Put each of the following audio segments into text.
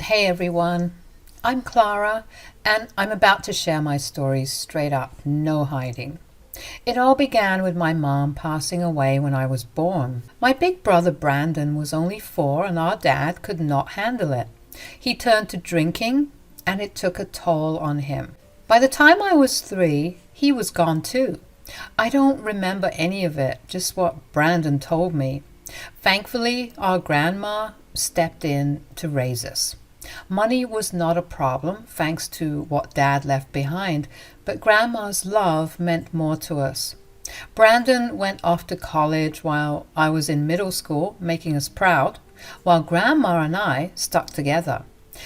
Hey everyone, I'm Clara, and I'm about to share my story straight up, no hiding. It all began with my mom passing away when I was born. My big brother Brandon was only 4 and our dad could not handle it. He turned to drinking and it took a toll on him. By the time I was 3, he was gone too. I don't remember any of it, just what Brandon told me. Thankfully, our grandma stepped in to raise us. Money was not a problem, thanks to what Dad left behind, but Grandma's love meant more to us. Brandon went off to college while I was in middle school, making us proud, while Grandma and I stuck together.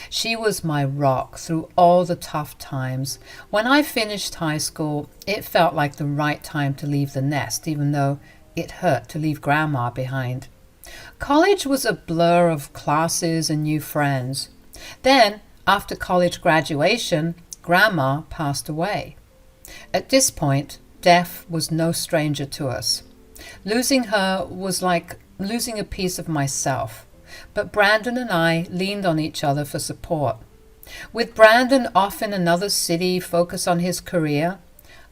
She was my rock through all the tough times. When I finished high school, it felt like the right time to leave the nest, even though it hurt to leave Grandma behind. College was a blur of classes and new friends. Then, after college graduation, Grandma passed away. At this point, death was no stranger to us. Losing her was like losing a piece of myself, but Brandon and I leaned on each other for support. With Brandon off in another city, focused on his career,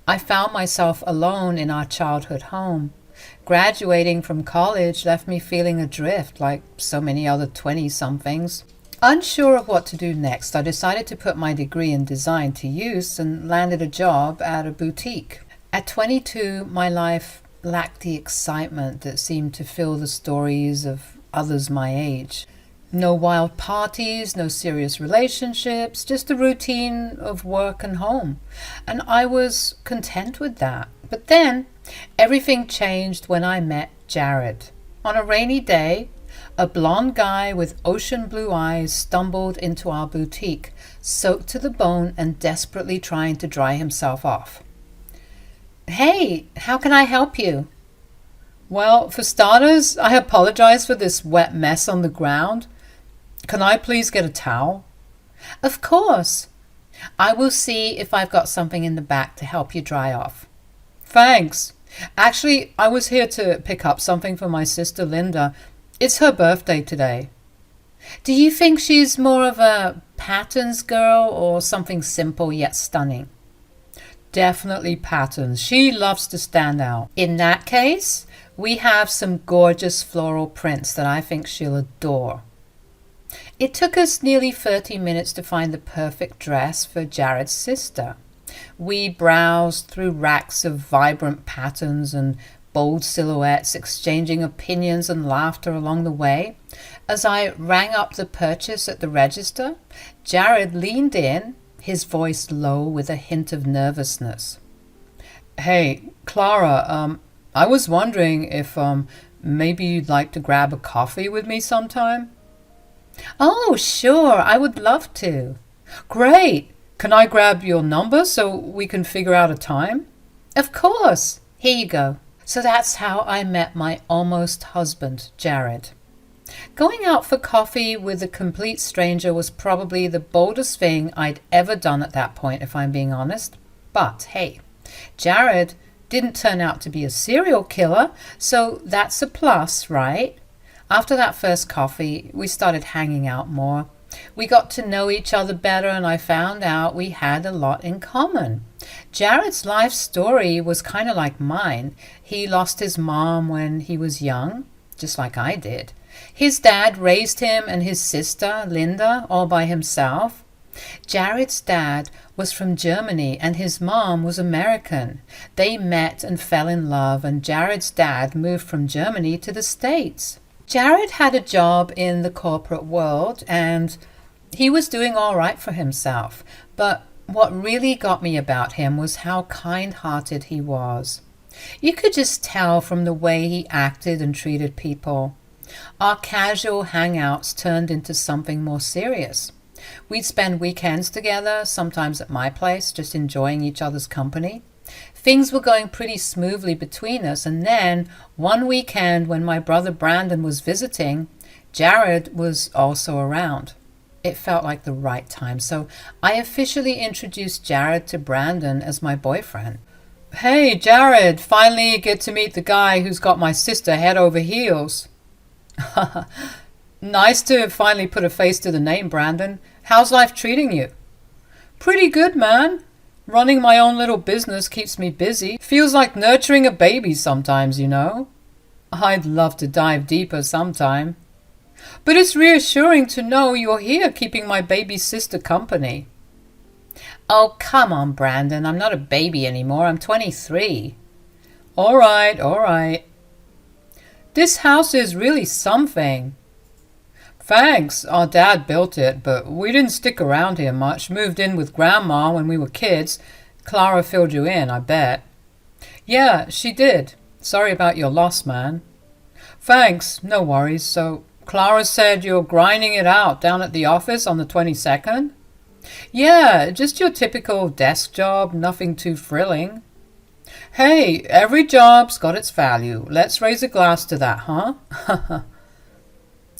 I found myself alone in our childhood home. Graduating from college left me feeling adrift like so many other 20-somethings. Unsure of what to do next, I decided to put my degree in design to use and landed a job at a boutique. At 22, my life lacked the excitement that seemed to fill the stories of others my age. No wild parties, no serious relationships, just a routine of work and home. And I was content with that. But then, everything changed when I met Jared. On a rainy day, a blonde guy with ocean blue eyes stumbled into our boutique, soaked to the bone and desperately trying to dry himself off. "Hey, how can I help you?" "Well, for starters, I apologize for this wet mess on the ground. Can I please get a towel?" "Of course. I will see if I've got something in the back to help you dry off." "Thanks. Actually, I was here to pick up something for my sister Linda. It's her birthday today." "Do you think she's more of a patterns girl or something simple yet stunning?" "Definitely patterns. She loves to stand out." "In that case, we have some gorgeous floral prints that I think she'll adore." It took us nearly 30 minutes to find the perfect dress for Jared's sister. We browsed through racks of vibrant patterns and bold silhouettes, exchanging opinions and laughter along the way. As I rang up the purchase at the register, Jared leaned in, his voice low with a hint of nervousness. "Hey, Clara, I was wondering if maybe you'd like to grab a coffee with me sometime?" "Oh, sure, I would love to." "Great! Can I grab your number so we can figure out a time?" "Of course. Here you go." So that's how I met my almost husband, Jared. Going out for coffee with a complete stranger was probably the boldest thing I'd ever done at that point, if I'm being honest. But hey, Jared didn't turn out to be a serial killer, so that's a plus, right? After that first coffee, we started hanging out more. We got to know each other better, and I found out we had a lot in common. Jared's life story was kind of like mine. He lost his mom when he was young, just like I did. His dad raised him and his sister, Linda, all by himself. Jared's dad was from Germany and his mom was American. They met and fell in love, and Jared's dad moved from Germany to the States. Jared had a job in the corporate world and he was doing all right for himself. But what really got me about him was how kind-hearted he was. You could just tell from the way he acted and treated people. Our casual hangouts turned into something more serious. We'd spend weekends together, sometimes at my place, just enjoying each other's company. Things were going pretty smoothly between us, and then one weekend when my brother Brandon was visiting, Jared was also around. It felt like the right time, so I officially introduced Jared to Brandon as my boyfriend. "Hey, Jared, finally get to meet the guy who's got my sister head over heels." Nice to finally put a face to the name, Brandon. How's life treating you? Pretty good, man. Running my own little business keeps me busy. Feels like nurturing a baby sometimes, you know. I'd love to dive deeper sometime. But it's reassuring to know you're here keeping my baby sister company. Oh, come on, Brandon. I'm not a baby anymore. I'm 23. All right, all right. This house is really something. Thanks. Our dad built it, but we didn't stick around here much. Moved in with Grandma when we were kids. Clara filled you in, I bet. Yeah, she did. Sorry about your loss, man. Thanks. No worries. So, Clara said you're grinding it out down at the office on the 22nd? Yeah, just your typical desk job, nothing too thrilling. Hey, every job's got its value. Let's raise a glass to that, huh?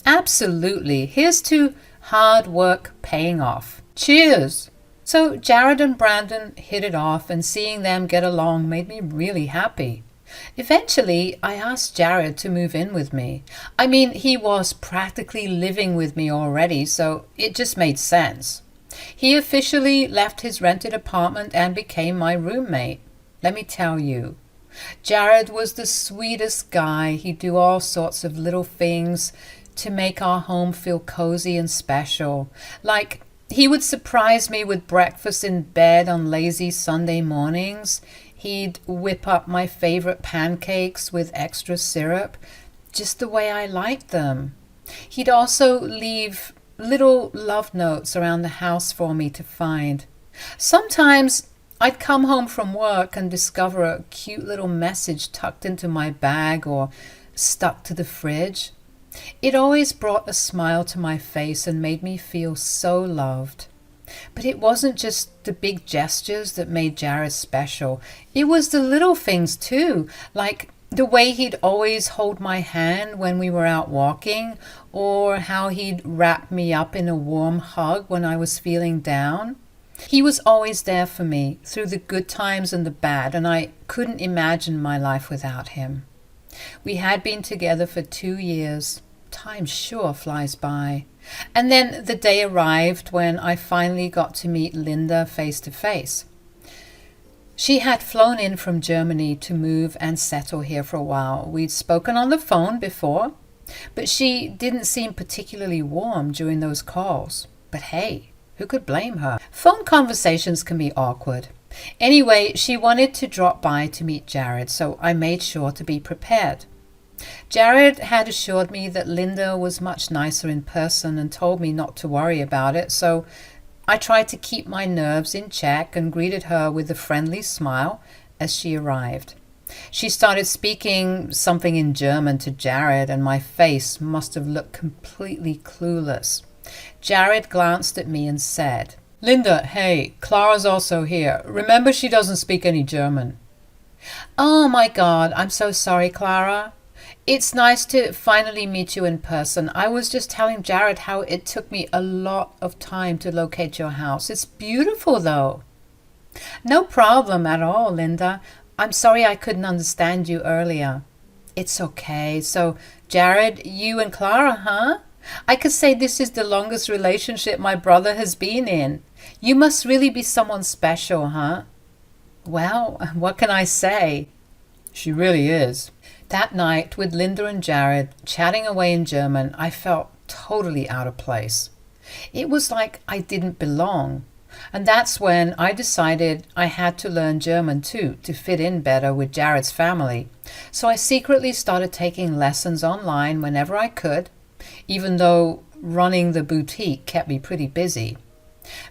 Absolutely. Here's to hard work paying off. Cheers! So Jared and Brandon hit it off, and seeing them get along made me really happy. Eventually, I asked Jared to move in with me. I mean, he was practically living with me already, so it just made sense. He officially left his rented apartment and became my roommate. Let me tell you, Jared was the sweetest guy. He'd do all sorts of little things to make our home feel cozy and special. Like, he would surprise me with breakfast in bed on lazy Sunday mornings. He'd whip up my favorite pancakes with extra syrup, just the way I liked them. He'd also leave little love notes around the house for me to find. Sometimes I'd come home from work and discover a cute little message tucked into my bag or stuck to the fridge. It always brought a smile to my face and made me feel so loved. But it wasn't just the big gestures that made Jared special. It was the little things too, like the way he'd always hold my hand when we were out walking, or how he'd wrap me up in a warm hug when I was feeling down. He was always there for me through the good times and the bad, and I couldn't imagine my life without him. We had been together for 2 years. Time sure flies by. And then the day arrived when I finally got to meet Linda face to face. She had flown in from Germany to move and settle here for a while. We'd spoken on the phone before, but she didn't seem particularly warm during those calls. But hey, who could blame her? Phone conversations can be awkward. Anyway, she wanted to drop by to meet Jared, so I made sure to be prepared. Jared had assured me that Linda was much nicer in person and told me not to worry about it, so I tried to keep my nerves in check and greeted her with a friendly smile as she arrived. She started speaking something in German to Jared, and my face must have looked completely clueless. Jared glanced at me and said, Linda, hey, Clara's also here. Remember, she doesn't speak any German. Oh my God, I'm so sorry, Clara. It's nice to finally meet you in person. I was just telling Jared how it took me a lot of time to locate your house. It's beautiful, though. No problem at all, Linda. I'm sorry I couldn't understand you earlier. It's okay. So, Jared, you and Clara, huh? I could say this is the longest relationship my brother has been in. You must really be someone special, huh? Well, what can I say? She really is. That night, with Linda and Jared chatting away in German, I felt totally out of place. It was like I didn't belong. And that's when I decided I had to learn German too, to fit in better with Jared's family. So I secretly started taking lessons online whenever I could, even though running the boutique kept me pretty busy.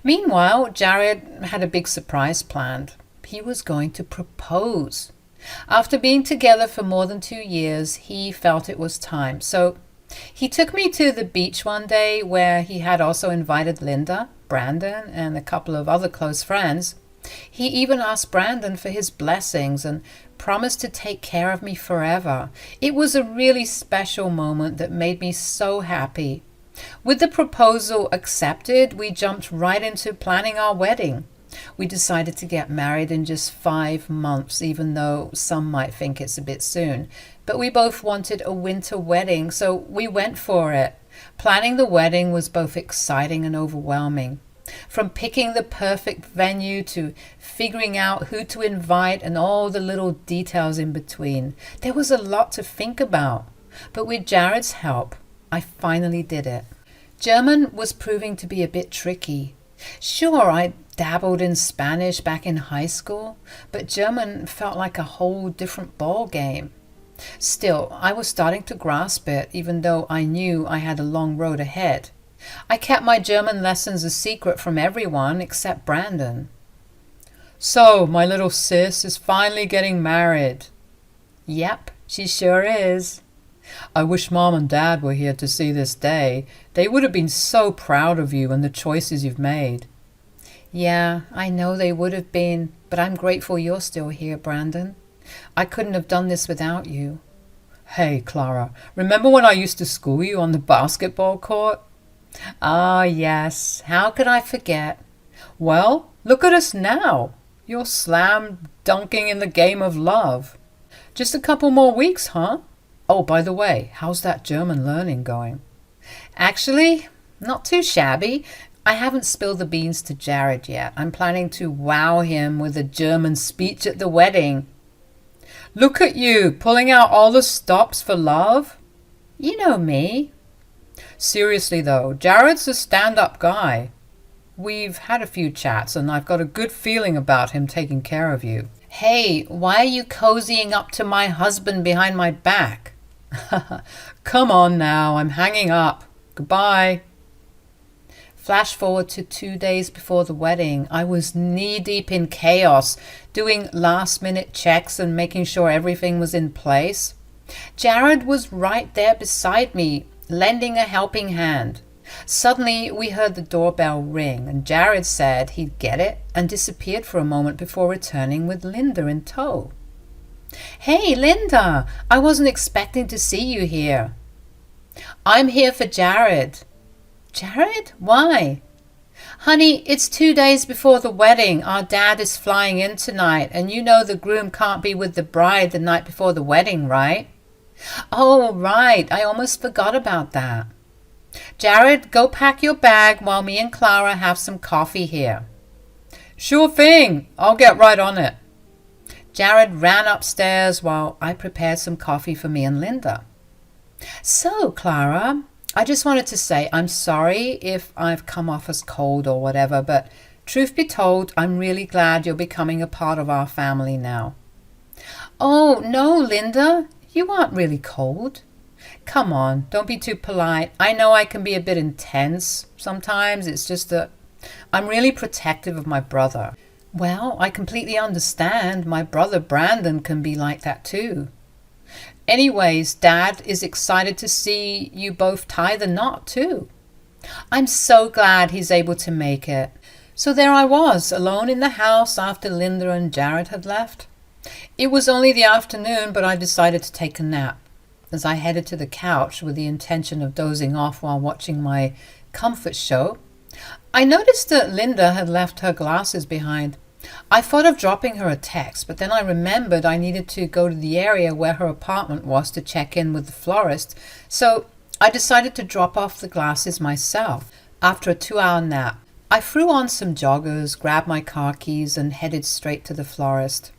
Meanwhile, Jared had a big surprise planned. He was going to propose. After being together for more than 2 years, he felt it was time. So he took me to the beach one day where he had also invited Linda, Brandon, and a couple of other close friends. He even asked Brandon for his blessings and promised to take care of me forever. It was a really special moment that made me so happy. With the proposal accepted, we jumped right into planning our wedding. We decided to get married in just 5 months, even though some might think it's a bit soon. But we both wanted a winter wedding, so we went for it. Planning the wedding was both exciting and overwhelming. From picking the perfect venue to figuring out who to invite and all the little details in between. There was a lot to think about, but with Jared's help, I finally did it. German was proving to be a bit tricky. Sure, I dabbled in Spanish back in high school, but German felt like a whole different ball game. Still, I was starting to grasp it, even though I knew I had a long road ahead. I kept my German lessons a secret from everyone except Brandon. So, my little sis is finally getting married. Yep, she sure is. I wish Mom and Dad were here to see this day. They would have been so proud of you and the choices you've made. Yeah, I know they would have been, but I'm grateful you're still here, Brandon. I couldn't have done this without you. Hey, Clara, remember when I used to school you on the basketball court? Ah, yes. How could I forget? Well, look at us now. You're slam dunking in the game of love. Just a couple more weeks, huh? Oh, by the way, how's that German learning going? Actually, not too shabby. I haven't spilled the beans to Jared yet. I'm planning to wow him with a German speech at the wedding. Look at you, pulling out all the stops for love. You know me. Seriously though, Jared's a stand-up guy. We've had a few chats and I've got a good feeling about him taking care of you. Hey, why are you cozying up to my husband behind my back? Come on now, I'm hanging up. Goodbye. Flash forward to 2 days before the wedding. I was knee-deep in chaos, doing last-minute checks and making sure everything was in place. Jared was right there beside me, lending a helping hand. Suddenly, we heard the doorbell ring, and Jared said he'd get it and disappeared for a moment before returning with Linda in tow. Hey, Linda, I wasn't expecting to see you here. I'm here for Jared. Jared? Why? Honey, it's 2 days before the wedding. Our dad is flying in tonight, and you know the groom can't be with the bride the night before the wedding, right? Oh, right. I almost forgot about that. Jared, go pack your bag while me and Clara have some coffee here. Sure thing. I'll get right on it. Jared ran upstairs while I prepared some coffee for me and Linda. So, Clara, I just wanted to say I'm sorry if I've come off as cold or whatever, but truth be told, I'm really glad you're becoming a part of our family now. Oh, no, Linda, you aren't really cold. Come on, don't be too polite. I know I can be a bit intense sometimes. It's just that I'm really protective of my brother. Well, I completely understand. My brother Brandon can be like that too. Anyways, Dad is excited to see you both tie the knot too. I'm so glad he's able to make it. So there I was, alone in the house after Linda and Jared had left. It was only the afternoon, but I decided to take a nap. As I headed to the couch with the intention of dozing off while watching my comfort show, I noticed that Linda had left her glasses behind. I thought of dropping her a text, but then I remembered I needed to go to the area where her apartment was to check in with the florist, so I decided to drop off the glasses myself. After a 2-hour nap, I threw on some joggers, grabbed my car keys, and headed straight to the florist.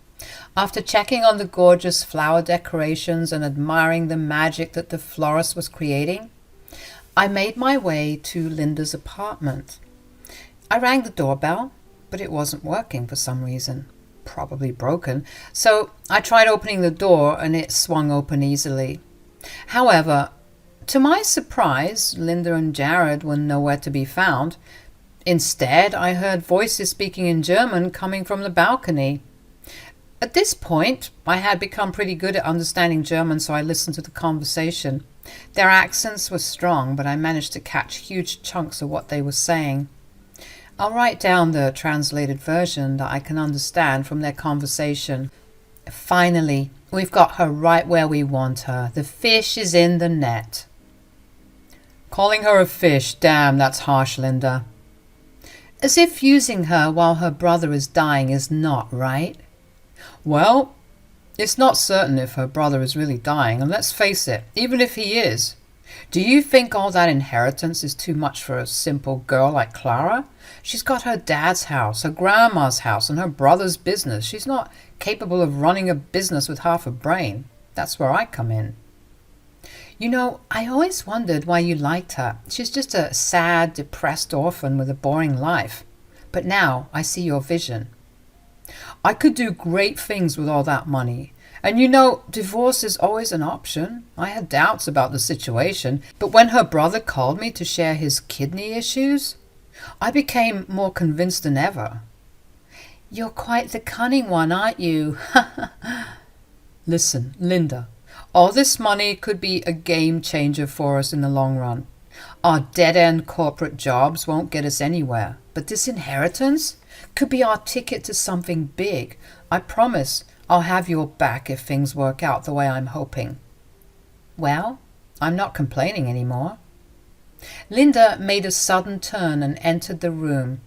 After checking on the gorgeous flower decorations and admiring the magic that the florist was creating, I made my way to Linda's apartment. I rang the doorbell, but it wasn't working for some reason. Probably broken. So I tried opening the door and it swung open easily. However, to my surprise, Linda and Jared were nowhere to be found. Instead, I heard voices speaking in German coming from the balcony. At this point, I had become pretty good at understanding German, so I listened to the conversation. Their accents were strong, but I managed to catch huge chunks of what they were saying. I'll write down the translated version that I can understand from their conversation. Finally, we've got her right where we want her. The fish is in the net. Calling her a fish, damn, that's harsh, Linda. As if using her while her brother is dying is not right. Well, it's not certain if her brother is really dying, and let's face it, even if he is, Do you think all that inheritance is too much for a simple girl like Clara? She's got her dad's house, her grandma's house, and her brother's business. She's not capable of running a business with half a brain. That's where I come in. You know, I always wondered why you liked her. She's just a sad, depressed orphan with a boring life. But now I see your vision. I could do great things with all that money. And you know, divorce is always an option. I had doubts about the situation, but when her brother called me to share his kidney issues, I became more convinced than ever. You're quite the cunning one, aren't you? Listen, Linda, all this money could be a game changer for us in the long run. Our dead-end corporate jobs won't get us anywhere, but this inheritance could be our ticket to something big. I promise I'll have your back if things work out the way I'm hoping. Well, I'm not complaining anymore. Linda made a sudden turn and entered the room,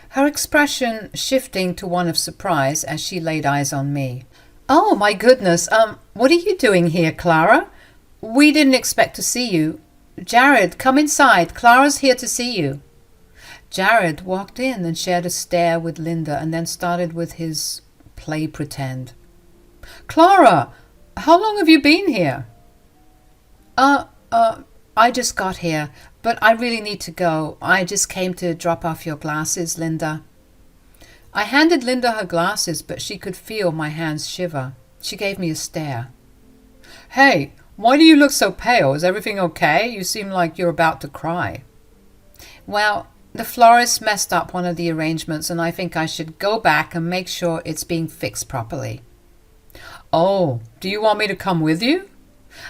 her expression shifting to one of surprise as she laid eyes on me. Oh, my goodness, what are you doing here, Clara? We didn't expect to see you. Jared, come inside. Clara's here to see you. Jared walked in and shared a stare with Linda and then started with his play pretend. Clara, how long have you been here? I just got here, but I really need to go. I just came to drop off your glasses, Linda. I handed Linda her glasses, but she could feel my hands shiver. She gave me a stare. Hey, why do you look so pale? Is everything okay? You seem like you're about to cry. Well, the florist messed up one of the arrangements, and I think I should go back and make sure it's being fixed properly. Oh, do you want me to come with you?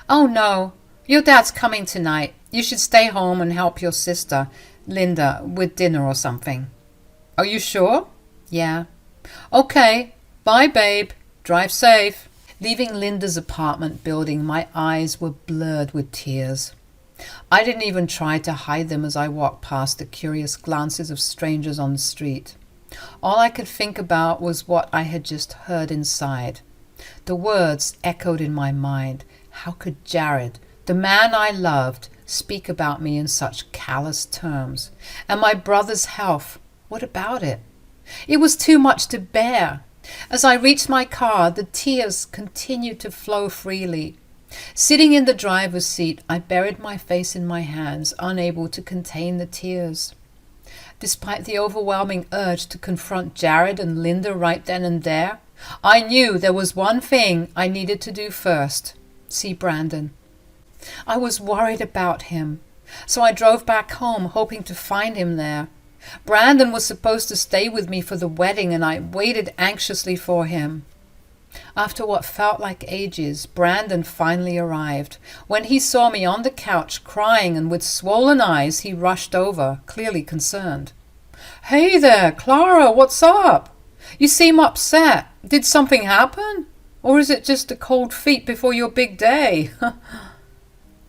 Oh, no. Your dad's coming tonight. You should stay home and help your sister, Linda, with dinner or something. Are you sure? Yeah. Okay. Bye, babe. Drive safe. Leaving Linda's apartment building, my eyes were blurred with tears. I didn't even try to hide them as I walked past the curious glances of strangers on the street. All I could think about was what I had just heard inside. The words echoed in my mind. How could Jared, the man I loved, speak about me in such callous terms? And my brother's health, what about it? It was too much to bear. As I reached my car, the tears continued to flow freely. Sitting in the driver's seat, I buried my face in my hands, unable to contain the tears. Despite the overwhelming urge to confront Jared and Linda right then and there, I knew there was one thing I needed to do first: see Brandon. I was worried about him, so I drove back home, hoping to find him there. Brandon was supposed to stay with me for the wedding, and I waited anxiously for him. After what felt like ages, Brandon finally arrived. When he saw me on the couch crying and with swollen eyes, he rushed over, clearly concerned. Hey there, Clara, what's up? You seem upset. Did something happen? Or is it just a cold feet before your big day?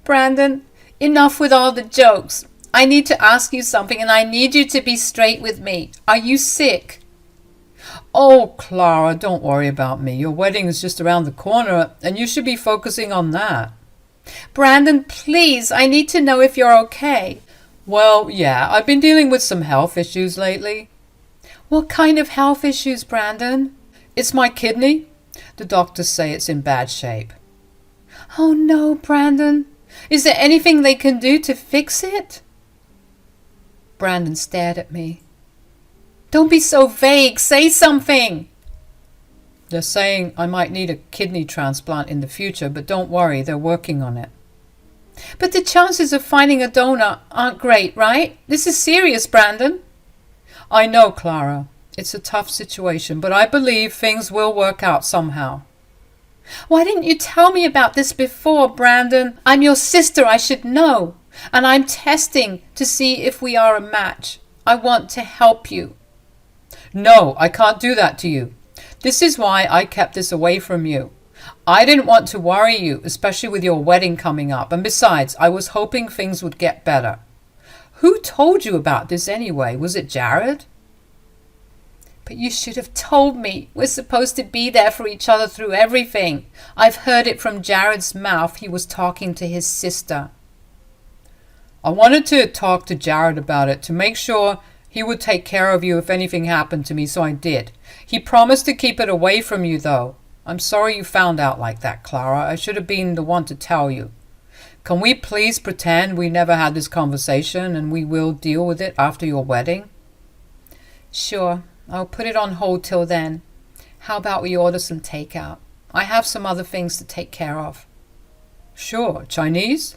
Brandon, enough with all the jokes. I need to ask you something, and I need you to be straight with me. Are you sick? Oh, Clara, don't worry about me. Your wedding is just around the corner, and you should be focusing on that. Brandon, please, I need to know if you're okay. Well, yeah, I've been dealing with some health issues lately. What kind of health issues, Brandon? It's my kidney. The doctors say it's in bad shape. Oh, no, Brandon. Is there anything they can do to fix it? Brandon stared at me. Don't be so vague. Say something. They're saying I might need a kidney transplant in the future, but don't worry, they're working on it. But the chances of finding a donor aren't great, right? This is serious, Brandon. I know, Clara. It's a tough situation, but I believe things will work out somehow. Why didn't you tell me about this before, Brandon? I'm your sister. I should know. And I'm testing to see if we are a match. I want to help you. No, I can't do that to you. This is why I kept this away from you. I didn't want to worry you, especially with your wedding coming up. And besides, I was hoping things would get better. Who told you about this anyway? Was it Jared? But you should have told me. We're supposed to be there for each other through everything. I've heard it from Jared's mouth. He was talking to his sister. I wanted to talk to Jared about it to make sure he would take care of you if anything happened to me, so I did. He promised to keep it away from you, though. I'm sorry you found out like that, Clara. I should have been the one to tell you. Can we please pretend we never had this conversation and we will deal with it after your wedding? Sure. I'll put it on hold till then. How about we order some takeout? I have some other things to take care of. Sure. Chinese?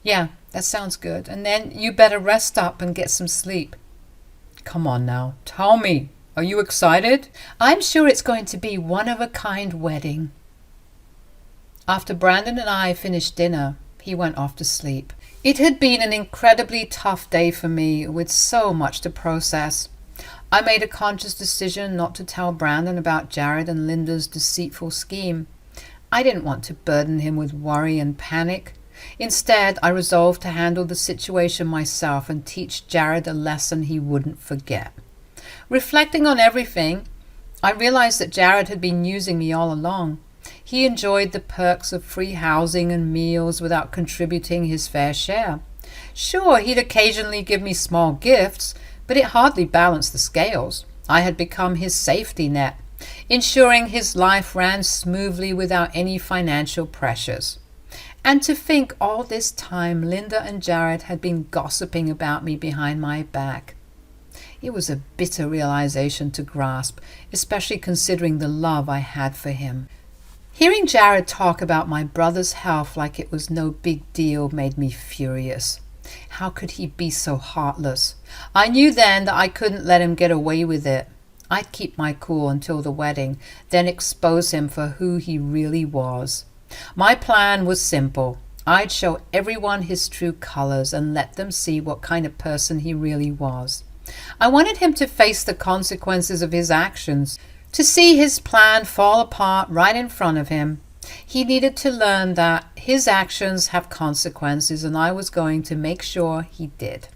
Yeah, that sounds good. And then you better rest up and get some sleep. Come on now. Tell me. Are you excited? I'm sure it's going to be one-of-a-kind wedding. After Brandon and I finished dinner, he went off to sleep. It had been an incredibly tough day for me with so much to process. I made a conscious decision not to tell Brandon about Jared and Linda's deceitful scheme. I didn't want to burden him with worry and panic. Instead, I resolved to handle the situation myself and teach Jared a lesson he wouldn't forget. Reflecting on everything, I realized that Jared had been using me all along. He enjoyed the perks of free housing and meals without contributing his fair share. Sure, he'd occasionally give me small gifts, but it hardly balanced the scales. I had become his safety net, ensuring his life ran smoothly without any financial pressures. And to think all this time Linda and Jared had been gossiping about me behind my back. It was a bitter realization to grasp, especially considering the love I had for him. Hearing Jared talk about my brother's health like it was no big deal made me furious. How could he be so heartless? I knew then that I couldn't let him get away with it. I'd keep my cool until the wedding, then expose him for who he really was. My plan was simple. I'd show everyone his true colors and let them see what kind of person he really was. I wanted him to face the consequences of his actions, to see his plan fall apart right in front of him. He needed to learn that his actions have consequences, and I was going to make sure he did.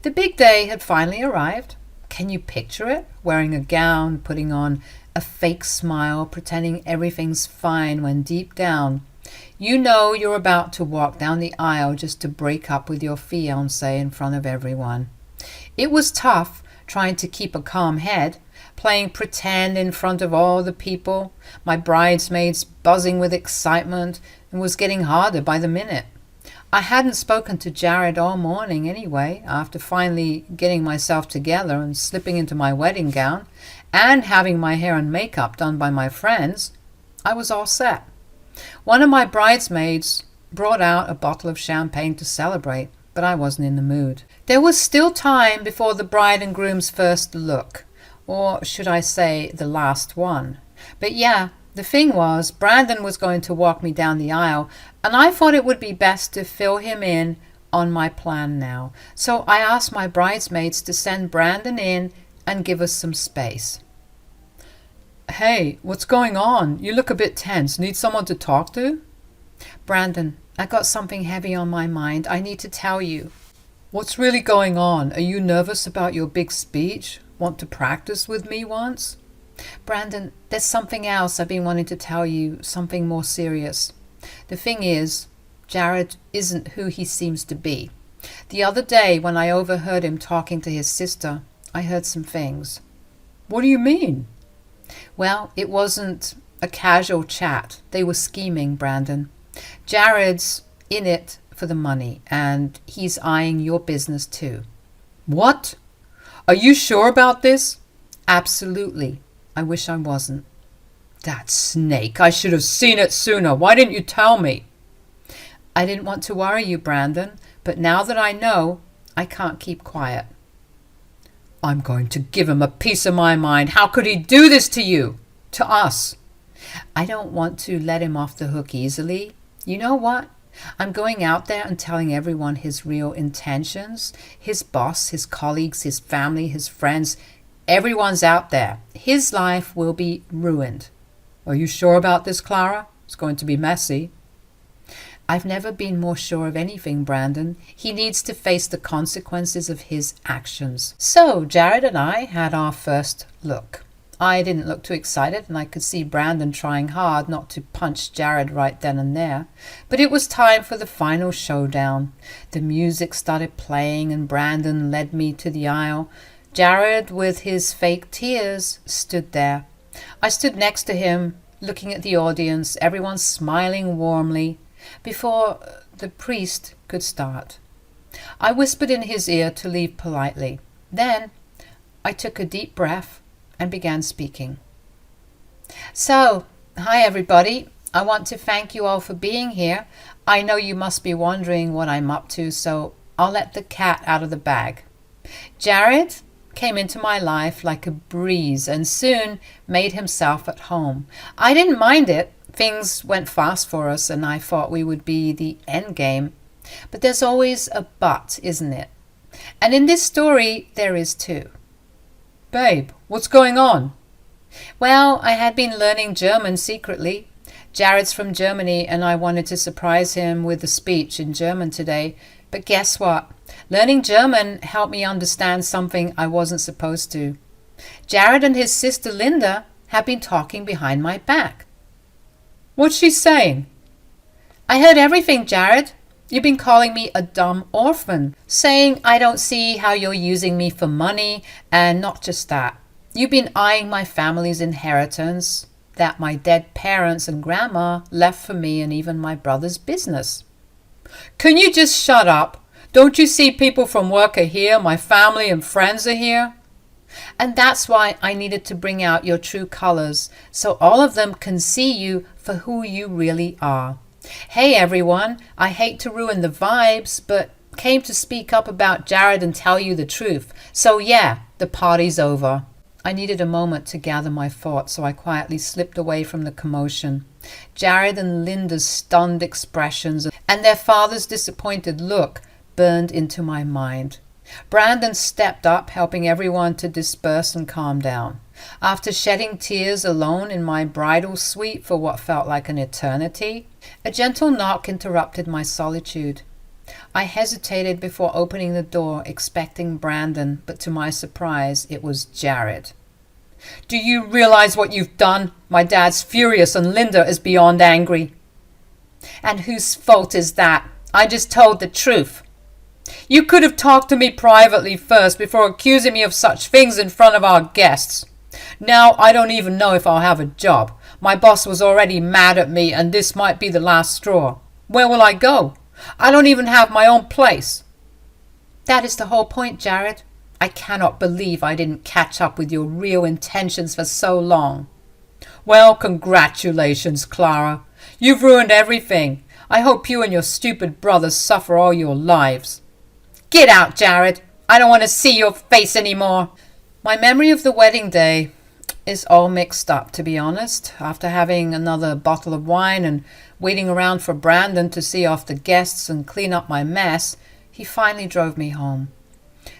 The big day had finally arrived. Can you picture it? Wearing a gown, putting on a fake smile, pretending everything's fine when deep down, you know you're about to walk down the aisle just to break up with your fiancé in front of everyone. It was tough trying to keep a calm head, playing pretend in front of all the people, my bridesmaids buzzing with excitement, and was getting harder by the minute. I hadn't spoken to Jared all morning anyway, after finally getting myself together and slipping into my wedding gown and having my hair and makeup done by my friends. I was all set. One of my bridesmaids brought out a bottle of champagne to celebrate, but I wasn't in the mood. There was still time before the bride and groom's first look, or should I say the last one. But yeah, the thing was, Brandon was going to walk me down the aisle, and I thought it would be best to fill him in on my plan now. So I asked my bridesmaids to send Brandon in and give us some space. Hey, what's going on? You look a bit tense. Need someone to talk to? Brandon, I got something heavy on my mind. I need to tell you. What's really going on? Are you nervous about your big speech? Want to practice with me once? Brandon, there's something else I've been wanting to tell you, something more serious. The thing is, Jared isn't who he seems to be. The other day when I overheard him talking to his sister, I heard some things. What do you mean? Well, it wasn't a casual chat. They were scheming, Brandon. Jared's in it for the money, and he's eyeing your business too. What? Are you sure about this? Absolutely. I wish I wasn't. That snake. I should have seen it sooner. Why didn't you tell me? I didn't want to worry you, Brandon, but now that I know, I can't keep quiet. I'm going to give him a piece of my mind. How could he do this to you? To us? I don't want to let him off the hook easily. You know what? I'm going out there and telling everyone his real intentions. His boss, his colleagues, his family, his friends. Everyone's out there. His life will be ruined. Are you sure about this, Clara? It's going to be messy. I've never been more sure of anything, Brandon. He needs to face the consequences of his actions. So Jared and I had our first look. I didn't look too excited, and I could see Brandon trying hard not to punch Jared right then and there. But it was time for the final showdown. The music started playing, and Brandon led me to the aisle. Jared, with his fake tears, stood there. I stood next to him, looking at the audience, everyone smiling warmly, before the priest could start. I whispered in his ear to leave politely. Then I took a deep breath and began speaking. So, hi everybody. I want to thank you all for being here. I know you must be wondering what I'm up to, so I'll let the cat out of the bag. Jared came into my life like a breeze and soon made himself at home. I didn't mind it. Things went fast for us and I thought we would be the end game. But there's always a but, isn't it? And in this story, there is too. Babe, what's going on? Well, I had been learning German secretly. Jared's from Germany and I wanted to surprise him with a speech in German today. But guess what? Learning German helped me understand something I wasn't supposed to. Jared and his sister Linda have been talking behind my back. What's she saying? I heard everything, Jared. You've been calling me a dumb orphan, saying I don't see how you're using me for money, and not just that. You've been eyeing my family's inheritance that my dead parents and grandma left for me and even my brother's business. Can you just shut up? Don't you see people from work are here, my family and friends are here? And that's why I needed to bring out your true colors, so all of them can see you for who you really are. Hey everyone, I hate to ruin the vibes, but came to speak up about Jared and tell you the truth. So yeah, the party's over. I needed a moment to gather my thoughts, so I quietly slipped away from the commotion. Jared and Linda's stunned expressions and their father's disappointed look burned into my mind. Brandon stepped up, helping everyone to disperse and calm down. After shedding tears alone in my bridal suite for what felt like an eternity, a gentle knock interrupted my solitude. I hesitated before opening the door, expecting Brandon, but to my surprise, it was Jared. Do you realize what you've done? My dad's furious and Linda is beyond angry. And whose fault is that? I just told the truth. You could have talked to me privately first before accusing me of such things in front of our guests. Now I don't even know if I'll have a job. My boss was already mad at me and this might be the last straw. Where will I go? I don't even have my own place. That is the whole point, Jared. I cannot believe I didn't catch up with your real intentions for so long. Well, congratulations, Clara. You've ruined everything. I hope you and your stupid brothers suffer all your lives. Get out, Jared. I don't want to see your face anymore. My memory of the wedding day is all mixed up, to be honest. After having another bottle of wine and waiting around for Brandon to see off the guests and clean up my mess, he finally drove me home.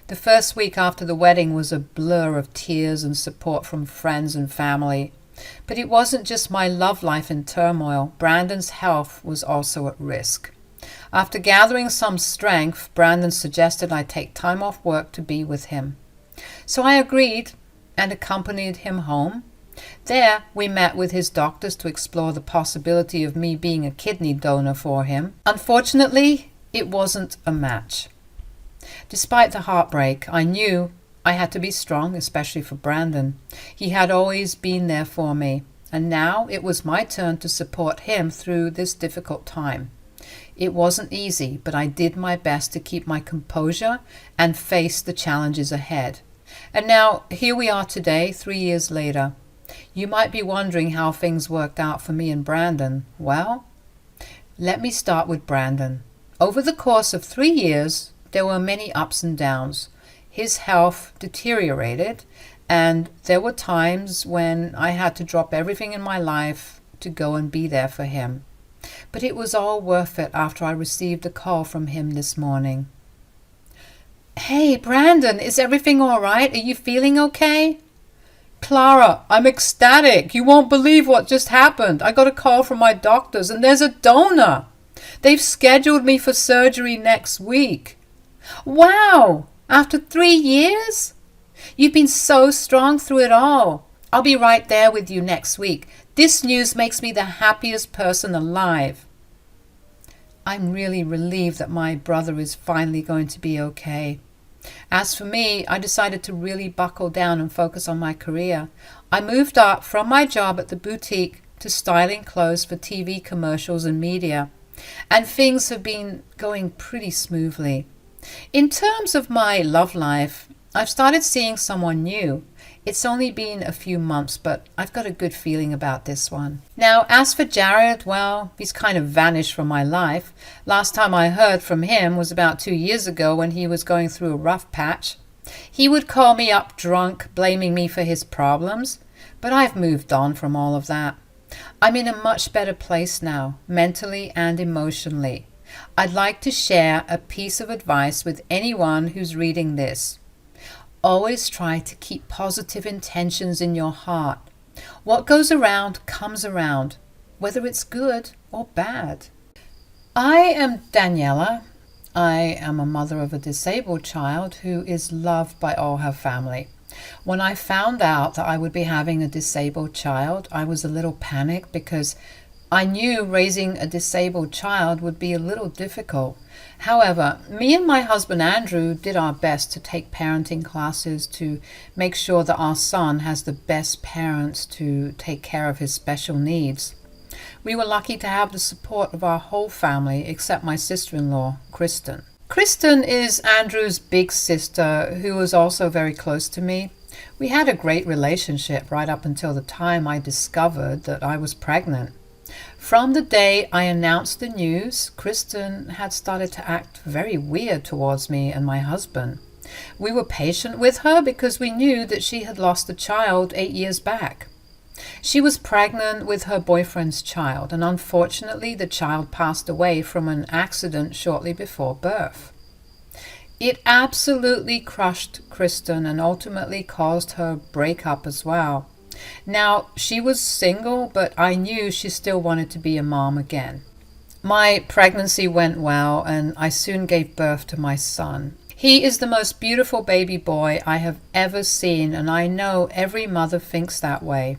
The first week after the wedding was a blur of tears and support from friends and family. But it wasn't just my love life in turmoil. Brandon's health was also at risk. After gathering some strength, Brandon suggested I take time off work to be with him. So I agreed and accompanied him home. There we met with his doctors to explore the possibility of me being a kidney donor for him. Unfortunately, it wasn't a match. Despite the heartbreak, I knew I had to be strong, especially for Brandon. He had always been there for me, and now it was my turn to support him through this difficult time. It wasn't easy, but I did my best to keep my composure and face the challenges ahead. And now, here we are today, 3 years later. You might be wondering how things worked out for me and Brandon. Well, let me start with Brandon. Over the course of 3 years, there were many ups and downs. His health deteriorated, and there were times when I had to drop everything in my life to go and be there for him. But it was all worth it after I received a call from him this morning. Hey, Brandon, is everything all right? Are you feeling okay? Clara, I'm ecstatic. You won't believe what just happened. I got a call from my doctors and there's a donor. They've scheduled me for surgery next week. Wow! After 3 years? You've been so strong through it all. I'll be right there with you next week. This news makes me the happiest person alive." I'm really relieved that my brother is finally going to be okay. As for me, I decided to really buckle down and focus on my career. I moved up from my job at the boutique to styling clothes for TV commercials and media, and things have been going pretty smoothly. In terms of my love life, I've started seeing someone new. It's only been a few months, but I've got a good feeling about this one. Now, as for Jared, well, he's kind of vanished from my life. Last time I heard from him was about 2 years ago when he was going through a rough patch. He would call me up drunk, blaming me for his problems, but I've moved on from all of that. I'm in a much better place now, mentally and emotionally. I'd like to share a piece of advice with anyone who's reading this. Always try to keep positive intentions in your heart. What goes around comes around, whether it's good or bad. I am Daniela. I am a mother of a disabled child who is loved by all her family. When I found out that I would be having a disabled child, I was a little panicked because I knew raising a disabled child would be a little difficult. However, me and my husband Andrew did our best to take parenting classes to make sure that our son has the best parents to take care of his special needs. We were lucky to have the support of our whole family except my sister-in-law, Kristen. Kristen is Andrew's big sister who was also very close to me. We had a great relationship right up until the time I discovered that I was pregnant. From the day I announced the news, Kristen had started to act very weird towards me and my husband. We were patient with her because we knew that she had lost a child 8 years back. She was pregnant with her boyfriend's child, and unfortunately the child passed away from an accident shortly before birth. It absolutely crushed Kristen and ultimately caused her breakup as well. Now, she was single, but I knew she still wanted to be a mom again. My pregnancy went well, and I soon gave birth to my son. He is the most beautiful baby boy I have ever seen, and I know every mother thinks that way.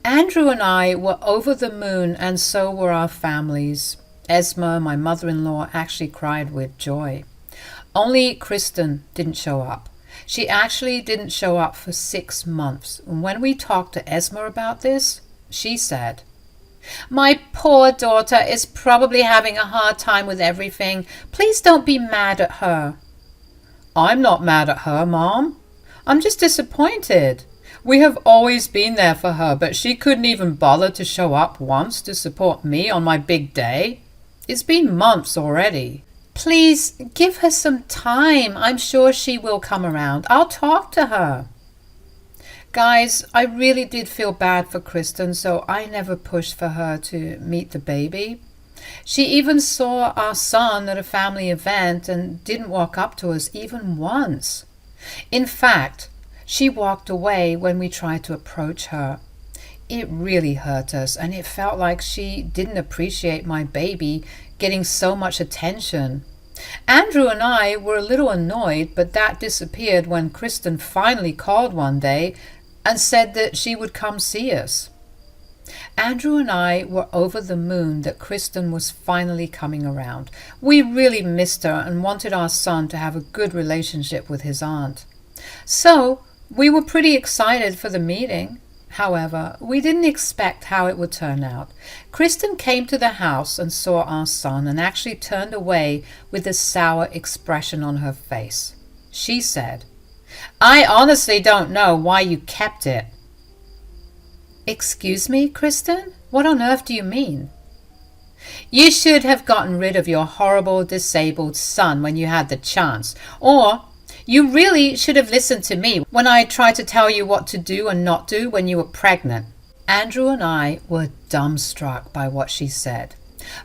Andrew and I were over the moon, and so were our families. Esma, my mother-in-law, actually cried with joy. Only Kristen didn't show up. She actually didn't show up for 6 months. And when we talked to Esma about this, she said, "My poor daughter is probably having a hard time with everything. Please don't be mad at her." "I'm not mad at her, Mom. I'm just disappointed. We have always been there for her, but she couldn't even bother to show up once to support me on my big day. It's been months already." "Please give her some time. I'm sure she will come around. I'll talk to her." Guys, I really did feel bad for Kristen, so I never pushed for her to meet the baby. She even saw our son at a family event and didn't walk up to us even once. In fact, she walked away when we tried to approach her. It really hurt us, and it felt like she didn't appreciate my baby getting so much attention. Andrew and I were a little annoyed, but that disappeared when Kristen finally called one day and said that she would come see us. Andrew and I were over the moon that Kristen was finally coming around. We really missed her and wanted our son to have a good relationship with his aunt. So we were pretty excited for the meeting. However, we didn't expect how it would turn out. Kristen came to the house and saw our son and actually turned away with a sour expression on her face. She said, "I honestly don't know why you kept it." "Excuse me, Kristen? What on earth do you mean?" "You should have gotten rid of your horrible disabled son when you had the chance. Or you really should have listened to me when I tried to tell you what to do and not do when you were pregnant." Andrew and I were dumbstruck by what she said.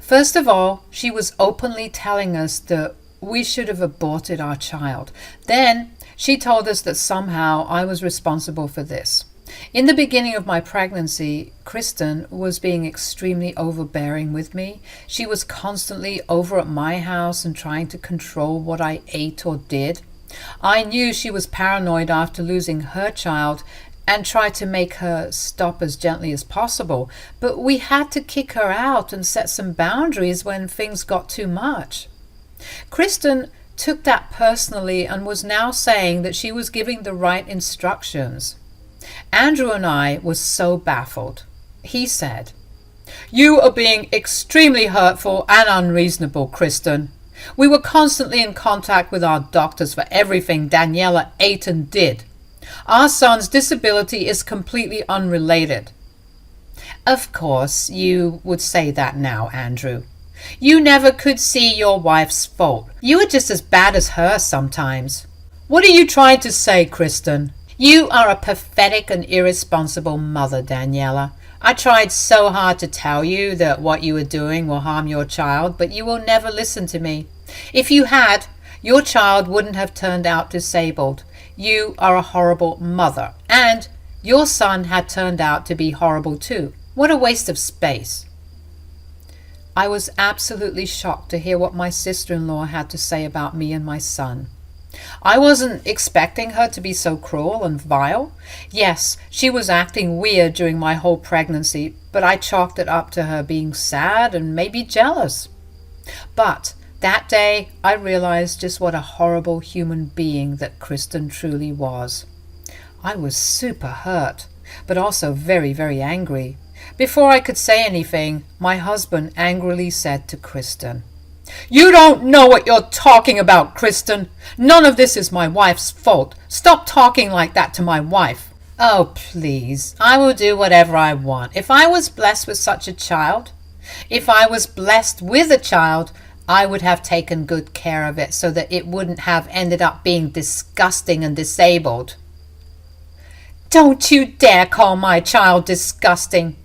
First of all, she was openly telling us that we should have aborted our child. Then she told us that somehow I was responsible for this. In the beginning of my pregnancy, Kristen was being extremely overbearing with me. She was constantly over at my house and trying to control what I ate or did. I knew she was paranoid after losing her child, and tried to make her stop as gently as possible, but we had to kick her out and set some boundaries when things got too much. Kristen took that personally and was now saying that she was giving the right instructions. Andrew and I were so baffled. He said, "You are being extremely hurtful and unreasonable, Kristen. We were constantly in contact with our doctors for everything Daniela ate and did. Our son's disability is completely unrelated." Of course, you would say that now, Andrew. You never could see your wife's fault. You are just as bad as her sometimes. What are you trying to say, Kristen? You are a pathetic and irresponsible mother, Daniela. I tried so hard to tell you that what you were doing will harm your child, but you will never listen to me. If you had, your child wouldn't have turned out disabled. You are a horrible mother, and your son had turned out to be horrible too. What a waste of space. I was absolutely shocked to hear what my sister-in-law had to say about me and my son. I wasn't expecting her to be so cruel and vile. Yes, she was acting weird during my whole pregnancy, but I chalked it up to her being sad and maybe jealous. But that day I realized just what a horrible human being that Kristen truly was. I was super hurt, but also very, very angry. Before I could say anything, my husband angrily said to Kristen, "You don't know what you're talking about, Kristen. None of this is my wife's fault. Stop talking like that to my wife." "Oh, please, I will do whatever I want. If I was blessed with such a child, I would have taken good care of it so that it wouldn't have ended up being disgusting and disabled." "Don't you dare call my child disgusting.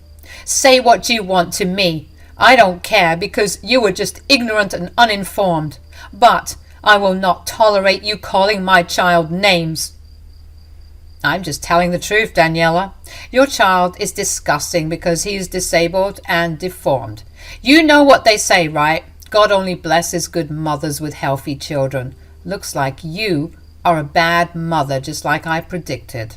Say what you want to me. I don't care because you were just ignorant and uninformed. But I will not tolerate you calling my child names." "I'm just telling the truth, Daniela. Your child is disgusting because he is disabled and deformed. You know what they say, right? God only blesses good mothers with healthy children. Looks like you are a bad mother, just like I predicted."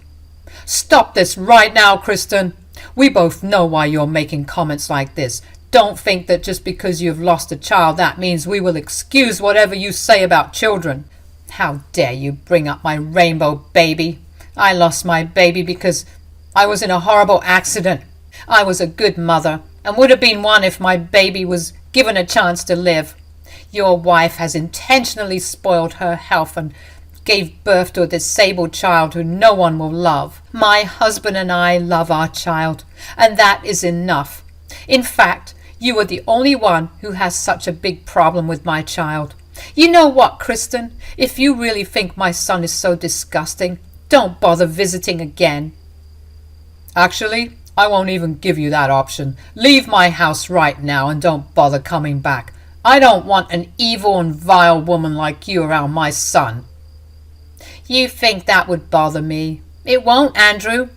"Stop this right now, Kristen. We both know why you're making comments like this. Don't think that just because you've lost a child, that means we will excuse whatever you say about children. How dare you bring up my rainbow baby? I lost my baby because I was in a horrible accident. I was a good mother and would have been one if my baby was given a chance to live. Your wife has intentionally spoiled her health and gave birth to a disabled child who no one will love. My husband and I love our child, and that is enough. In fact, you are the only one who has such a big problem with my child. You know what, Kristen? If you really think my son is so disgusting, don't bother visiting again." "Actually, I won't even give you that option. Leave my house right now and don't bother coming back. I don't want an evil and vile woman like you around my son." "You think that would bother me? It won't, Andrew.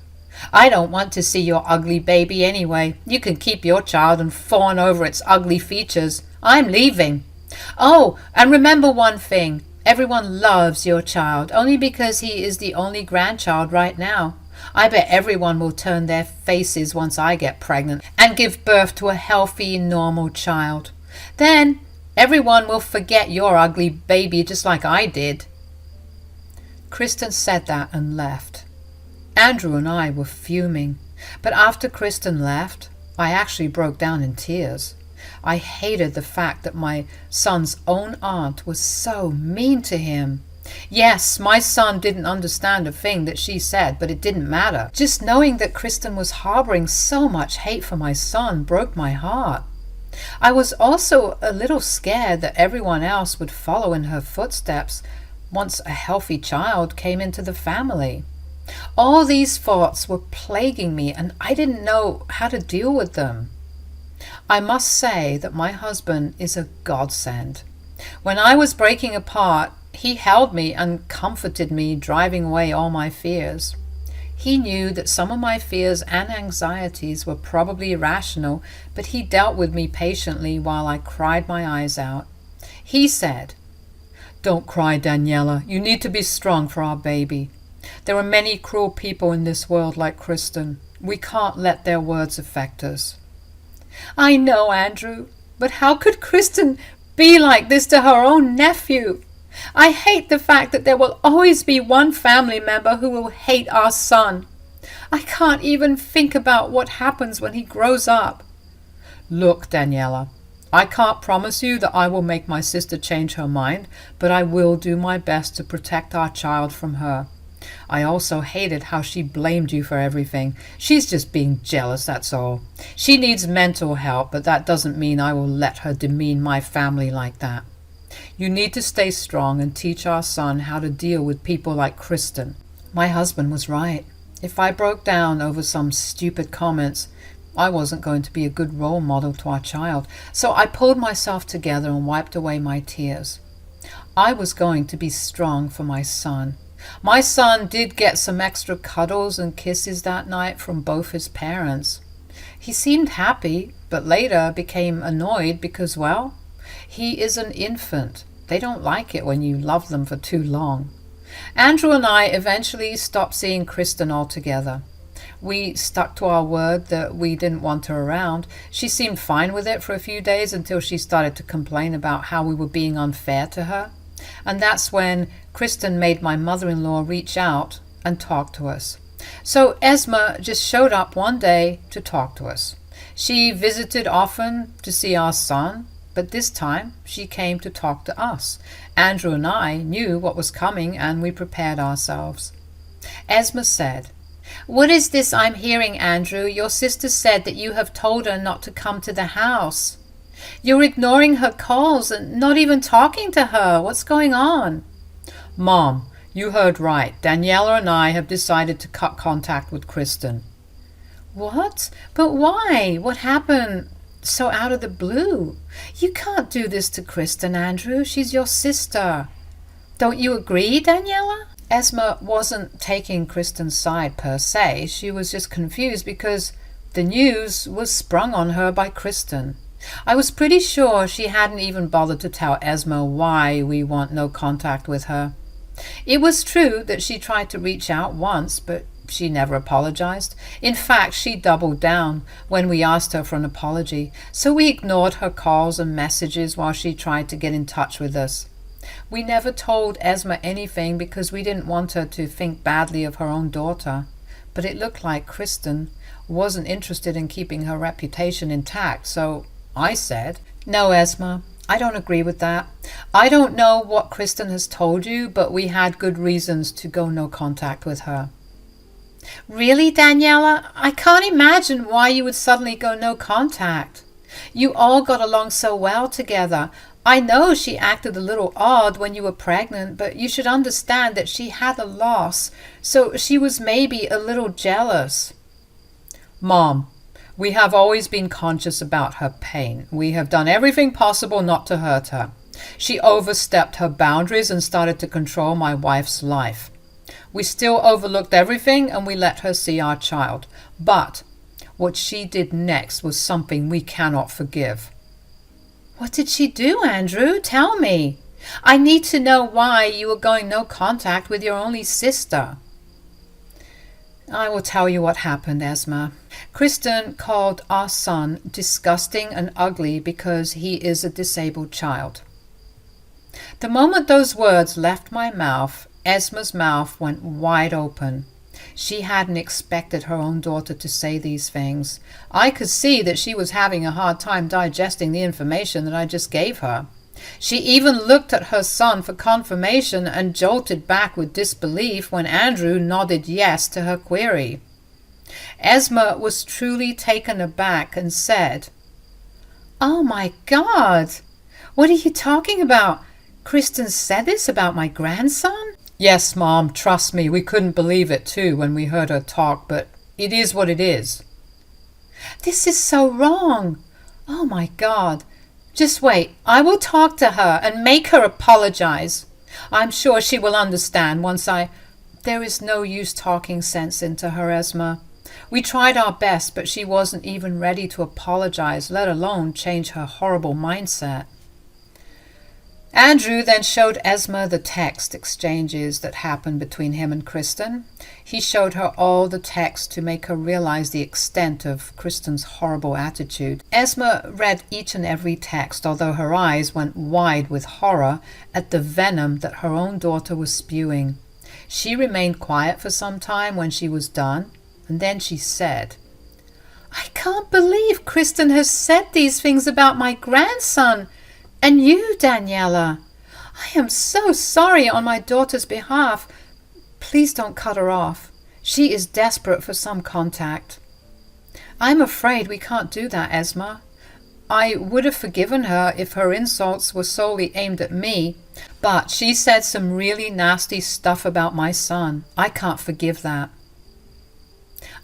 I don't want to see your ugly baby anyway. You can keep your child and fawn over its ugly features. I'm leaving. Oh, and remember one thing. Everyone loves your child only because he is the only grandchild right now. I bet everyone will turn their faces once I get pregnant and give birth to a healthy, normal child. Then everyone will forget your ugly baby just like I did." Kristen said that and left. Andrew and I were fuming, but after Kristen left, I actually broke down in tears. I hated the fact that my son's own aunt was so mean to him. Yes, my son didn't understand a thing that she said, but it didn't matter. Just knowing that Kristen was harboring so much hate for my son broke my heart. I was also a little scared that everyone else would follow in her footsteps once a healthy child came into the family. All these thoughts were plaguing me, and I didn't know how to deal with them. I must say that my husband is a godsend. When I was breaking apart, he held me and comforted me, driving away all my fears. He knew that some of my fears and anxieties were probably irrational, but he dealt with me patiently while I cried my eyes out. He said, "Don't cry, Daniela. You need to be strong for our baby. There are many cruel people in this world like Kristen. We can't let their words affect us. I know, Andrew, but how could Kristen be like this to her own nephew? I hate the fact that there will always be one family member who will hate our son. I can't even think about what happens when he grows up. Look, Daniela, I can't promise you that I will make my sister change her mind, but I will do my best to protect our child from her. I also hated how she blamed you for everything. She's just being jealous, that's all. She needs mental help, but that doesn't mean I will let her demean my family like that. You need to stay strong and teach our son how to deal with people like Kristen. My husband was right. If I broke down over some stupid comments, I wasn't going to be a good role model to our child, so I pulled myself together and wiped away my tears. I was going to be strong for my son. My son did get some extra cuddles and kisses that night from both his parents. He seemed happy, but later became annoyed because, well, he is an infant. They don't like it when you love them for too long. Andrew and I eventually stopped seeing Kristen altogether. We stuck to our word that we didn't want her around. She seemed fine with it for a few days until she started to complain about how we were being unfair to her. And that's when Kristen made my mother-in-law reach out and talk to us. So Esma just showed up one day to talk to us. She visited often to see our son, but this time she came to talk to us. Andrew and I knew what was coming and we prepared ourselves. Esma said, "What is this I'm hearing, Andrew? Your sister said that you have told her not to come to the house. You're ignoring her calls and not even talking to her. What's going on?" "Mom, you heard right. Daniela and I have decided to cut contact with Kristen." "What? But why? What happened so out of the blue? You can't do this to Kristen, Andrew. She's your sister. Don't you agree, Daniela?" Esma wasn't taking Kristen's side per se. She was just confused because the news was sprung on her by Kristen. I was pretty sure she hadn't even bothered to tell Esma why we want no contact with her. It was true that she tried to reach out once, but she never apologized. In fact, she doubled down when we asked her for an apology, so we ignored her calls and messages while she tried to get in touch with us. We never told Esma anything because we didn't want her to think badly of her own daughter, but it looked like Kristen wasn't interested in keeping her reputation intact, so I said, "No, Esma, I don't agree with that. I don't know what Kristen has told you, but we had good reasons to go no contact with her." "Really, Daniela? I can't imagine why you would suddenly go no contact. You all got along so well together. I know she acted a little odd when you were pregnant, but you should understand that she had a loss, so she was maybe a little jealous." "Mom, we have always been conscious about her pain. We have done everything possible not to hurt her. She overstepped her boundaries and started to control my wife's life. We still overlooked everything and we let her see our child. But what she did next was something we cannot forgive." "What did she do, Andrew? Tell me. I need to know why you were going no contact with your only sister." "I will tell you what happened, Esma. Kristen called our son disgusting and ugly because he is a disabled child." The moment those words left my mouth, Esma's mouth went wide open. She hadn't expected her own daughter to say these things. I could see that she was having a hard time digesting the information that I just gave her. She even looked at her son for confirmation and jolted back with disbelief when Andrew nodded yes to her query. Esma was truly taken aback and said, "Oh my God! What are you talking about? Kristen said this about my grandson?" "Yes, Mom, trust me, we couldn't believe it too when we heard her talk, but it is what it is." "This is so wrong. Oh my God. Just wait, I will talk to her and make her apologize. I'm sure she will understand once There is no use talking sense into her, Esma. We tried our best, but she wasn't even ready to apologize, let alone change her horrible mindset." Andrew then showed Esma the text exchanges that happened between him and Kristen. He showed her all the text to make her realize the extent of Kristen's horrible attitude. Esma read each and every text, although her eyes went wide with horror at the venom that her own daughter was spewing. She remained quiet for some time when she was done, and then she said, "I can't believe Kristen has said these things about my grandson. And you, Daniela. I am so sorry on my daughter's behalf. Please don't cut her off. She is desperate for some contact." "I'm afraid we can't do that, Esma. I would have forgiven her if her insults were solely aimed at me, but she said some really nasty stuff about my son. I can't forgive that."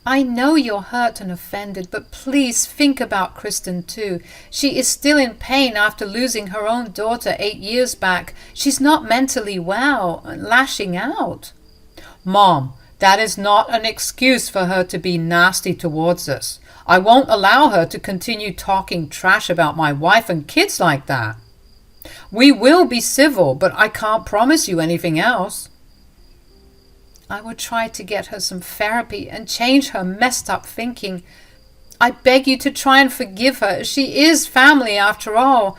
"I know you're hurt and offended, but please think about Kristen too. She is still in pain after losing her own daughter 8 years back. She's not mentally well and lashing out." "Mom, that is not an excuse for her to be nasty towards us. I won't allow her to continue talking trash about my wife and kids like that. We will be civil, but I can't promise you anything else." "I will try to get her some therapy and change her messed up thinking. I beg you to try and forgive her. She is family after all.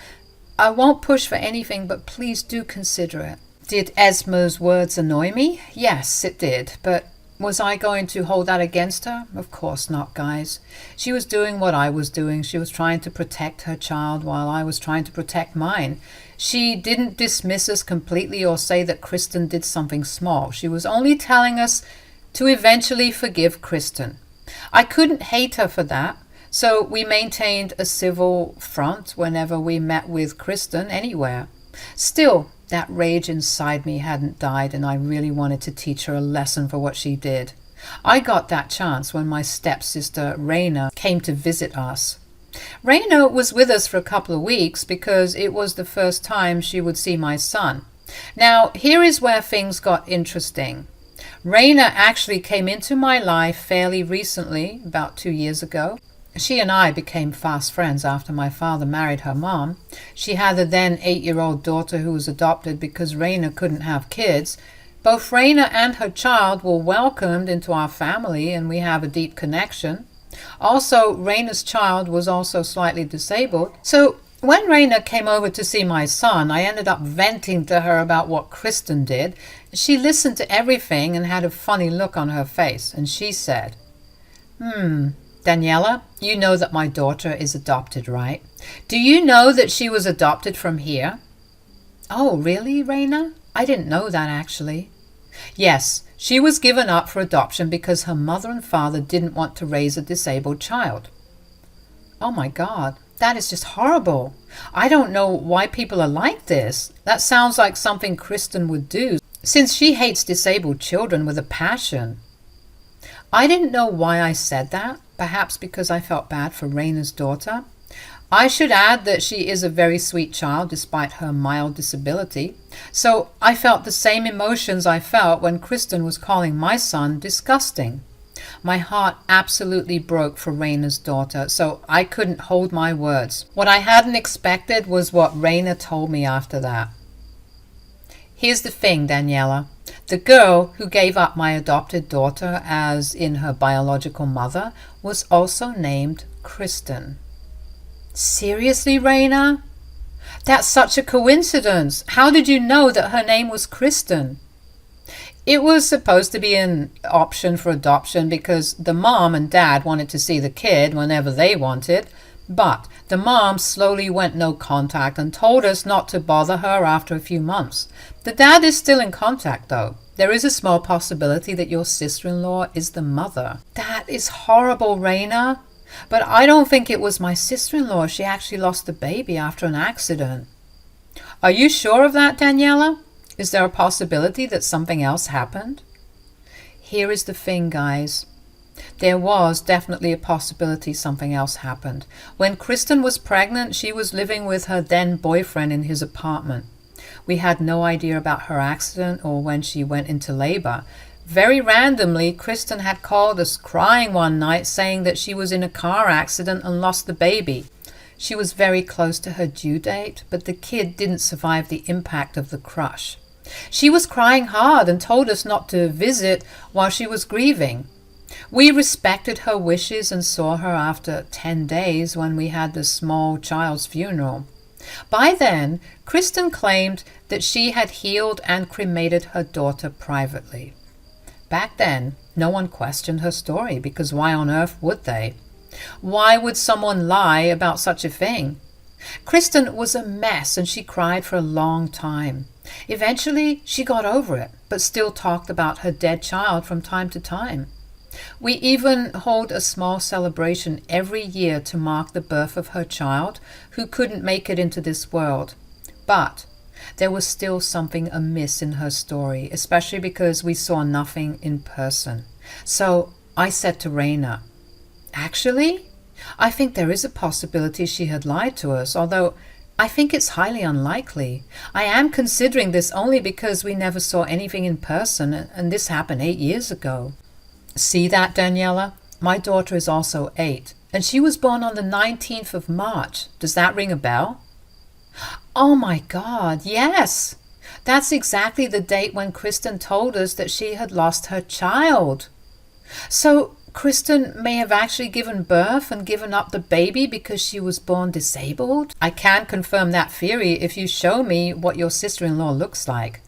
I won't push for anything, but please do consider it." Did Esma's words annoy me? Yes, it did. But was I going to hold that against her? Of course not, guys. She was doing what I was doing. She was trying to protect her child while I was trying to protect mine. She didn't dismiss us completely or say that Kristen did something small. She was only telling us to eventually forgive Kristen. I couldn't hate her for that, so we maintained a civil front whenever we met with Kristen anywhere. Still, that rage inside me hadn't died, and I really wanted to teach her a lesson for what she did. I got that chance when my stepsister Raina came to visit us. Raina was with us for a couple of weeks because it was the first time she would see my son. Now, here is where things got interesting. Raina actually came into my life fairly recently, about 2 years ago. She and I became fast friends after my father married her mom. She had a then 8-year-old daughter who was adopted because Raina couldn't have kids. Both Raina and her child were welcomed into our family, and we have a deep connection. Also, Raina's child was also slightly disabled. So when Raina came over to see my son, I ended up venting to her about what Kristen did. She listened to everything and had a funny look on her face, and she said, "Daniela, you know that my daughter is adopted, right? Do you know that she was adopted from here?" "Oh, really, Raina? I didn't know that, actually." "Yes, she was given up for adoption because her mother and father didn't want to raise a disabled child." "Oh my God, that is just horrible. I don't know why people are like this. That sounds like something Kristen would do, since she hates disabled children with a passion." I didn't know why I said that, perhaps because I felt bad for Raina's daughter. I should add that she is a very sweet child despite her mild disability. So I felt the same emotions I felt when Kristen was calling my son disgusting. My heart absolutely broke for Raina's daughter, so I couldn't hold my words. What I hadn't expected was what Raina told me after that. Here's the thing, Daniela. The girl who gave up my adopted daughter as in her biological mother was also named Kristen. Seriously, Raina? That's such a coincidence. How did you know that her name was Kristen? It was supposed to be an option for adoption because the mom and dad wanted to see the kid whenever they wanted, but the mom slowly went no contact and told us not to bother her after a few months. The dad is still in contact, though. There is a small possibility that your sister-in-law is the mother. That is horrible, Raina. But I don't think it was my sister-in-law. She actually lost the baby after an accident. Are you sure of that, Daniela? Is there a possibility that something else happened? Here is the thing, guys. There was definitely a possibility something else happened. When Kristen was pregnant, she was living with her then boyfriend in his apartment. We had no idea about her accident or when she went into labor. Very randomly, Kristen had called us crying one night saying that she was in a car accident and lost the baby. She was very close to her due date, but the kid didn't survive the impact of the crush. She was crying hard and told us not to visit while she was grieving. We respected her wishes and saw her after 10 days when we had the small child's funeral. By then, Kristen claimed that she had healed and cremated her daughter privately. Back then, no one questioned her story because why on earth would they? Why would someone lie about such a thing? Kristen was a mess and she cried for a long time. Eventually, she got over it, but still talked about her dead child from time to time. We even hold a small celebration every year to mark the birth of her child, who couldn't make it into this world. But there was still something amiss in her story, especially because we saw nothing in person. So I said to Raina, "Actually, I think there is a possibility she had lied to us, although I think it's highly unlikely. I am considering this only because we never saw anything in person, and this happened 8 years ago." See that, Daniela? My daughter is also 8, and she was born on the 19th of March. Does that ring a bell? Oh my God, yes! That's exactly the date when Kristen told us that she had lost her child. So Kristen may have actually given birth and given up the baby because she was born disabled? I can confirm that theory if you show me what your sister-in-law looks like.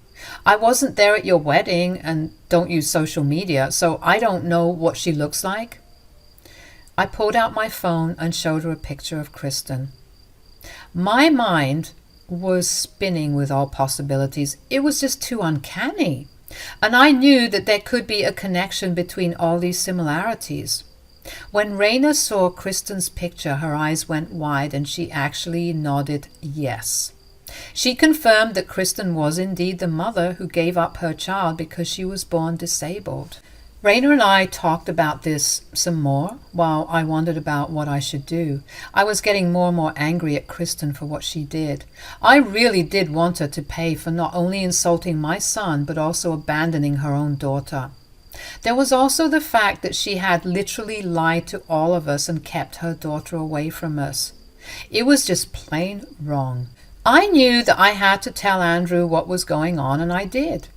I wasn't there at your wedding and don't use social media, so I don't know what she looks like. I pulled out my phone and showed her a picture of Kristen. My mind was spinning with all possibilities. It was just too uncanny. And I knew that there could be a connection between all these similarities. When Raina saw Kristen's picture, her eyes went wide and she actually nodded yes. She confirmed that Kristen was indeed the mother who gave up her child because she was born disabled. Raina and I talked about this some more while I wondered about what I should do. I was getting more and more angry at Kristen for what she did. I really did want her to pay for not only insulting my son but also abandoning her own daughter. There was also the fact that she had literally lied to all of us and kept her daughter away from us. It was just plain wrong. I knew that I had to tell Andrew what was going on, and I did.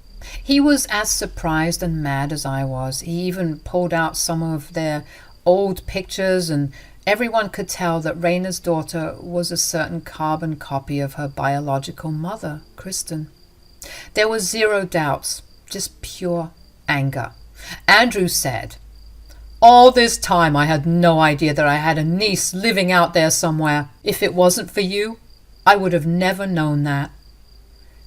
He was as surprised and mad as I was. He even pulled out some of their old pictures, and everyone could tell that Raina's daughter was a certain carbon copy of her biological mother, Kristen. There was zero doubts, just pure anger. Andrew said, "All this time I had no idea that I had a niece living out there somewhere. If it wasn't for you, I would have never known that."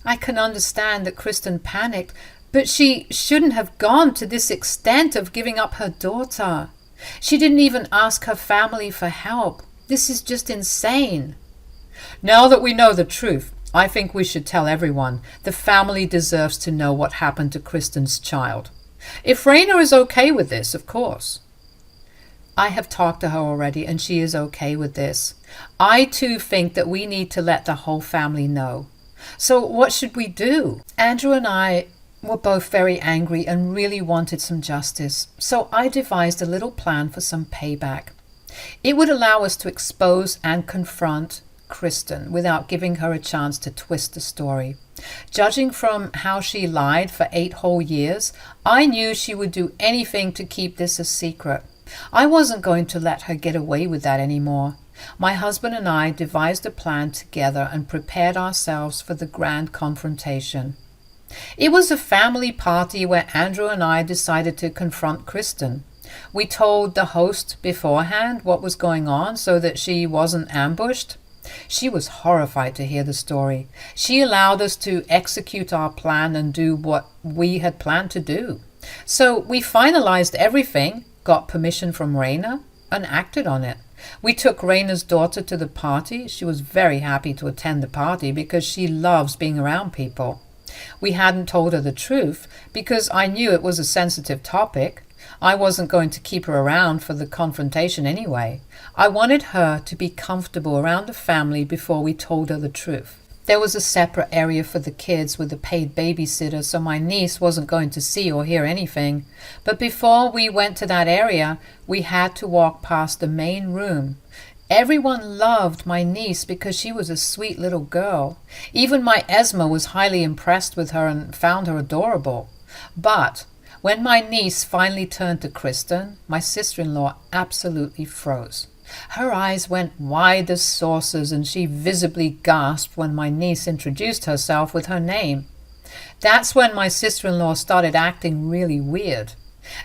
I can understand that Kristen panicked, but she shouldn't have gone to this extent of giving up her daughter. She didn't even ask her family for help. This is just insane. Now that we know the truth, I think we should tell everyone. The family deserves to know what happened to Kristen's child. If Raina is okay with this, of course. I have talked to her already, and she is okay with this. I too think that we need to let the whole family know. So what should we do? Andrew and I were both very angry and really wanted some justice, so I devised a little plan for some payback. It would allow us to expose and confront Kristen without giving her a chance to twist the story. Judging from how she lied for 8 whole years, I knew she would do anything to keep this a secret. I wasn't going to let her get away with that anymore. My husband and I devised a plan together and prepared ourselves for the grand confrontation. It was a family party where Andrew and I decided to confront Kristen. We told the host beforehand what was going on so that she wasn't ambushed. She was horrified to hear the story. She allowed us to execute our plan and do what we had planned to do. So we finalized everything, got permission from Raina, and acted on it. We took Raina's daughter to the party. She was very happy to attend the party because she loves being around people. We hadn't told her the truth because I knew it was a sensitive topic. I wasn't going to keep her around for the confrontation anyway. I wanted her to be comfortable around the family before we told her the truth. There was a separate area for the kids with a paid babysitter, so my niece wasn't going to see or hear anything. But before we went to that area, we had to walk past the main room. Everyone loved my niece because she was a sweet little girl. Even my Esma was highly impressed with her and found her adorable. But when my niece finally turned to Kristen, my sister-in-law absolutely froze. Her eyes went wide as saucers, and she visibly gasped when my niece introduced herself with her name. That's when my sister-in-law started acting really weird.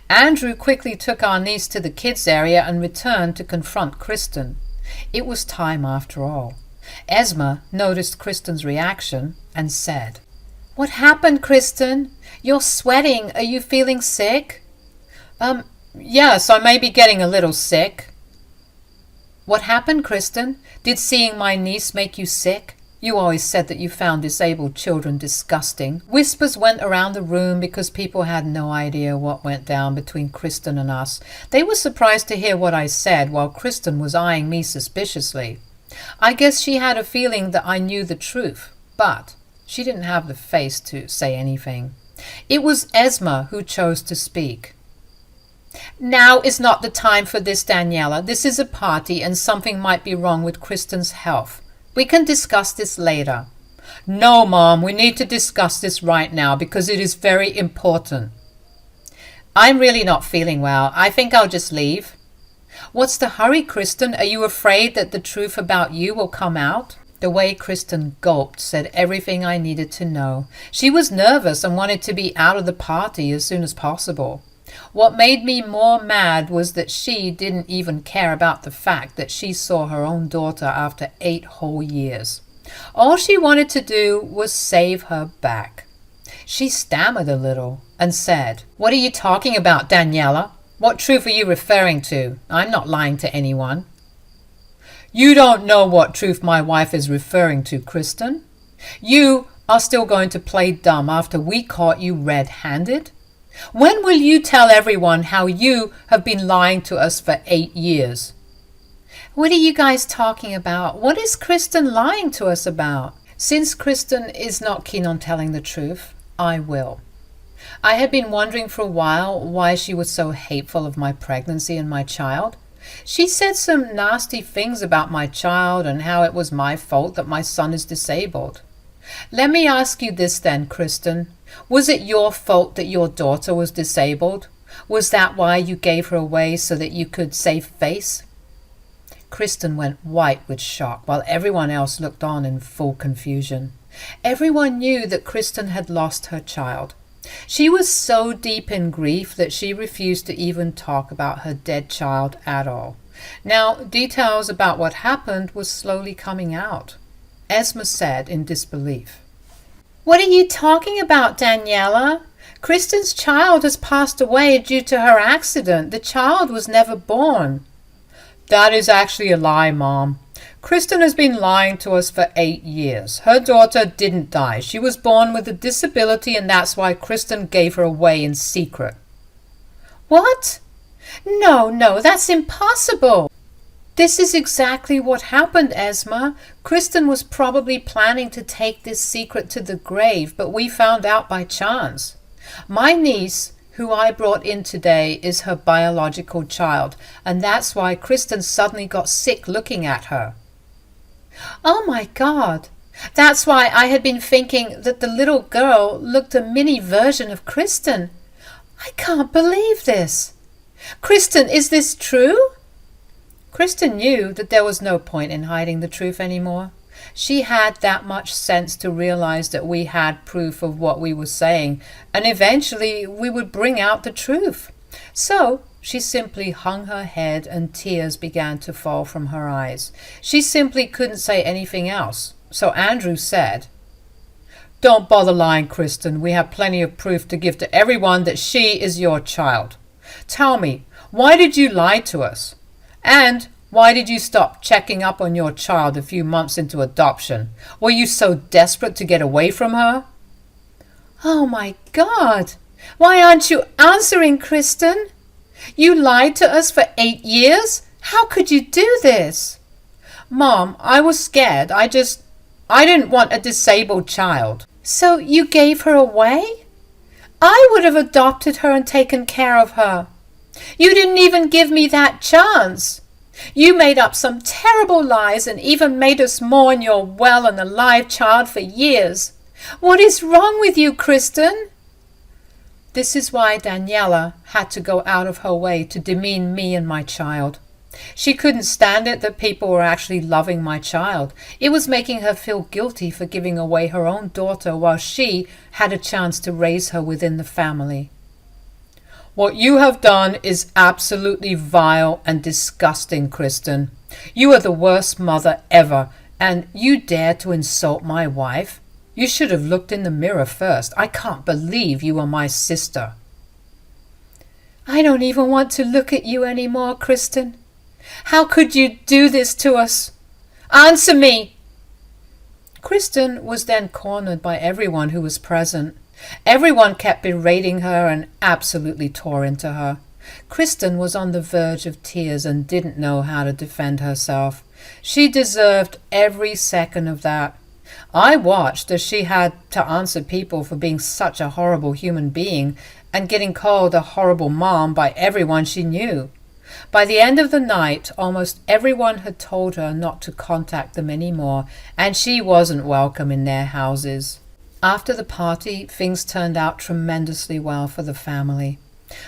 Andrew quickly took our niece to the kids' area and returned to confront Kristen. It was time after all. Esma noticed Kristen's reaction and said, "What happened, Kristen? You're sweating. Are you feeling sick?" Yes, I may be getting a little sick." "What happened, Kristen? Did seeing my niece make you sick? You always said that you found disabled children disgusting." Whispers went around the room because people had no idea what went down between Kristen and us. They were surprised to hear what I said, while Kristen was eyeing me suspiciously. I guess she had a feeling that I knew the truth, but she didn't have the face to say anything. It was Esma who chose to speak. "Now is not the time for this, Daniela. This is a party and something might be wrong with Kristen's health. We can discuss this later." "No, Mom, we need to discuss this right now because it is very important." "I'm really not feeling well. I think I'll just leave." "What's the hurry, Kristen? Are you afraid that the truth about you will come out?" The way Kristen gulped said everything I needed to know. She was nervous and wanted to be out of the party as soon as possible. What made me more mad was that she didn't even care about the fact that she saw her own daughter after 8 whole years. All she wanted to do was save her back. She stammered a little and said, "What are you talking about, Daniela? What truth are you referring to? I'm not lying to anyone." "You don't know what truth my wife is referring to, Kristen. You are still going to play dumb after we caught you red-handed? When will you tell everyone how you have been lying to us for 8 years? "What are you guys talking about? What is Kristen lying to us about?" Since Kristen is not keen on telling the truth, I will. I had been wondering for a while why she was so hateful of my pregnancy and my child. She said some nasty things about my child and how it was my fault that my son is disabled. Let me ask you this then, Kristen. Was it your fault that your daughter was disabled? Was that why you gave her away so that you could save face? Kristen went white with shock while everyone else looked on in full confusion. Everyone knew that Kristen had lost her child. She was so deep in grief that she refused to even talk about her dead child at all. Now, details about what happened were slowly coming out. Esma said in disbelief, "What are you talking about, Daniela? Kristen's child has passed away due to her accident. The child was never born." "That is actually a lie, Mom. Kristen has been lying to us for 8 years. Her daughter didn't die. She was born with a disability, and that's why Kristen gave her away in secret." "What? No, that's impossible." "This is exactly what happened, Esma. Kristen was probably planning to take this secret to the grave, but we found out by chance. My niece, who I brought in today, is her biological child, and that's why Kristen suddenly got sick looking at her." "Oh my God. That's why I had been thinking that the little girl looked a mini version of Kristen. I can't believe this. Kristen, is this true?" Kristen knew that there was no point in hiding the truth anymore. She had that much sense to realize that we had proof of what we were saying, and eventually we would bring out the truth. So she simply hung her head and tears began to fall from her eyes. She simply couldn't say anything else. So Andrew said, "Don't bother lying, Kristen. We have plenty of proof to give to everyone that she is your child. Tell me, why did you lie to us? And why did you stop checking up on your child a few months into adoption? Were you so desperate to get away from her?" "Oh my God! Why aren't you answering, Kristen? You lied to us for 8 years? How could you do this?" "Mom, I was scared. I didn't want a disabled child." "So you gave her away? I would have adopted her and taken care of her. You didn't even give me that chance. You made up some terrible lies and even made us mourn your well and alive child for years. What is wrong with you, Kristen?" This is why Daniela had to go out of her way to demean me and my child. She couldn't stand it that people were actually loving my child. It was making her feel guilty for giving away her own daughter while she had a chance to raise her within the family. "What you have done is absolutely vile and disgusting, Kristen. You are the worst mother ever, and you dare to insult my wife? You should have looked in the mirror first. I can't believe you are my sister." "I don't even want to look at you anymore, Kristen. How could you do this to us? Answer me!" Kristen was then cornered by everyone who was present. Everyone kept berating her and absolutely tore into her. Kristen was on the verge of tears and didn't know how to defend herself. She deserved every second of that. I watched as she had to answer people for being such a horrible human being and getting called a horrible mom by everyone she knew. By the end of the night, almost everyone had told her not to contact them anymore, and she wasn't welcome in their houses. After the party, things turned out tremendously well for the family.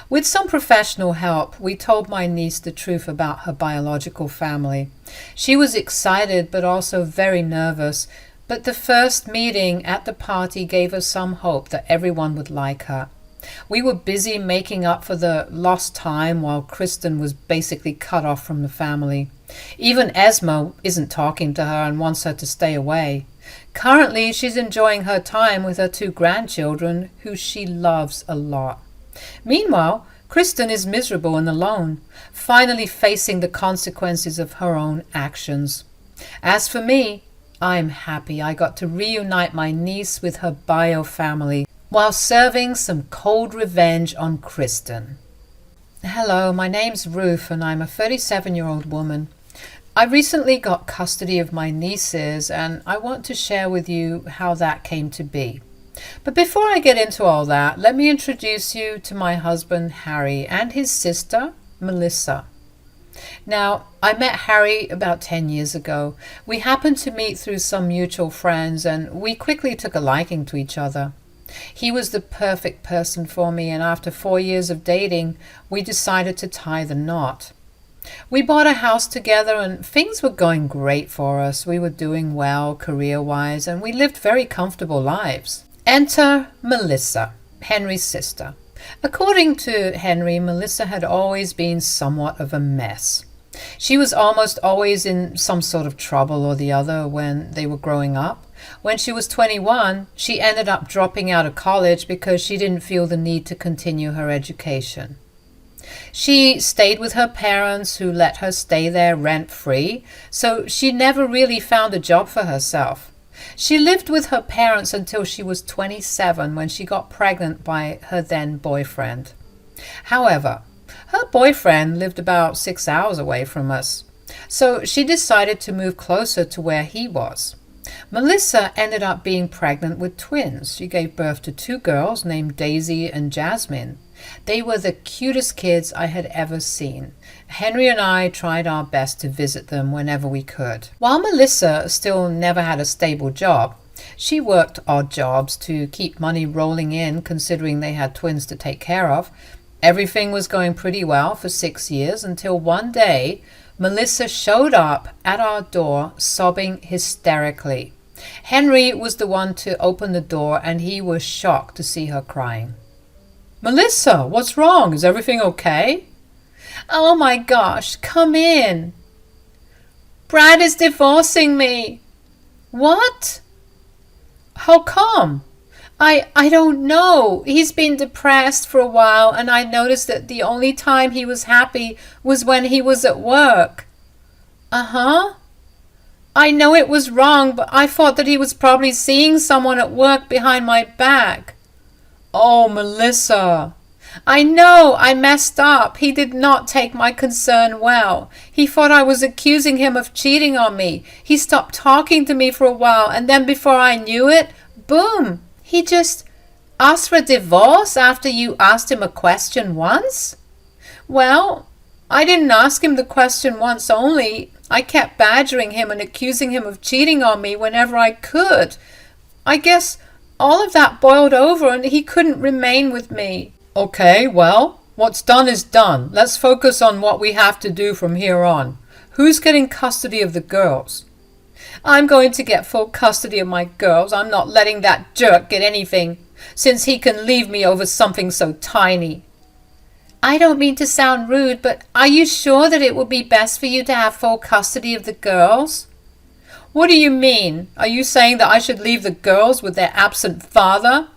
With some professional help, we told my niece the truth about her biological family. She was excited but also very nervous, but the first meeting at the party gave us some hope that everyone would like her. We were busy making up for the lost time while Kristen was basically cut off from the family. Even Esma isn't talking to her and wants her to stay away. Currently, she's enjoying her time with her 2 grandchildren, who she loves a lot. Meanwhile, Kristen is miserable and alone, finally facing the consequences of her own actions. As for me, I'm happy I got to reunite my niece with her bio family while serving some cold revenge on Kristen. Hello, my name's Ruth and I'm a 37-year-old woman. I recently got custody of my nieces and I want to share with you how that came to be. But before I get into all that, let me introduce you to my husband Harry and his sister Melissa. Now, I met Harry about 10 years ago. We happened to meet through some mutual friends and we quickly took a liking to each other. He was the perfect person for me, and after 4 years of dating, we decided to tie the knot. We bought a house together and things were going great for us. We were doing well career-wise and we lived very comfortable lives. Enter Melissa, Henry's sister. According to Henry, Melissa had always been somewhat of a mess. She was almost always in some sort of trouble or the other when they were growing up. When she was 21, she ended up dropping out of college because she didn't feel the need to continue her education. She stayed with her parents who let her stay there rent-free, so she never really found a job for herself. She lived with her parents until she was 27 when she got pregnant by her then boyfriend. However, her boyfriend lived about 6 hours away from us, so she decided to move closer to where he was. Melissa ended up being pregnant with twins. She gave birth to 2 girls named Daisy and Jasmine. They were the cutest kids I had ever seen. Henry and I tried our best to visit them whenever we could. While Melissa still never had a stable job, she worked odd jobs to keep money rolling in, considering they had twins to take care of. Everything was going pretty well for 6 years until one day Melissa showed up at our door sobbing hysterically. Henry was the one to open the door and he was shocked to see her crying. "Melissa, what's wrong? Is everything okay?" "Oh my gosh, come in." "Brad is divorcing me." "What? How come?" I don't know. He's been depressed for a while and I noticed that the only time he was happy was when he was at work." "Uh-huh. I know it was wrong, but I thought that he was probably seeing someone at work behind my back." "Oh, Melissa." "I know, I messed up. He did not take my concern well. He thought I was accusing him of cheating on me. He stopped talking to me for a while, and then before I knew it, boom, he just asked for a divorce after you asked him a question once." "Well, I didn't ask him the question once only. I kept badgering him and accusing him of cheating on me whenever I could. I guess all of that boiled over and he couldn't remain with me. Okay, well, what's done is done. Let's focus on what we have to do from here on. Who's getting custody of the girls? I'm going to get full custody of my girls. I'm not letting that jerk get anything, since he can leave me over something so tiny. I don't mean to sound rude, but are you sure that it would be best for you to have full custody of the girls? What do you mean? Are you saying that I should leave the girls with their absent father?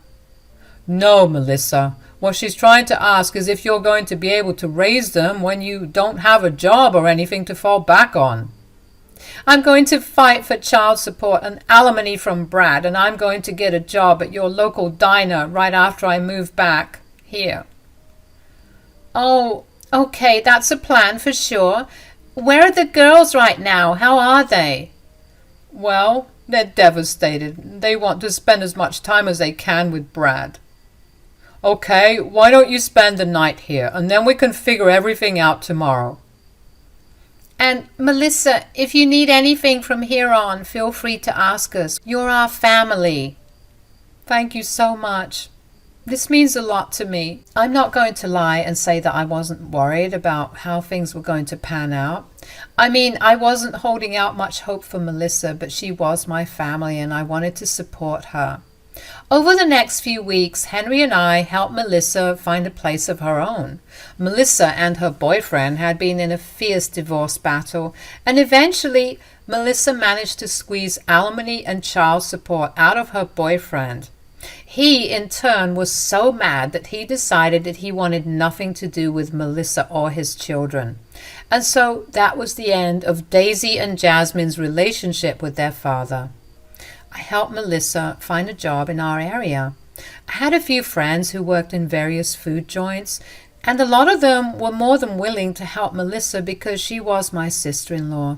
No, Melissa. What she's trying to ask is if you're going to be able to raise them when you don't have a job or anything to fall back on. I'm going to fight for child support and alimony from Brad, and I'm going to get a job at your local diner right after I move back here. Oh, okay, that's a plan for sure. Where are the girls right now? How are they? Well, they're devastated. They want to spend as much time as they can with Brad. Okay, why don't you spend the night here, and then we can figure everything out tomorrow. And Melissa, if you need anything from here on, feel free to ask us. You're our family. Thank you so much. This means a lot to me. I'm not going to lie and say that I wasn't worried about how things were going to pan out. I mean, I wasn't holding out much hope for Melissa, but she was my family and I wanted to support her. Over the next few weeks, Henry and I helped Melissa find a place of her own. Melissa and her boyfriend had been in a fierce divorce battle, and eventually Melissa managed to squeeze alimony and child support out of her boyfriend. He, in turn, was so mad that he decided that he wanted nothing to do with Melissa or his children. And so that was the end of Daisy and Jasmine's relationship with their father. I helped Melissa find a job in our area. I had a few friends who worked in various food joints, and a lot of them were more than willing to help Melissa because she was my sister-in-law.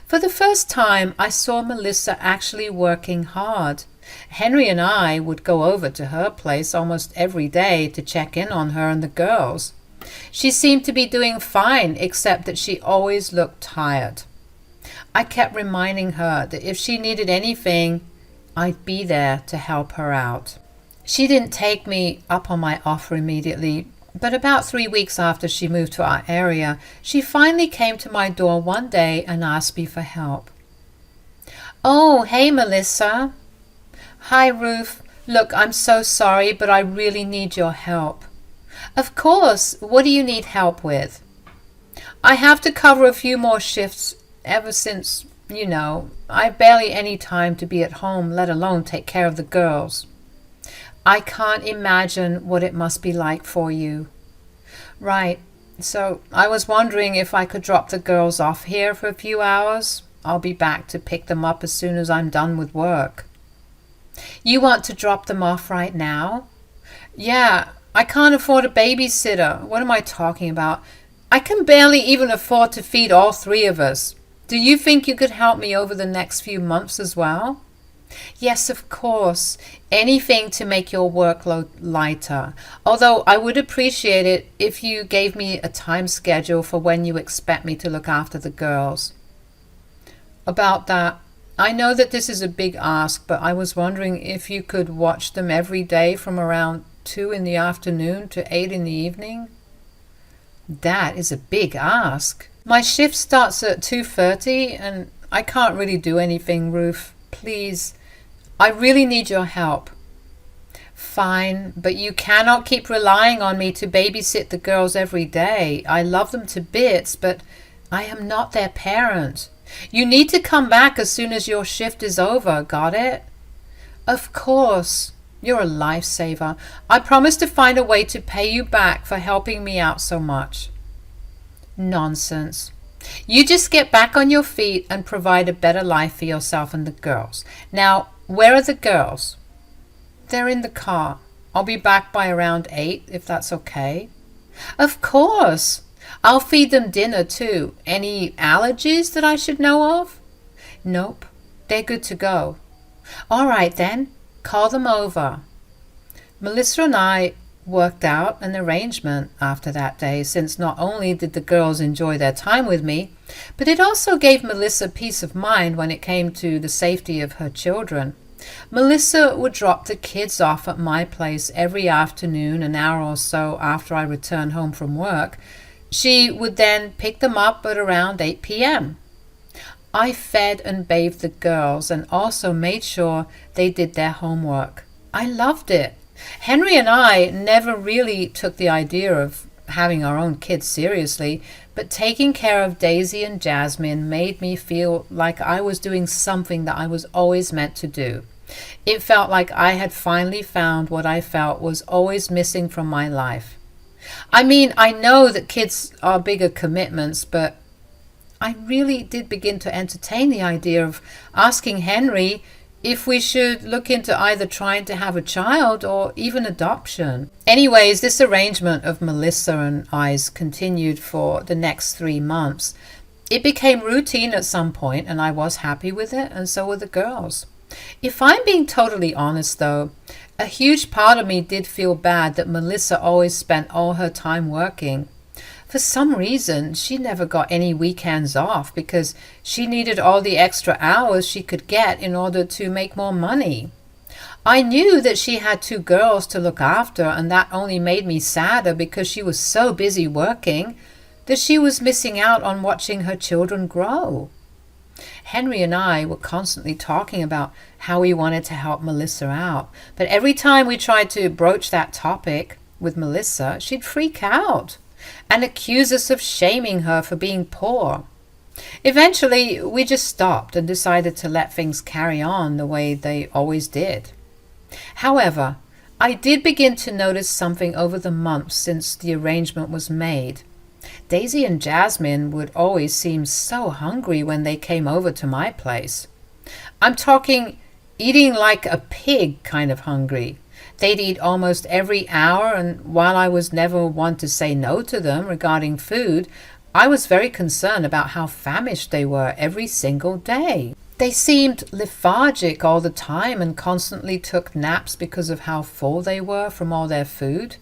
For the first time, I saw Melissa actually working hard. Henry and I would go over to her place almost every day to check in on her and the girls. She seemed to be doing fine, except that she always looked tired. I kept reminding her that if she needed anything, I'd be there to help her out. She didn't take me up on my offer immediately, but about 3 weeks after she moved to our area, she finally came to my door one day and asked me for help. Oh, hey, Melissa. Hi, Ruth. Look, I'm so sorry, but I really need your help. Of course. What do you need help with? I have to cover a few more shifts ever since, I've barely any time to be at home, let alone take care of the girls. I can't imagine what it must be like for you. Right. So I was wondering if I could drop the girls off here for a few hours. I'll be back to pick them up as soon as I'm done with work. You want to drop them off right now? Yeah, I can't afford a babysitter. What am I talking about? I can barely even afford to feed all 3 of us. Do you think you could help me over the next few months as well? Yes, of course. Anything to make your workload lighter. Although I would appreciate it if you gave me a time schedule for when you expect me to look after the girls. About that, I know that this is a big ask, but I was wondering if you could watch them every day from around 2 in the afternoon to 8 in the evening. That is a big ask. My shift starts at 2:30 and I can't really do anything, Ruth. Please, I really need your help. Fine, but you cannot keep relying on me to babysit the girls every day. I love them to bits, but I am not their parent. You need to come back as soon as your shift is over, got it? Of course. You're a lifesaver. I promise to find a way to pay you back for helping me out so much. Nonsense. You just get back on your feet and provide a better life for yourself and the girls. Now, where are the girls? They're in the car. I'll be back by around 8, if that's okay. Of course. I'll feed them dinner too. Any allergies that I should know of? Nope. They're good to go. All right then. Call them over. Melissa and I worked out an arrangement after that day, since not only did the girls enjoy their time with me, but it also gave Melissa peace of mind when it came to the safety of her children. Melissa would drop the kids off at my place every afternoon, an hour or so after I returned home from work. She would then pick them up at around 8 p.m. I fed and bathed the girls and also made sure they did their homework. I loved it. Henry and I never really took the idea of having our own kids seriously, but taking care of Daisy and Jasmine made me feel like I was doing something that I was always meant to do. It felt like I had finally found what I felt was always missing from my life. I mean, I know that kids are bigger commitments, but I really did begin to entertain the idea of asking Henry if we should look into either trying to have a child or even adoption. Anyways, this arrangement of Melissa and I's continued for the next 3 months. It became routine at some point, and I was happy with it, and so were the girls. If I'm being totally honest, though, a huge part of me did feel bad that Melissa always spent all her time working. For some reason, she never got any weekends off because she needed all the extra hours she could get in order to make more money. I knew that she had 2 girls to look after, and that only made me sadder because she was so busy working that she was missing out on watching her children grow. Henry and I were constantly talking about how we wanted to help Melissa out, but every time we tried to broach that topic with Melissa, she'd freak out and accuse us of shaming her for being poor. Eventually, we just stopped and decided to let things carry on the way they always did. However, I did begin to notice something over the months since the arrangement was made. Daisy and Jasmine would always seem so hungry when they came over to my place. I'm talking eating like a pig kind of hungry. They'd eat almost every hour, and while I was never one to say no to them regarding food, I was very concerned about how famished they were every single day. They seemed lethargic all the time and constantly took naps because of how full they were from all their food.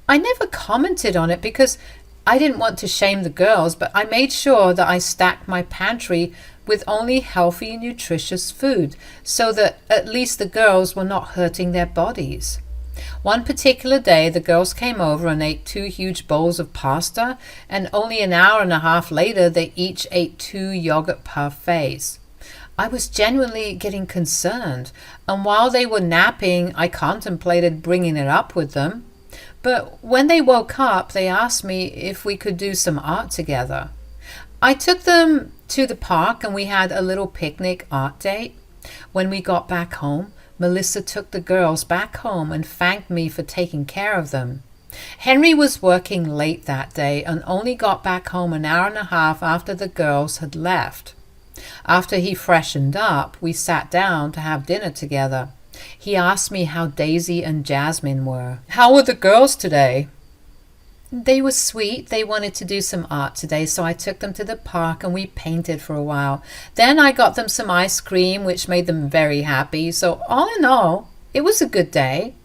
I never commented on it because I didn't want to shame the girls, but I made sure that I stacked my pantry with only healthy, nutritious food so that at least the girls were not hurting their bodies. One particular day, the girls came over and ate 2 huge bowls of pasta, and only an hour and a half later, they each ate 2 yogurt parfaits. I was genuinely getting concerned, and while they were napping, I contemplated bringing it up with them. But when they woke up, they asked me if we could do some art together. I took them to the park and we had a little picnic art date. When we got back home, Melissa took the girls back home and thanked me for taking care of them. Henry was working late that day and only got back home an hour and a half after the girls had left. After he freshened up, we sat down to have dinner together. He asked me how Daisy and Jasmine were. How were the girls today? They were sweet. They wanted to do some art today, so I took them to the park and we painted for a while. Then I got them some ice cream, which made them very happy. So all in all, it was a good day.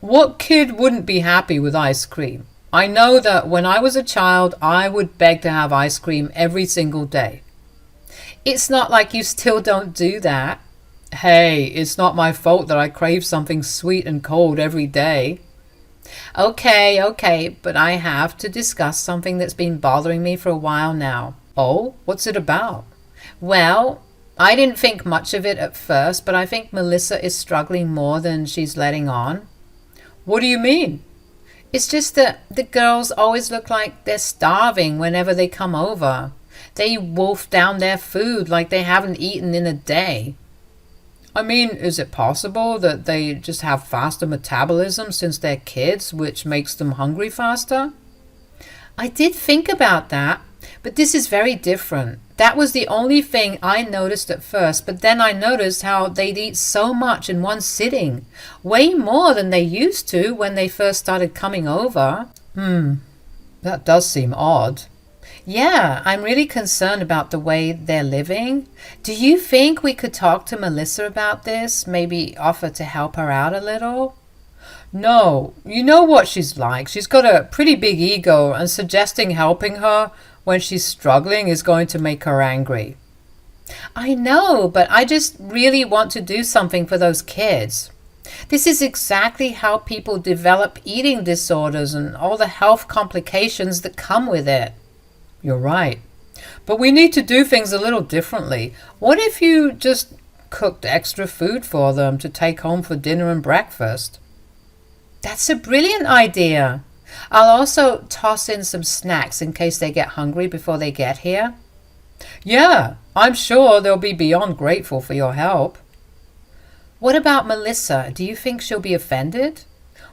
What kid wouldn't be happy with ice cream? I know that when I was a child, I would beg to have ice cream every single day. It's not like you still don't do that. Hey, it's not my fault that I crave something sweet and cold every day. Okay, but I have to discuss something that's been bothering me for a while now. Oh, what's it about? Well, I didn't think much of it at first, but I think Melissa is struggling more than she's letting on. What do you mean? It's just that the girls always look like they're starving whenever they come over. They wolf down their food like they haven't eaten in a day. I mean, is it possible that they just have faster metabolism since they're kids, which makes them hungry faster? I did think about that, but this is very different. That was the only thing I noticed at first, but then I noticed how they'd eat so much in one sitting, way more than they used to when they first started coming over. That does seem odd. Yeah, I'm really concerned about the way they're living. Do you think we could talk to Melissa about this? Maybe offer to help her out a little? No, you know what she's like. She's got a pretty big ego, and suggesting helping her when she's struggling is going to make her angry. I know, but I just really want to do something for those kids. This is exactly how people develop eating disorders and all the health complications that come with it. You're right. But we need to do things a little differently. What if you just cooked extra food for them to take home for dinner and breakfast? That's a brilliant idea. I'll also toss in some snacks in case they get hungry before they get here. Yeah, I'm sure they'll be beyond grateful for your help. What about Melissa? Do you think she'll be offended?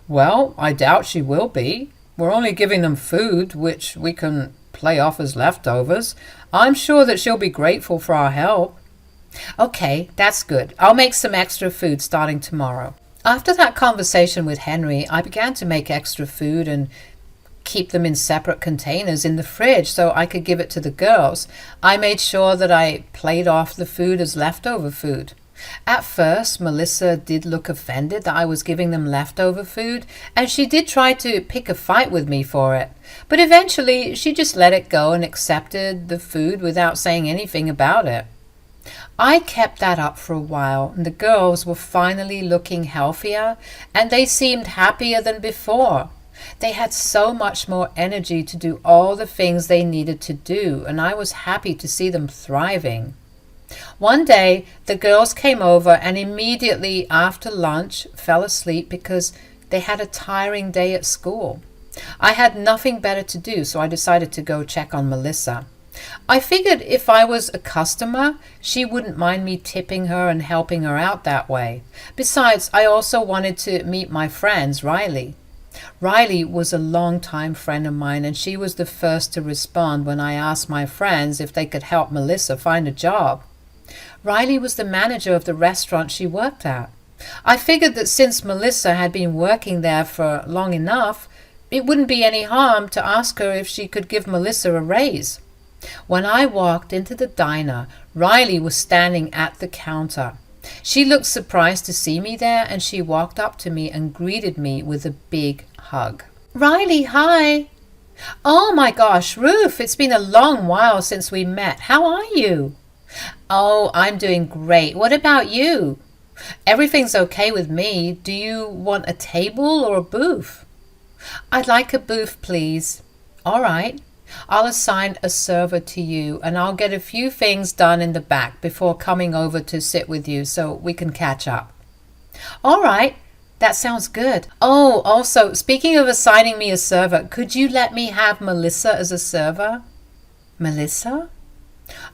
Well, I doubt she will be. We're only giving them food, which we can play off as leftovers. I'm sure that she'll be grateful for our help. Okay, that's good. I'll make some extra food starting tomorrow. After that conversation with Henry, I began to make extra food and keep them in separate containers in the fridge so I could give it to the girls. I made sure that I played off the food as leftover food. At first, Melissa did look offended that I was giving them leftover food, and she did try to pick a fight with me for it. But eventually, she just let it go and accepted the food without saying anything about it. I kept that up for a while, and the girls were finally looking healthier, and they seemed happier than before. They had so much more energy to do all the things they needed to do, and I was happy to see them thriving. One day, the girls came over and immediately after lunch fell asleep because they had a tiring day at school. I had nothing better to do, so I decided to go check on Melissa. I figured if I was a customer, she wouldn't mind me tipping her and helping her out that way. Besides, I also wanted to meet my friends, Riley. Riley was a long-time friend of mine, and she was the first to respond when I asked my friends if they could help Melissa find a job. Riley was the manager of the restaurant she worked at. I figured that since Melissa had been working there for long enough, it wouldn't be any harm to ask her if she could give Melissa a raise. When I walked into the diner, Riley was standing at the counter. She looked surprised to see me there, and she walked up to me and greeted me with a big hug. Riley, hi. Oh my gosh, Ruth, it's been a long while since we met. How are you? Oh, I'm doing great. What about you? Everything's okay with me. Do you want a table or a booth? I'd like a booth, please. All right. I'll assign a server to you, and I'll get a few things done in the back before coming over to sit with you so we can catch up. All right. That sounds good. Oh, also, speaking of assigning me a server, could you let me have Melissa as a server? Melissa?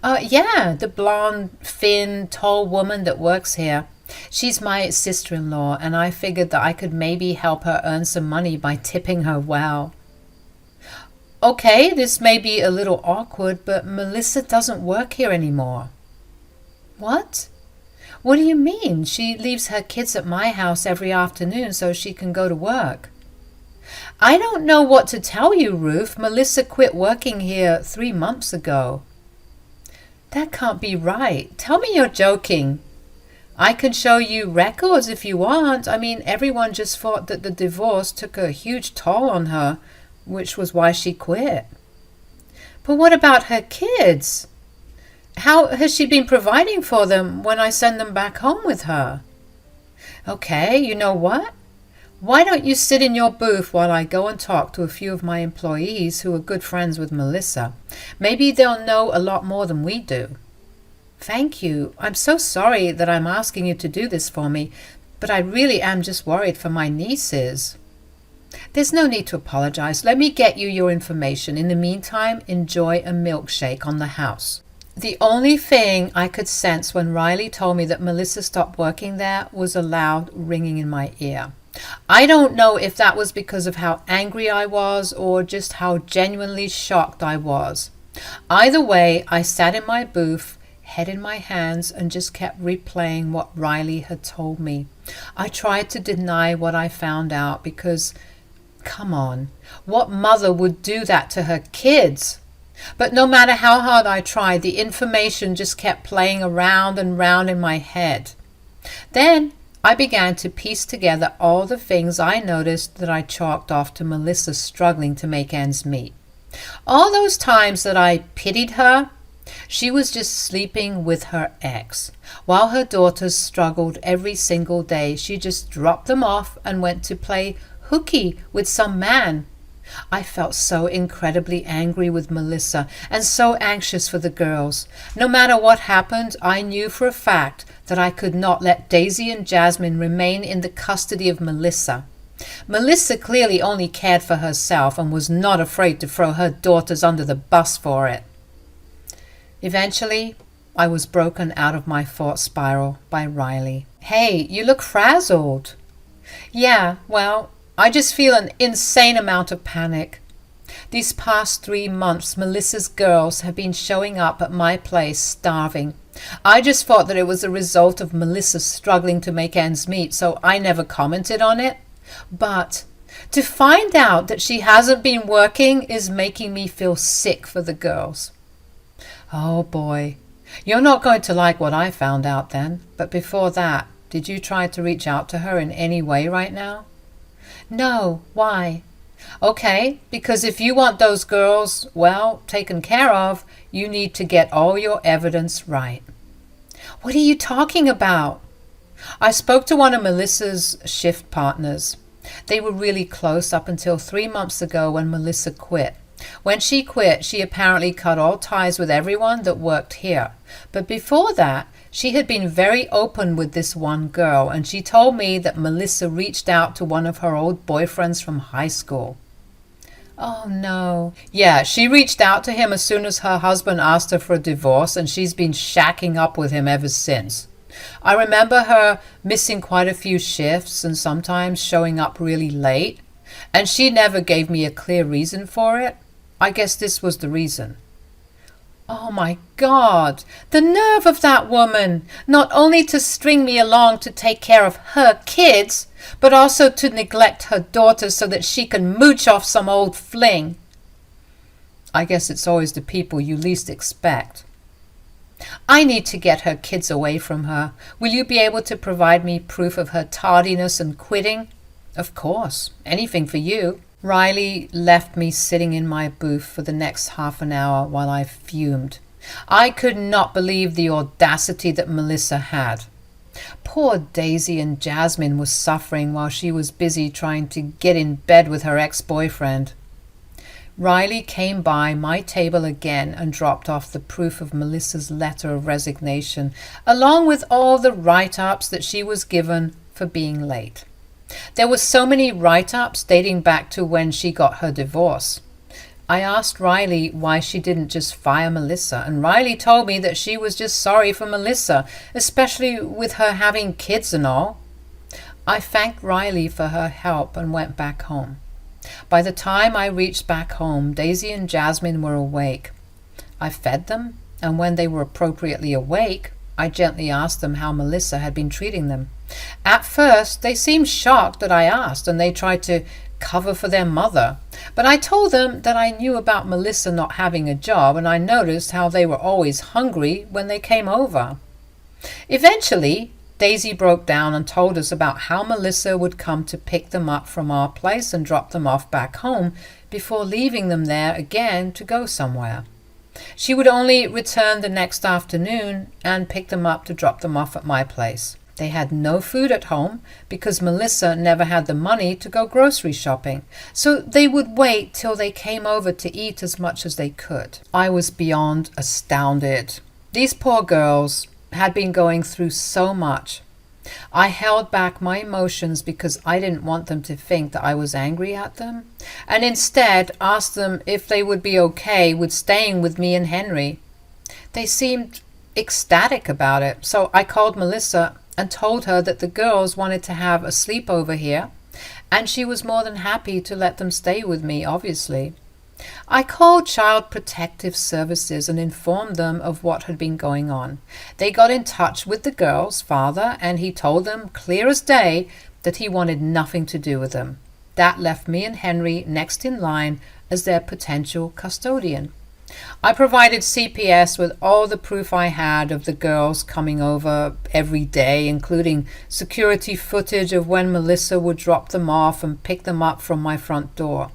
Yeah, the blonde, thin, tall woman that works here. She's my sister-in-law, and I figured that I could maybe help her earn some money by tipping her well. Okay, this may be a little awkward, but Melissa doesn't work here anymore. What? What do you mean? She leaves her kids at my house every afternoon so she can go to work. I don't know what to tell you, Ruth. Melissa quit working here 3 months ago. That can't be right. Tell me you're joking. I can show you records if you want. I mean, everyone just thought that the divorce took a huge toll on her, which was why she quit. But what about her kids? How has she been providing for them when I send them back home with her? Okay, you know what? Why don't you sit in your booth while I go and talk to a few of my employees who are good friends with Melissa? Maybe they'll know a lot more than we do. Thank you. I'm so sorry that I'm asking you to do this for me, but I really am just worried for my nieces. There's no need to apologize. Let me get you your information. In the meantime, enjoy a milkshake on the house. The only thing I could sense when Riley told me that Melissa stopped working there was a loud ringing in my ear. I don't know if that was because of how angry I was or just how genuinely shocked I was. Either way, I sat in my booth, head in my hands, and just kept replaying what Riley had told me. I tried to deny what I found out because, come on, what mother would do that to her kids? But no matter how hard I tried, the information just kept playing around and round in my head. Then I began to piece together all the things I noticed that I chalked off to Melissa struggling to make ends meet. All those times that I pitied her, she was just sleeping with her ex. While her daughters struggled every single day, she just dropped them off and went to play hooky with some man. I felt so incredibly angry with Melissa and so anxious for the girls. No matter what happened, I knew for a fact that I could not let Daisy and Jasmine remain in the custody of Melissa. Melissa clearly only cared for herself and was not afraid to throw her daughters under the bus for it. Eventually, I was broken out of my thought spiral by Riley. "Hey, you look frazzled." "Yeah, well, I just feel an insane amount of panic. These past 3 months, Melissa's girls have been showing up at my place starving. I just thought that it was a result of Melissa struggling to make ends meet, so I never commented on it. But to find out that she hasn't been working is making me feel sick for the girls." "Oh boy, you're not going to like what I found out then. But before that, did you try to reach out to her in any way right now?" "No, why?" "Okay, because if you want those girls, well, taken care of, you need to get all your evidence right." "What are you talking about?" "I spoke to one of Melissa's shift partners. They were really close up until 3 months ago when Melissa quit. When she quit, she apparently cut all ties with everyone that worked here. But before that, she had been very open with this one girl, and she told me that Melissa reached out to one of her old boyfriends from high school." "Oh no." "Yeah, she reached out to him as soon as her husband asked her for a divorce, and she's been shacking up with him ever since. I remember her missing quite a few shifts and sometimes showing up really late, and she never gave me a clear reason for it. I guess this was the reason." "Oh my God, the nerve of that woman, not only to string me along to take care of her kids, but also to neglect her daughters so that she can mooch off some old fling." "I guess it's always the people you least expect." "I need to get her kids away from her. Will you be able to provide me proof of her tardiness and quitting?" "Of course, anything for you." Riley left me sitting in my booth for the next half an hour while I fumed. I could not believe the audacity that Melissa had. Poor Daisy and Jasmine was suffering while she was busy trying to get in bed with her ex-boyfriend. Riley came by my table again and dropped off the proof of Melissa's letter of resignation, along with all the write-ups that she was given for being late. There were so many write-ups dating back to when she got her divorce. I asked Riley why she didn't just fire Melissa, and Riley told me that she was just sorry for Melissa, especially with her having kids and all. I thanked Riley for her help and went back home. By the time I reached back home, Daisy and Jasmine were awake. I fed them, and when they were appropriately awake, I gently asked them how Melissa had been treating them. At first, they seemed shocked that I asked, and they tried to cover for their mother. But I told them that I knew about Melissa not having a job, and I noticed how they were always hungry when they came over. Eventually, Daisy broke down and told us about how Melissa would come to pick them up from our place and drop them off back home before leaving them there again to go somewhere. She would only return the next afternoon and pick them up to drop them off at my place. They had no food at home because Melissa never had the money to go grocery shopping, so they would wait till they came over to eat as much as they could. I was beyond astounded. These poor girls had been going through so much. I held back my emotions because I didn't want them to think that I was angry at them, and instead asked them if they would be okay with staying with me and Henry. They seemed ecstatic about it, so I called Melissa and told her that the girls wanted to have a sleepover here, and she was more than happy to let them stay with me, obviously. I called Child Protective Services and informed them of what had been going on. They got in touch with the girls' father, and he told them clear as day that he wanted nothing to do with them. That left me and Henry next in line as their potential custodian. I provided CPS with all the proof I had of the girls coming over every day, including security footage of when Melissa would drop them off and pick them up from my front door.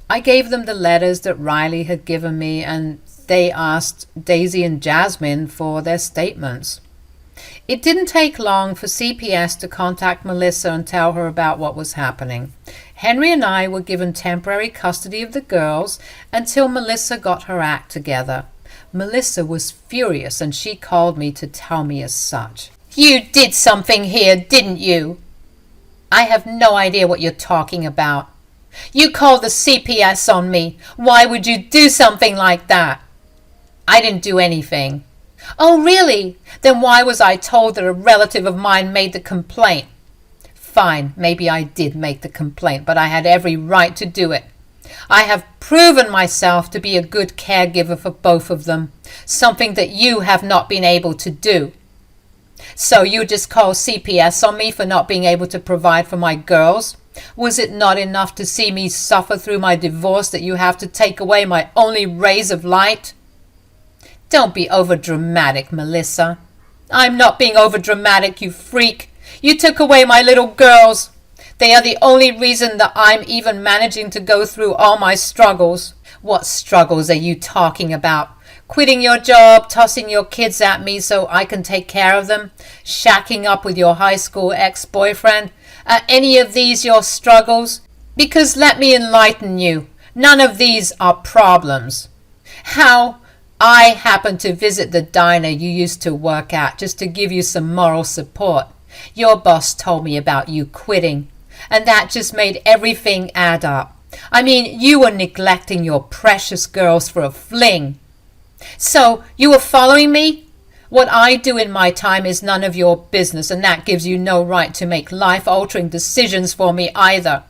I gave them the letters that Riley had given me, and they asked Daisy and Jasmine for their statements. It didn't take long for CPS to contact Melissa and tell her about what was happening. Henry and I were given temporary custody of the girls until Melissa got her act together. Melissa was furious, and she called me to tell me as such. "You did something here, didn't you?" "I have no idea what you're talking about." "You called the CPS on me. Why would you do something like that?" "I didn't do anything." "Oh, really? Then why was I told that a relative of mine made the complaint?" "Fine, maybe I did make the complaint, but I had every right to do it. I have proven myself to be a good caregiver for both of them, something that you have not been able to do." "So you just call CPS on me for not being able to provide for my girls? Was it not enough to see me suffer through my divorce that you have to take away my only rays of light?" "Don't be overdramatic, Melissa." "I'm not being overdramatic, you freak. You took away my little girls. They are the only reason that I'm even managing to go through all my struggles." "What struggles are you talking about? Quitting your job, tossing your kids at me so I can take care of them, shacking up with your high school ex-boyfriend? Are any of these your struggles? Because let me enlighten you, none of these are problems. How? I happened to visit the diner you used to work at just to give you some moral support. Your boss told me about you quitting, and that just made everything add up. I mean, you were neglecting your precious girls for a fling. So you were following me? What I do in my time is none of your business, and that gives you no right to make life-altering decisions for me either."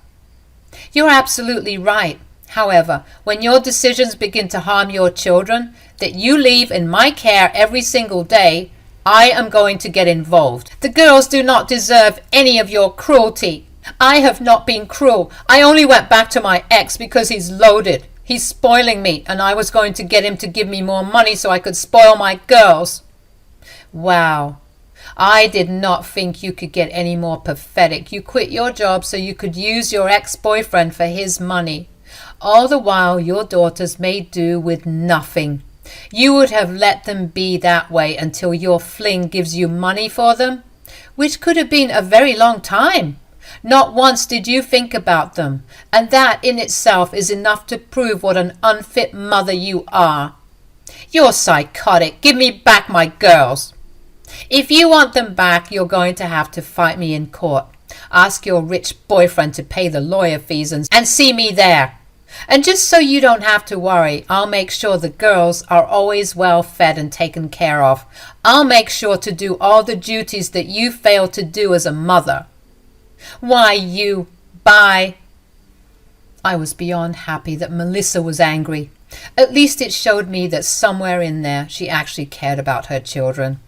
"You're absolutely right. However, when your decisions begin to harm your children, that you leave in my care every single day, I am going to get involved. The girls do not deserve any of your cruelty." "I have not been cruel. I only went back to my ex because he's loaded. He's spoiling me, and I was going to get him to give me more money so I could spoil my girls." "Wow. I did not think you could get any more pathetic. You quit your job so you could use your ex-boyfriend for his money. All the while your daughters made do with nothing. You would have let them be that way until your fling gives you money for them, which could have been a very long time. Not once did you think about them, and that in itself is enough to prove what an unfit mother you are." "You're psychotic. Give me back my girls." "If you want them back, you're going to have to fight me in court. Ask your rich boyfriend to pay the lawyer fees and see me there. And just so you don't have to worry, I'll make sure the girls are always well fed and taken care of. I'll make sure to do all the duties that you failed to do as a mother." "Why, you... Bye." I was beyond happy that Melissa was angry. At least it showed me that somewhere in there she actually cared about her children.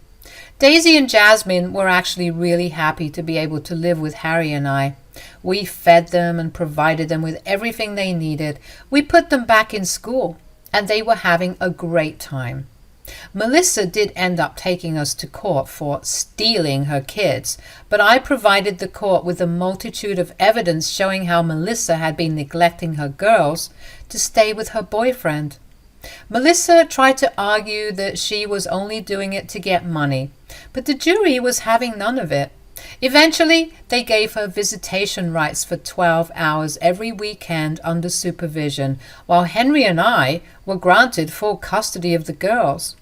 Daisy and Jasmine were actually really happy to be able to live with Harry and I. We fed them and provided them with everything they needed. We put them back in school, and they were having a great time. Melissa did end up taking us to court for stealing her kids, but I provided the court with a multitude of evidence showing how Melissa had been neglecting her girls to stay with her boyfriend. Melissa tried to argue that she was only doing it to get money, but the jury was having none of it. Eventually, they gave her visitation rights for 12 hours every weekend under supervision, while Henry and I were granted full custody of the girls.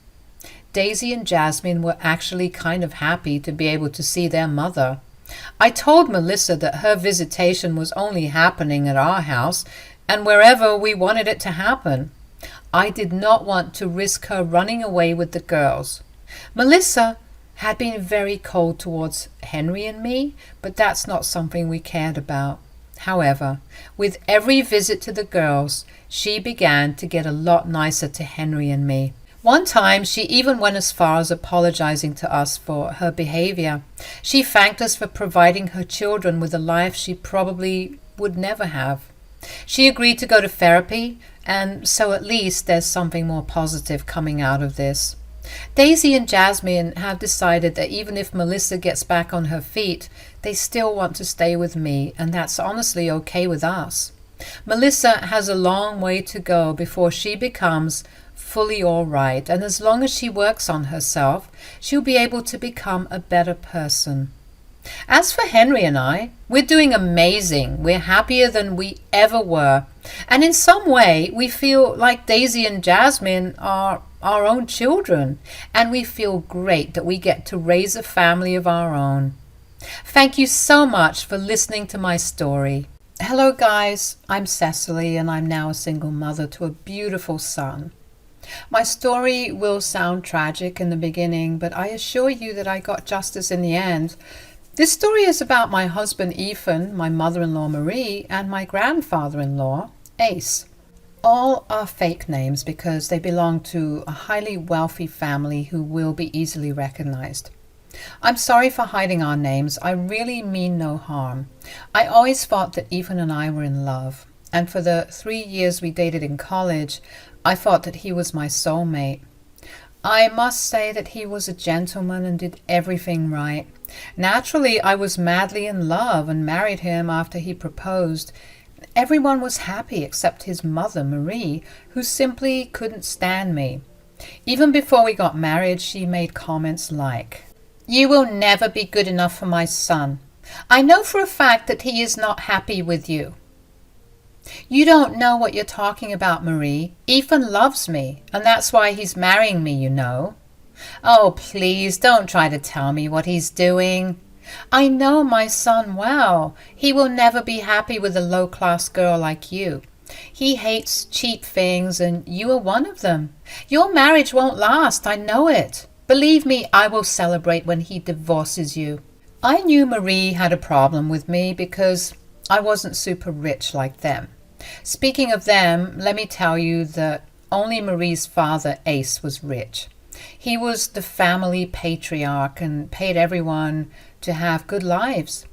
Daisy and Jasmine were actually kind of happy to be able to see their mother. I told Melissa that her visitation was only happening at our house and wherever we wanted it to happen. I did not want to risk her running away with the girls. Melissa had been very cold towards Henry and me, but that's not something we cared about. However, with every visit to the girls, she began to get a lot nicer to Henry and me. One time, she even went as far as apologizing to us for her behavior. She thanked us for providing her children with a life she probably would never have. She agreed to go to therapy and so at least there's something more positive coming out of this. Daisy and Jasmine have decided that even if Melissa gets back on her feet, they still want to stay with me, and that's honestly okay with us. Melissa has a long way to go before she becomes fully all right, and as long as she works on herself, she'll be able to become a better person. As for Henry and I, we're doing amazing. We're happier than we ever were. And in some way, we feel like Daisy and Jasmine are our own children. And we feel great that we get to raise a family of our own. Thank you so much for listening to my story. Hello guys, I'm Cecily and I'm now a single mother to a beautiful son. My story will sound tragic in the beginning, but I assure you that I got justice in the end. This story is about my husband Ethan, my mother-in-law Marie, and my grandfather-in-law Ace. All are fake names because they belong to a highly wealthy family who will be easily recognized. I'm sorry for hiding our names. I really mean no harm. I always thought that Ethan and I were in love, and for the 3 years we dated in college, I thought that he was my soulmate. I must say that he was a gentleman and did everything right. Naturally, I was madly in love and married him after he proposed. Everyone was happy except his mother, Marie, who simply couldn't stand me. Even before we got married, she made comments like, "You will never be good enough for my son. I know for a fact that he is not happy with you." "You don't know what you're talking about, Marie. Ethan loves me, and that's why he's marrying me, you know." "Oh, please, don't try to tell me what he's doing." "I know my son well. He will never be happy with a low-class girl like you. He hates cheap things, and you are one of them. Your marriage won't last, I know it. Believe me, I will celebrate when he divorces you." I knew Marie had a problem with me because I wasn't super rich like them. Speaking of them, let me tell you that only Marie's father, Ace, was rich. He was the family patriarch and paid everyone to have good lives.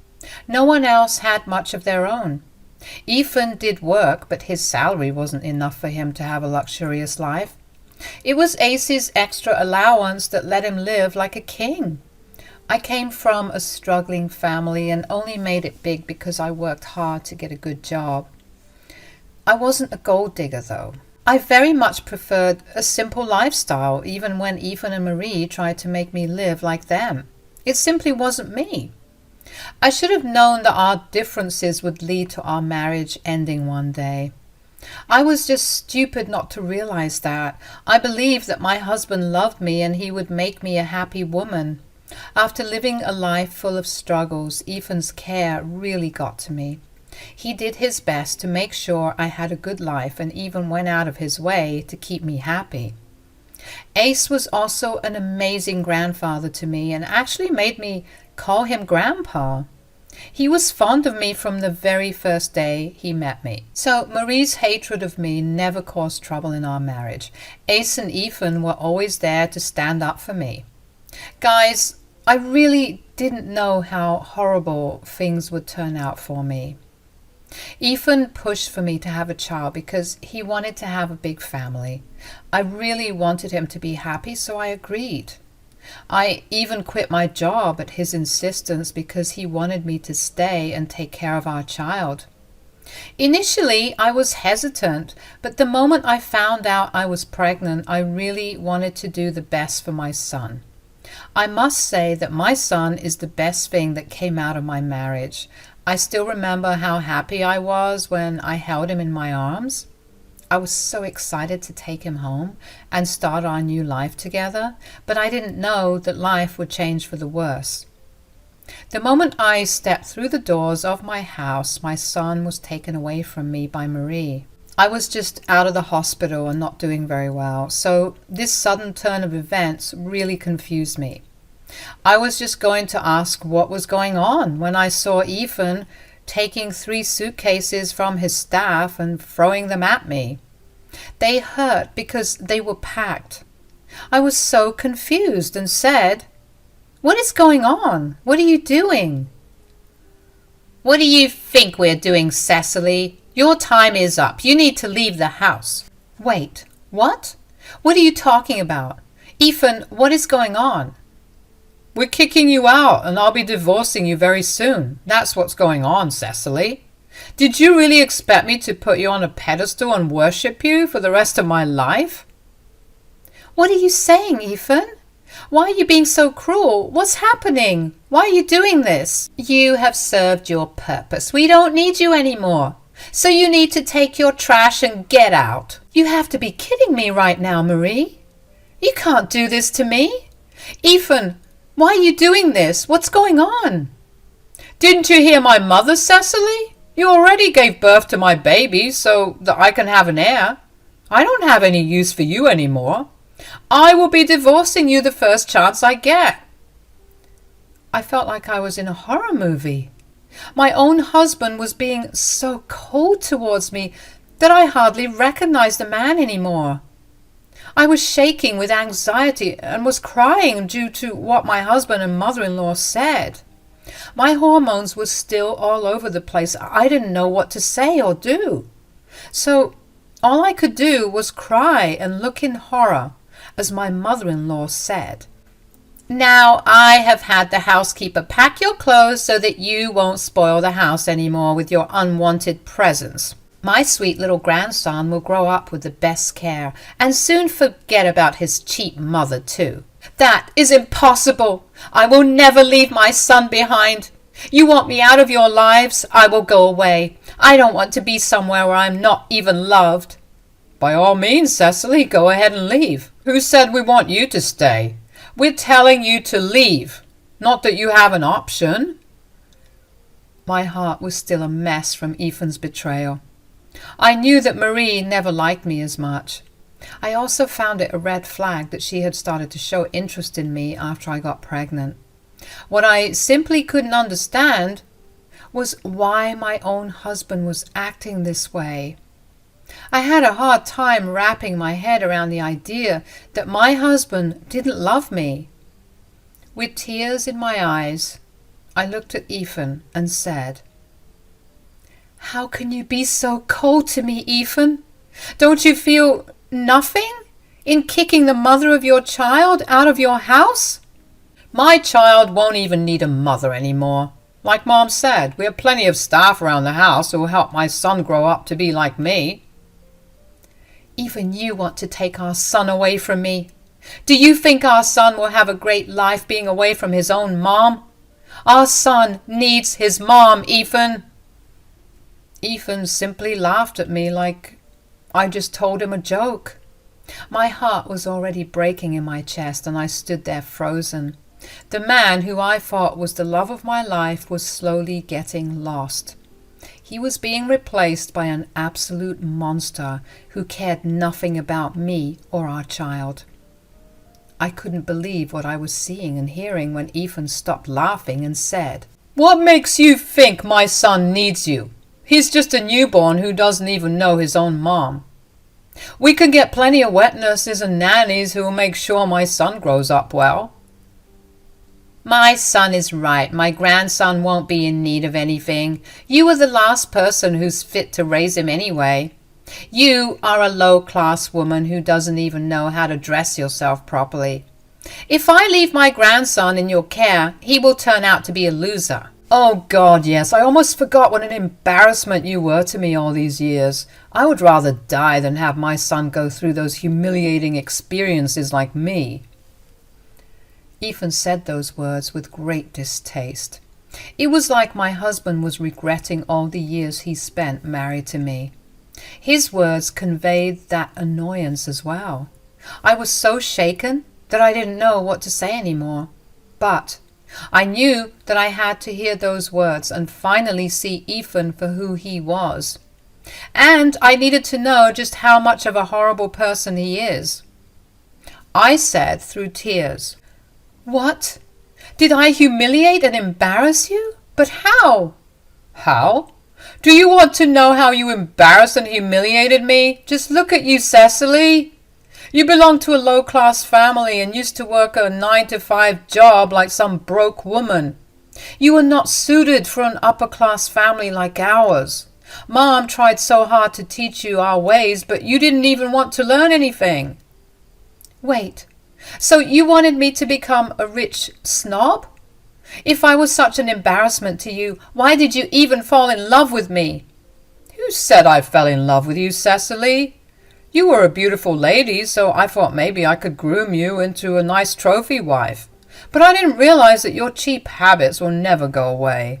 No one else had much of their own. Ethan did work, but his salary wasn't enough for him to have a luxurious life. It was Ace's extra allowance that let him live like a king. I came from a struggling family and only made it big because I worked hard to get a good job. I wasn't a gold digger, though. I very much preferred a simple lifestyle, even when Ethan and Marie tried to make me live like them. It simply wasn't me. I should have known that our differences would lead to our marriage ending one day. I was just stupid not to realize that. I believed that my husband loved me and he would make me a happy woman. After living a life full of struggles, Ethan's care really got to me. He did his best to make sure I had a good life and even went out of his way to keep me happy. Ace was also an amazing grandfather to me and actually made me call him Grandpa. He was fond of me from the very first day he met me. So Marie's hatred of me never caused trouble in our marriage. Ace and Ethan were always there to stand up for me. Guys, I really didn't know how horrible things would turn out for me. Ethan pushed for me to have a child because he wanted to have a big family. I really wanted him to be happy, so I agreed. I even quit my job at his insistence because he wanted me to stay and take care of our child. Initially, I was hesitant, but the moment I found out I was pregnant, I really wanted to do the best for my son. I must say that my son is the best thing that came out of my marriage. I still remember how happy I was when I held him in my arms. I was so excited to take him home and start our new life together, but I didn't know that life would change for the worse. The moment I stepped through the doors of my house, my son was taken away from me by Marie. I was just out of the hospital and not doing very well, so this sudden turn of events really confused me. I was just going to ask what was going on when I saw Ethan taking 3 suitcases from his staff and throwing them at me. They hurt because they were packed. I was so confused and said, "What is going on? What are you doing?" "What do you think we're doing, Cecily? Your time is up. You need to leave the house. Wait, what? What are you talking about? Ethan, what is going on? We're kicking you out, and I'll be divorcing you very soon. That's what's going on, Cecily. Did you really expect me to put you on a pedestal and worship you for the rest of my life? What are you saying, Ethan? Why are you being so cruel? What's happening? Why are you doing this? You have served your purpose. We don't need you anymore. So you need to take your trash and get out. You have to be kidding me right now, Marie. You can't do this to me. Ethan, why are you doing this? What's going on? Didn't you hear my mother, Cecily? You already gave birth to my baby so that I can have an heir. I don't have any use for you anymore. I will be divorcing you the first chance I get. I felt like I was in a horror movie. My own husband was being so cold towards me that I hardly recognized the man anymore. I was shaking with anxiety and was crying due to what my husband and mother-in-law said. My hormones were still all over the place. I didn't know what to say or do. So all I could do was cry and look in horror as my mother-in-law said, "Now I have had the housekeeper pack your clothes so that you won't spoil the house anymore with your unwanted presence. My sweet little grandson will grow up with the best care and soon forget about his cheap mother too." "That is impossible. I will never leave my son behind. You want me out of your lives? I will go away. I don't want to be somewhere where I'm not even loved." "By all means, Cecily, go ahead and leave. Who said we want you to stay? We're telling you to leave, not that you have an option." My heart was still a mess from Ethan's betrayal. I knew that Marie never liked me as much. I also found it a red flag that she had started to show interest in me after I got pregnant. What I simply couldn't understand was why my own husband was acting this way. I had a hard time wrapping my head around the idea that my husband didn't love me. With tears in my eyes, I looked at Ethan and said, "How can you be so cold to me, Ethan? Don't you feel nothing in kicking the mother of your child out of your house?" "My child won't even need a mother anymore. Like Mom said, we have plenty of staff around the house who will help my son grow up to be like me." "Even you want to take our son away from me. Do you think our son will have a great life being away from his own mom? Our son needs his mom, Ethan." Ethan simply laughed at me like I just told him a joke. My heart was already breaking in my chest, and I stood there frozen. The man who I thought was the love of my life was slowly getting lost. He was being replaced by an absolute monster who cared nothing about me or our child. I couldn't believe what I was seeing and hearing when Ethan stopped laughing and said, "What makes you think my son needs you? He's just a newborn who doesn't even know his own mom. We can get plenty of wet nurses and nannies who will make sure my son grows up well." "My son is right. My grandson won't be in need of anything. You are the last person who's fit to raise him anyway. You are a low-class woman who doesn't even know how to dress yourself properly. If I leave my grandson in your care, he will turn out to be a loser." "Oh God, yes, I almost forgot what an embarrassment you were to me all these years. I would rather die than have my son go through those humiliating experiences like me." Ethan said those words with great distaste. It was like my husband was regretting all the years he spent married to me. His words conveyed that annoyance as well. I was so shaken that I didn't know what to say anymore. But I knew that I had to hear those words and finally see Ethan for who he was. And I needed to know just how much of a horrible person he is. I said through tears, "What? Did I humiliate and embarrass you? But how?" "How? Do you want to know how you embarrassed and humiliated me? Just look at you, Cecily. You belong to a low-class family and used to work a 9-to-5 job like some broke woman. You are not suited for an upper-class family like ours. Mom tried so hard to teach you our ways, but you didn't even want to learn anything." "Wait, so you wanted me to become a rich snob? If I was such an embarrassment to you, why did you even fall in love with me?" "Who said I fell in love with you, Cecily? You were a beautiful lady, so I thought maybe I could groom you into a nice trophy wife. But I didn't realize that your cheap habits will never go away."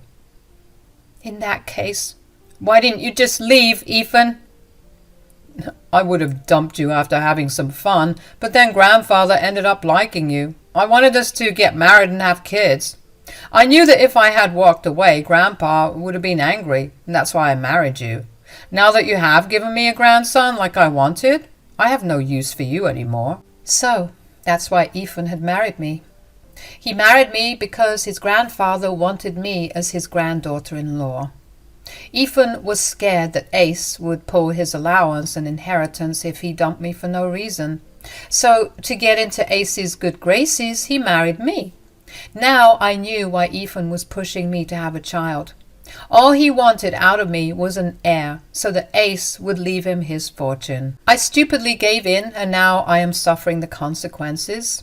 "In that case, why didn't you just leave, Ethan?" "I would have dumped you after having some fun, but then Grandfather ended up liking you. I wanted us to get married and have kids. I knew that if I had walked away, Grandpa would have been angry, and that's why I married you. Now that you have given me a grandson like I wanted, I have no use for you anymore." So that's why Ethan had married me. He married me because his grandfather wanted me as his granddaughter-in-law. Ethan was scared that Ace would pull his allowance and inheritance if he dumped me for no reason. So to get into Ace's good graces, he married me. Now I knew why Ethan was pushing me to have a child. All he wanted out of me was an heir, so that Ace would leave him his fortune. I stupidly gave in, and now I am suffering the consequences.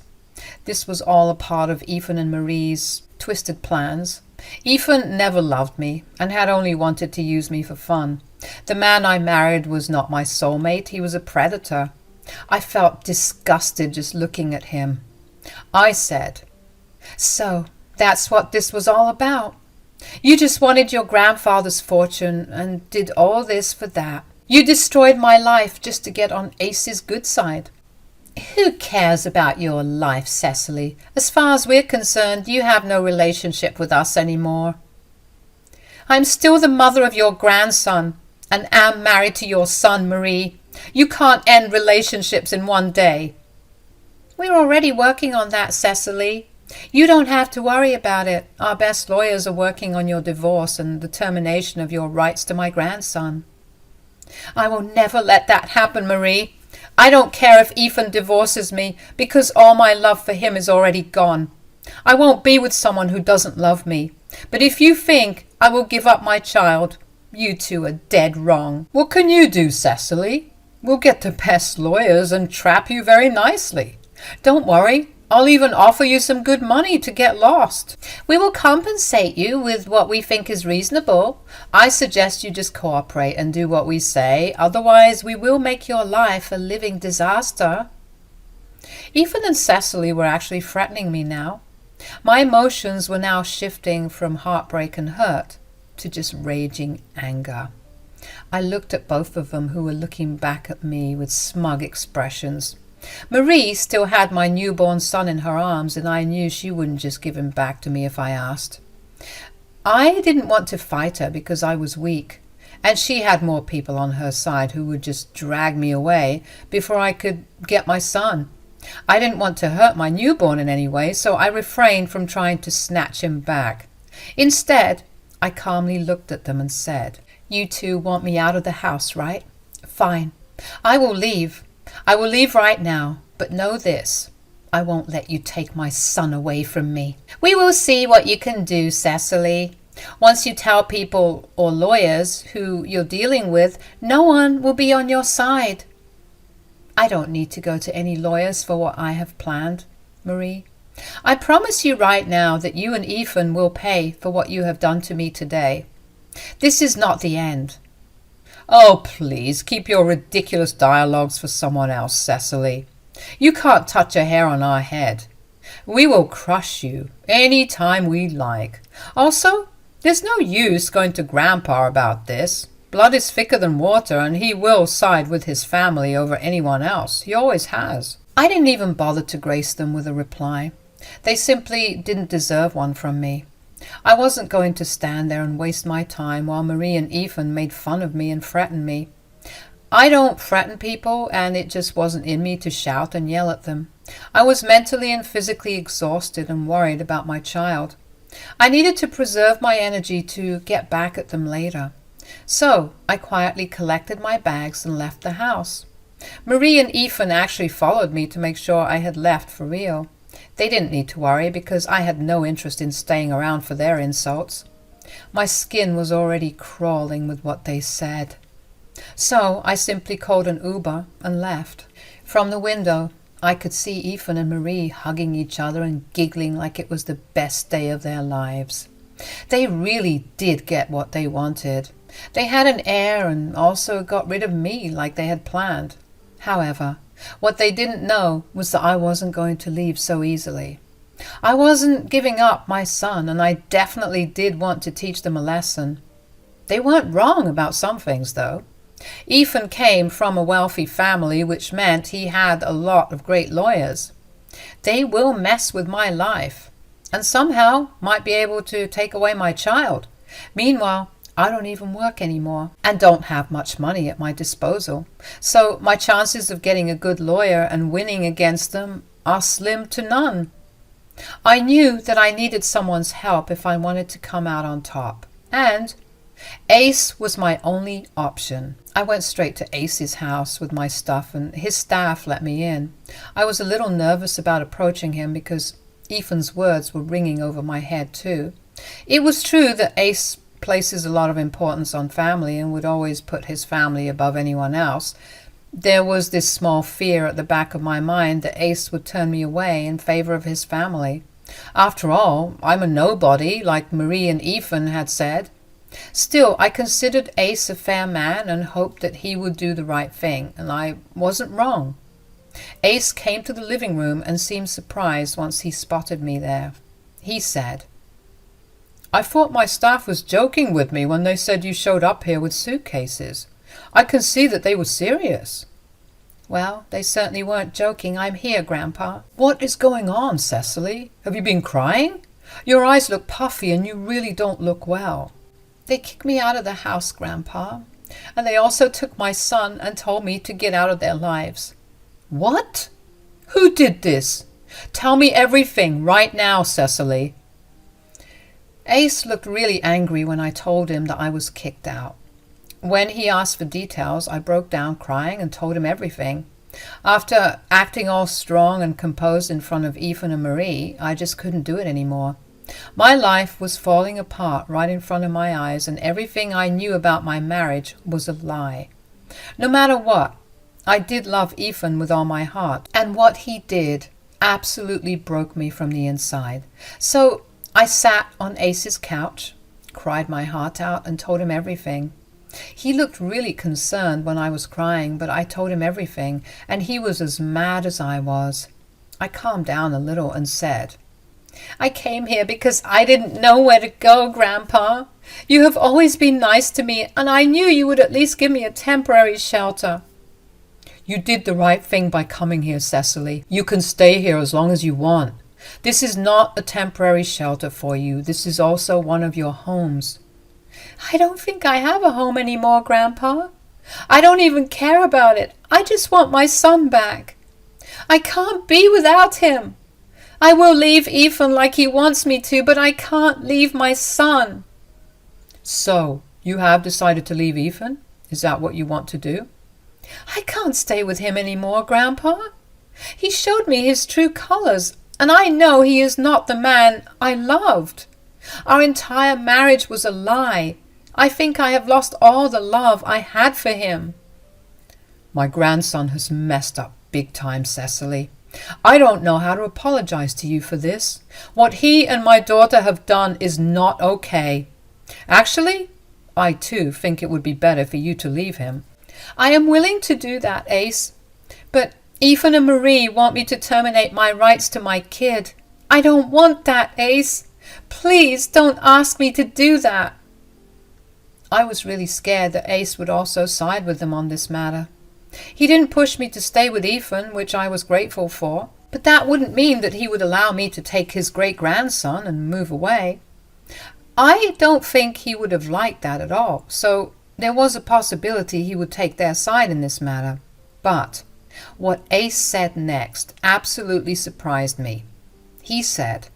This was all a part of Ethan and Marie's twisted plans. Ethan never loved me, and had only wanted to use me for fun. The man I married was not my soulmate, he was a predator. I felt disgusted just looking at him. I said, "So that's what this was all about? You just wanted your grandfather's fortune and did all this for that. You destroyed my life just to get on Ace's good side." "Who cares about your life, Cecily? As far as we're concerned, you have no relationship with us anymore." "I'm still the mother of your grandson and am married to your son, Marie. You can't end relationships in one day." "We're already working on that, Cecily. You don't have to worry about it. Our best lawyers are working on your divorce and the termination of your rights to my grandson." "I will never let that happen, Marie. I don't care if Ethan divorces me, because all my love for him is already gone. I won't be with someone who doesn't love me. But if you think I will give up my child, you two are dead wrong." "What can you do, Cecily? We'll get the best lawyers and trap you very nicely. Don't worry. I'll even offer you some good money to get lost." "We will compensate you with what we think is reasonable. I suggest you just cooperate and do what we say. Otherwise, we will make your life a living disaster." Ethan and Cecily were actually threatening me now. My emotions were now shifting from heartbreak and hurt to just raging anger. I looked at both of them, who were looking back at me with smug expressions. Marie still had my newborn son in her arms, and I knew she wouldn't just give him back to me if I asked. I didn't want to fight her because I was weak, and she had more people on her side who would just drag me away before I could get my son. I didn't want to hurt my newborn in any way, so I refrained from trying to snatch him back. Instead, I calmly looked at them and said, "You two want me out of the house, right? Fine. I will leave. I will leave right now, but know this. I won't let you take my son away from me." "We will see what you can do, Cecily. Once you tell people or lawyers who you're dealing with, no one will be on your side." "I don't need to go to any lawyers for what I have planned, Marie. I promise you right now that you and Ethan will pay for what you have done to me today. This is not the end." "Oh, please, keep your ridiculous dialogues for someone else, Cecily. You can't touch a hair on our head. We will crush you any time we like. Also, there's no use going to Grandpa about this. Blood is thicker than water, and he will side with his family over anyone else. He always has." I didn't even bother to grace them with a reply. They simply didn't deserve one from me. I wasn't going to stand there and waste my time while Marie and Ethan made fun of me and threatened me. I don't threaten people, and it just wasn't in me to shout and yell at them. I was mentally and physically exhausted and worried about my child. I needed to preserve my energy to get back at them later. So I quietly collected my bags and left the house. Marie and Ethan actually followed me to make sure I had left for real. They didn't need to worry because I had no interest in staying around for their insults. My skin was already crawling with what they said. So I simply called an Uber and left. From the window, I could see Ethan and Marie hugging each other and giggling like it was the best day of their lives. They really did get what they wanted. They had an heir and also got rid of me like they had planned. However, what they didn't know was that I wasn't going to leave so easily. I wasn't giving up my son, and I definitely did want to teach them a lesson. They weren't wrong about some things, though. Ethan came from a wealthy family, which meant he had a lot of great lawyers. They will mess with my life, and somehow might be able to take away my child. Meanwhile, I don't even work anymore and don't have much money at my disposal. So my chances of getting a good lawyer and winning against them are slim to none. I knew that I needed someone's help if I wanted to come out on top. And Ace was my only option. I went straight to Ace's house with my stuff and his staff let me in. I was a little nervous about approaching him because Ethan's words were ringing over my head too. It was true that Ace places a lot of importance on family and would always put his family above anyone else. There was this small fear at the back of my mind that Ace would turn me away in favor of his family. After all, I'm a nobody, like Marie and Ethan had said. Still, I considered Ace a fair man and hoped that he would do the right thing, and I wasn't wrong. Ace came to the living room and seemed surprised once he spotted me there. He said, "I thought my staff was joking with me when they said you showed up here with suitcases. I can see that they were serious." "Well, they certainly weren't joking. I'm here, Grandpa." "What is going on, Cecily? Have you been crying? Your eyes look puffy and you really don't look well." "They kicked me out of the house, Grandpa. And they also took my son and told me to get out of their lives." "What? Who did this? Tell me everything right now, Cecily." Ace looked really angry when I told him that I was kicked out. When he asked for details, I broke down crying and told him everything. After acting all strong and composed in front of Ethan and Marie, I just couldn't do it anymore. My life was falling apart right in front of my eyes, and everything I knew about my marriage was a lie. No matter what, I did love Ethan with all my heart, and what he did absolutely broke me from the inside. So I sat on Ace's couch, cried my heart out, and told him everything. He looked really concerned when I was crying, but I told him everything, and he was as mad as I was. I calmed down a little and said, "I came here because I didn't know where to go, Grandpa. You have always been nice to me, and I knew you would at least give me a temporary shelter." "You did the right thing by coming here, Cecily. You can stay here as long as you want. This is not a temporary shelter for you. This is also one of your homes." "I don't think I have a home anymore, Grandpa. I don't even care about it. I just want my son back. I can't be without him. I will leave Ethan like he wants me to, but I can't leave my son." "So, you have decided to leave Ethan? Is that what you want to do?" "I can't stay with him anymore, Grandpa. He showed me his true colors, and I know he is not the man I loved. Our entire marriage was a lie. I think I have lost all the love I had for him." "My grandson has messed up big time, Cecily. I don't know how to apologize to you for this. What he and my daughter have done is not okay. Actually, I too think it would be better for you to leave him." "I am willing to do that, Ace. But Ethan and Marie want me to terminate my rights to my kid. I don't want that, Ace. Please don't ask me to do that." I was really scared that Ace would also side with them on this matter. He didn't push me to stay with Ethan, which I was grateful for, but that wouldn't mean that he would allow me to take his great-grandson and move away. I don't think he would have liked that at all, so there was a possibility he would take their side in this matter. But what Ace said next absolutely surprised me. He said,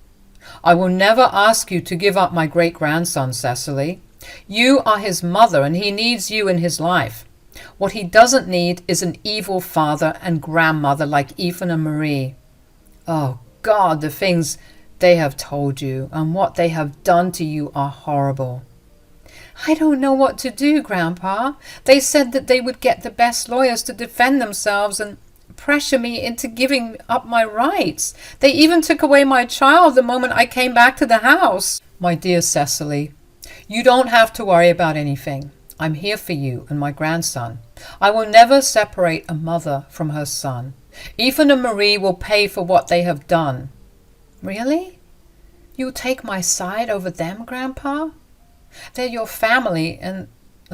"I will never ask you to give up my great-grandson, Cecily. You are his mother, and he needs you in his life. What he doesn't need is an evil father and grandmother like Ethan and Marie." Oh, God, the things They have told you, and what they have done to you are horrible. I don't know what to do, Grandpa. They said that they would get the best lawyers to defend themselves and pressure me into giving up my rights. They even took away my child the moment I came back to the house. My dear Cecily, you don't have to worry about anything. I'm here for you and my grandson. I will never separate a mother from her son. Ethan and Marie will pay for what they have done. Really? You'll take my side over them, Grandpa? They're your family, and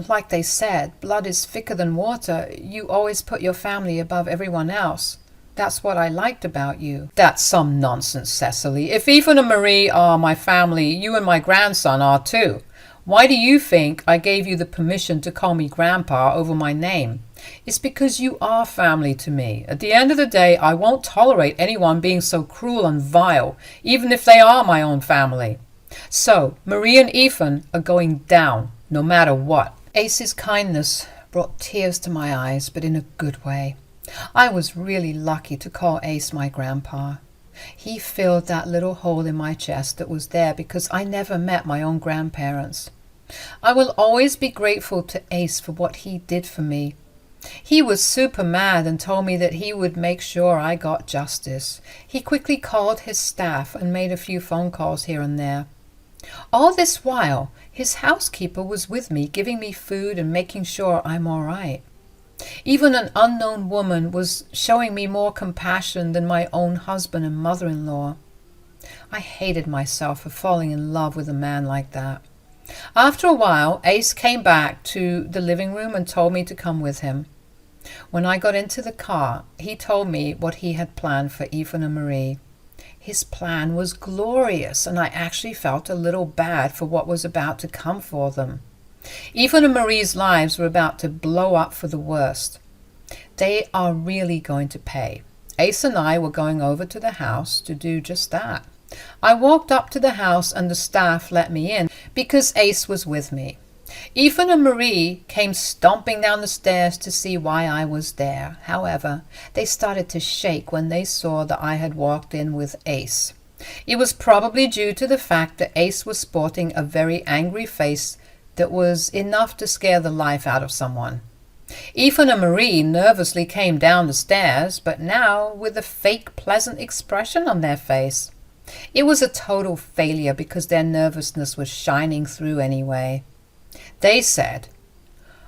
like they said, blood is thicker than water. You always put your family above everyone else. That's what I liked about you. That's some nonsense, Cecily. If Ethan and Marie are my family, you and my grandson are too. Why do you think I gave you the permission to call me Grandpa over my name? It's because you are family to me. At the end of the day, I won't tolerate anyone being so cruel and vile, even if they are my own family. So, Marie and Ethan are going down, no matter what. Ace's kindness brought tears to my eyes, but in a good way. I was really lucky to call Ace my grandpa. He filled that little hole in my chest that was there because I never met my own grandparents. I will always be grateful to Ace for what he did for me. He was super mad and told me that he would make sure I got justice. He quickly called his staff and made a few phone calls here and there. All this while, his housekeeper was with me, giving me food and making sure I'm all right. Even an unknown woman was showing me more compassion than my own husband and mother-in-law. I hated myself for falling in love with a man like that. After a while, Ace came back to the living room and told me to come with him. When I got into the car, he told me what he had planned for Ethan and Marie. His plan was glorious, and I actually felt a little bad for what was about to come for them. Ethan and Marie's lives were about to blow up for the worst. They are really going to pay. Ace and I were going over to the house to do just that. I walked up to the house and the staff let me in because Ace was with me. Ethan and Marie came stomping down the stairs to see why I was there. However, they started to shake when they saw that I had walked in with Ace. It was probably due to the fact that Ace was sporting a very angry face that was enough to scare the life out of someone. Ethan and Marie nervously came down the stairs, but now with a fake pleasant expression on their face. It was a total failure because their nervousness was shining through anyway. They said,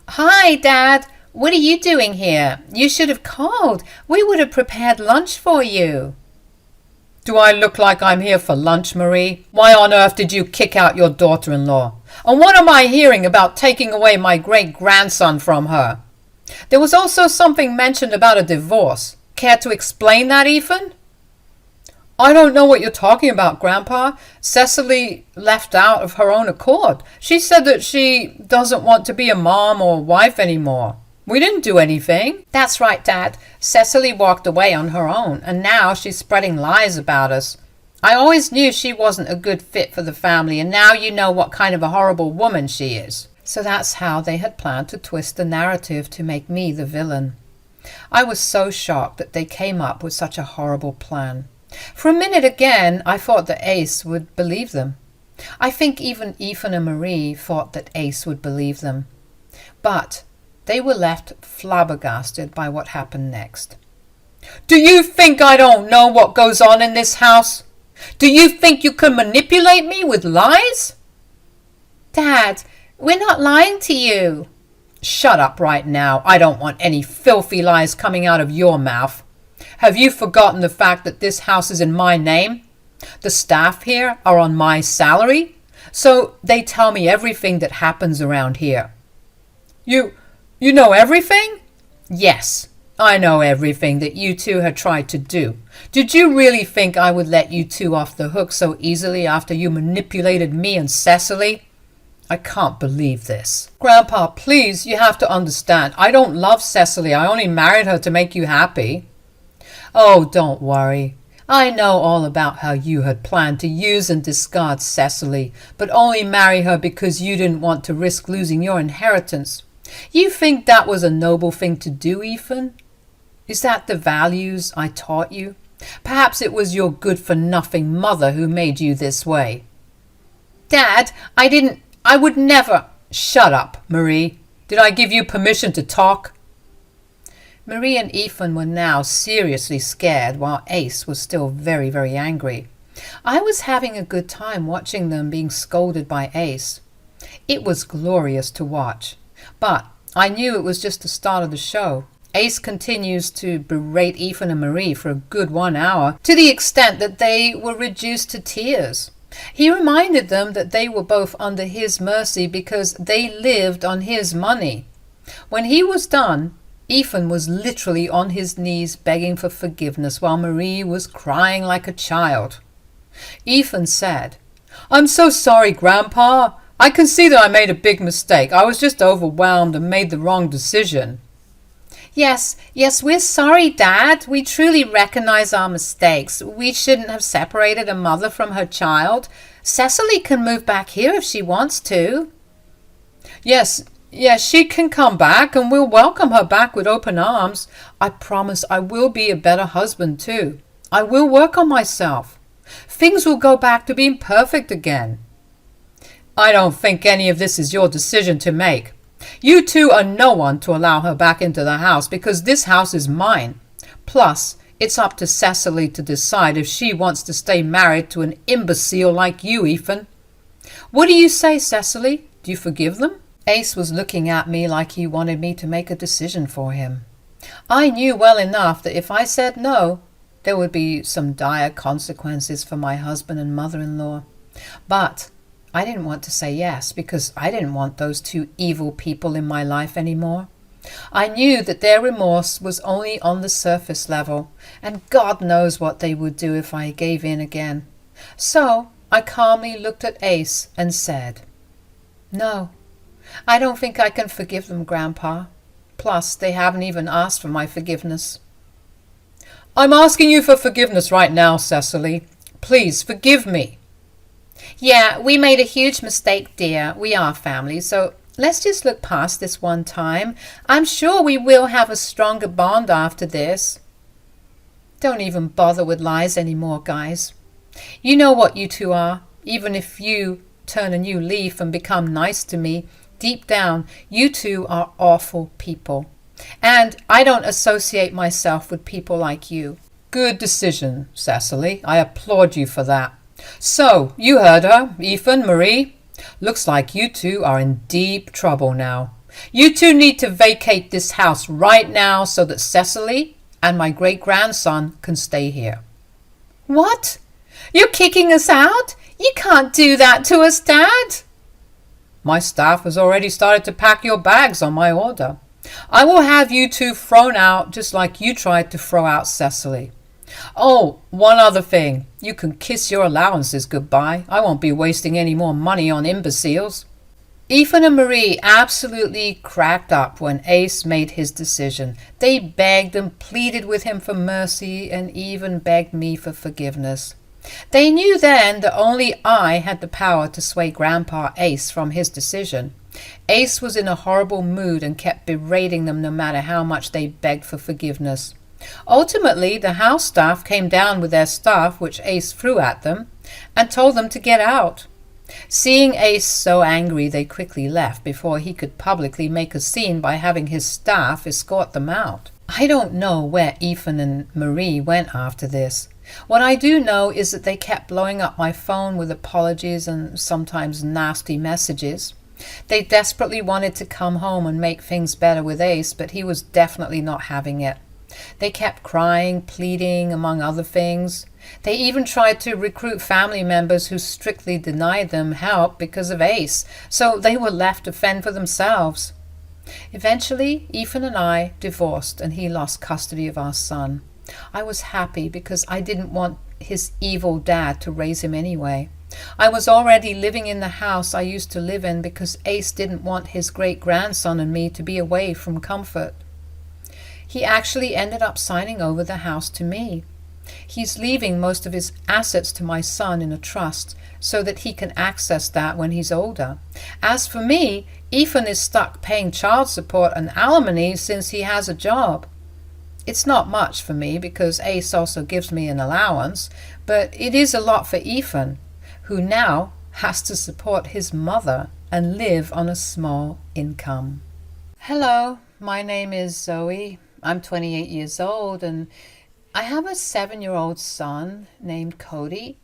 "Hi, Dad. What are you doing here? You should have called. We would have prepared lunch for you." Do I look like I'm here for lunch, Marie? Why on earth did you kick out your daughter-in-law? And what am I hearing about taking away my great-grandson from her? There was also something mentioned about a divorce. Care to explain that, Ethan? I don't know what you're talking about, Grandpa. Cecily left out of her own accord. She said that she doesn't want to be a mom or wife anymore. We didn't do anything. That's right, Dad. Cecily walked away on her own, and now she's spreading lies about us. I always knew she wasn't a good fit for the family, and now you know what kind of a horrible woman she is. So that's how they had planned to twist the narrative to make me the villain. I was so shocked that they came up with such a horrible plan. For a minute again, I thought that Ace would believe them. I think even Ethan and Marie thought that Ace would believe them. But they were left flabbergasted by what happened next. Do you think I don't know what goes on in this house? Do you think you can manipulate me with lies? Dad, we're not lying to you. Shut up right now. I don't want any filthy lies coming out of your mouth. Have you forgotten the fact that this house is in my name? The staff here are on my salary, so they tell me everything that happens around here. You know everything? Yes, I know everything that you two had tried to do. Did you really think I would let you two off the hook so easily after you manipulated me and Cecily? I can't believe this. Grandpa, please, you have to understand. I don't love Cecily. I only married her to make you happy. Oh, don't worry. I know all about how you had planned to use and discard Cecily, but only marry her because you didn't want to risk losing your inheritance. You think that was a noble thing to do, Ethan? Is that the values I taught you? Perhaps it was your good-for-nothing mother who made you this way. Dad, I would never. Shut up, Marie. Did I give you permission to talk? Marie and Ethan were now seriously scared, while Ace was still very, very angry. I was having a good time watching them being scolded by Ace. It was glorious to watch, but I knew it was just the start of the show. Ace continues to berate Ethan and Marie for a good 1 hour, to the extent that they were reduced to tears. He reminded them that they were both under his mercy because they lived on his money. When he was done, Ethan was literally on his knees begging for forgiveness while Marie was crying like a child. Ethan said, "I'm so sorry, Grandpa. I can see that I made a big mistake. I was just overwhelmed and made the wrong decision." Yes, we're sorry, Dad. We truly recognize our mistakes. We shouldn't have separated a mother from her child. Cecily can move back here if she wants to. Yes, she can come back and we'll welcome her back with open arms. I promise I will be a better husband too. I will work on myself. Things will go back to being perfect again. I don't think any of this is your decision to make. You two are no one to allow her back into the house because this house is mine. Plus, it's up to Cecily to decide if she wants to stay married to an imbecile like you, Ethan. What do you say, Cecily? Do you forgive them? Ace was looking at me like he wanted me to make a decision for him. I knew well enough that if I said no, there would be some dire consequences for my husband and mother-in-law. But I didn't want to say yes because I didn't want those two evil people in my life anymore. I knew that their remorse was only on the surface level, and God knows what they would do if I gave in again. So I calmly looked at Ace and said, "No, I don't think I can forgive them, Grandpa. Plus, they haven't even asked for my forgiveness." "I'm asking you for forgiveness right now, Cecily. Please forgive me." "Yeah, we made a huge mistake, dear. We are family, so let's just look past this one time. I'm sure we will have a stronger bond after this." Don't even bother with lies anymore, guys. You know what you two are. Even if you turn a new leaf and become nice to me, deep down, you two are awful people. And I don't associate myself with people like you. Good decision, Cecily. I applaud you for that. So, you heard her, Ethan, Marie. Looks like you two are in deep trouble now. You two need to vacate this house right now so that Cecily and my great-grandson can stay here. What? You're kicking us out? You can't do that to us, Dad. My staff has already started to pack your bags on my order. I will have you two thrown out just like you tried to throw out Cecily. Oh, one other thing. You can kiss your allowances goodbye. I won't be wasting any more money on imbeciles. Ethan and Marie absolutely cracked up when Ace made his decision. They begged and pleaded with him for mercy and even begged me for forgiveness. They knew then that only I had the power to sway Grandpa Ace from his decision. Ace was in a horrible mood and kept berating them no matter how much they begged for forgiveness. Ultimately, the house staff came down with their stuff, which Ace threw at them, and told them to get out. Seeing Ace so angry, they quickly left before he could publicly make a scene by having his staff escort them out. I don't know where Ethan and Marie went after this. What I do know is that they kept blowing up my phone with apologies and sometimes nasty messages. They desperately wanted to come home and make things better with Ace, but he was definitely not having it. They kept crying, pleading, among other things. They even tried to recruit family members who strictly denied them help because of Ace, so they were left to fend for themselves. Eventually, Ethan and I divorced and he lost custody of our son. I was happy because I didn't want his evil dad to raise him anyway. I was already living in the house I used to live in because Ace didn't want his great-grandson and me to be away from comfort. He actually ended up signing over the house to me. He's leaving most of his assets to my son in a trust so that he can access that when he's older. As for me, Ethan is stuck paying child support and alimony since he has a job. It's not much for me because Ace also gives me an allowance, but it is a lot for Ethan, who now has to support his mother and live on a small income. Hello, my name is Zoe. I'm 28 years old and I have a 7-year-old son named Cody.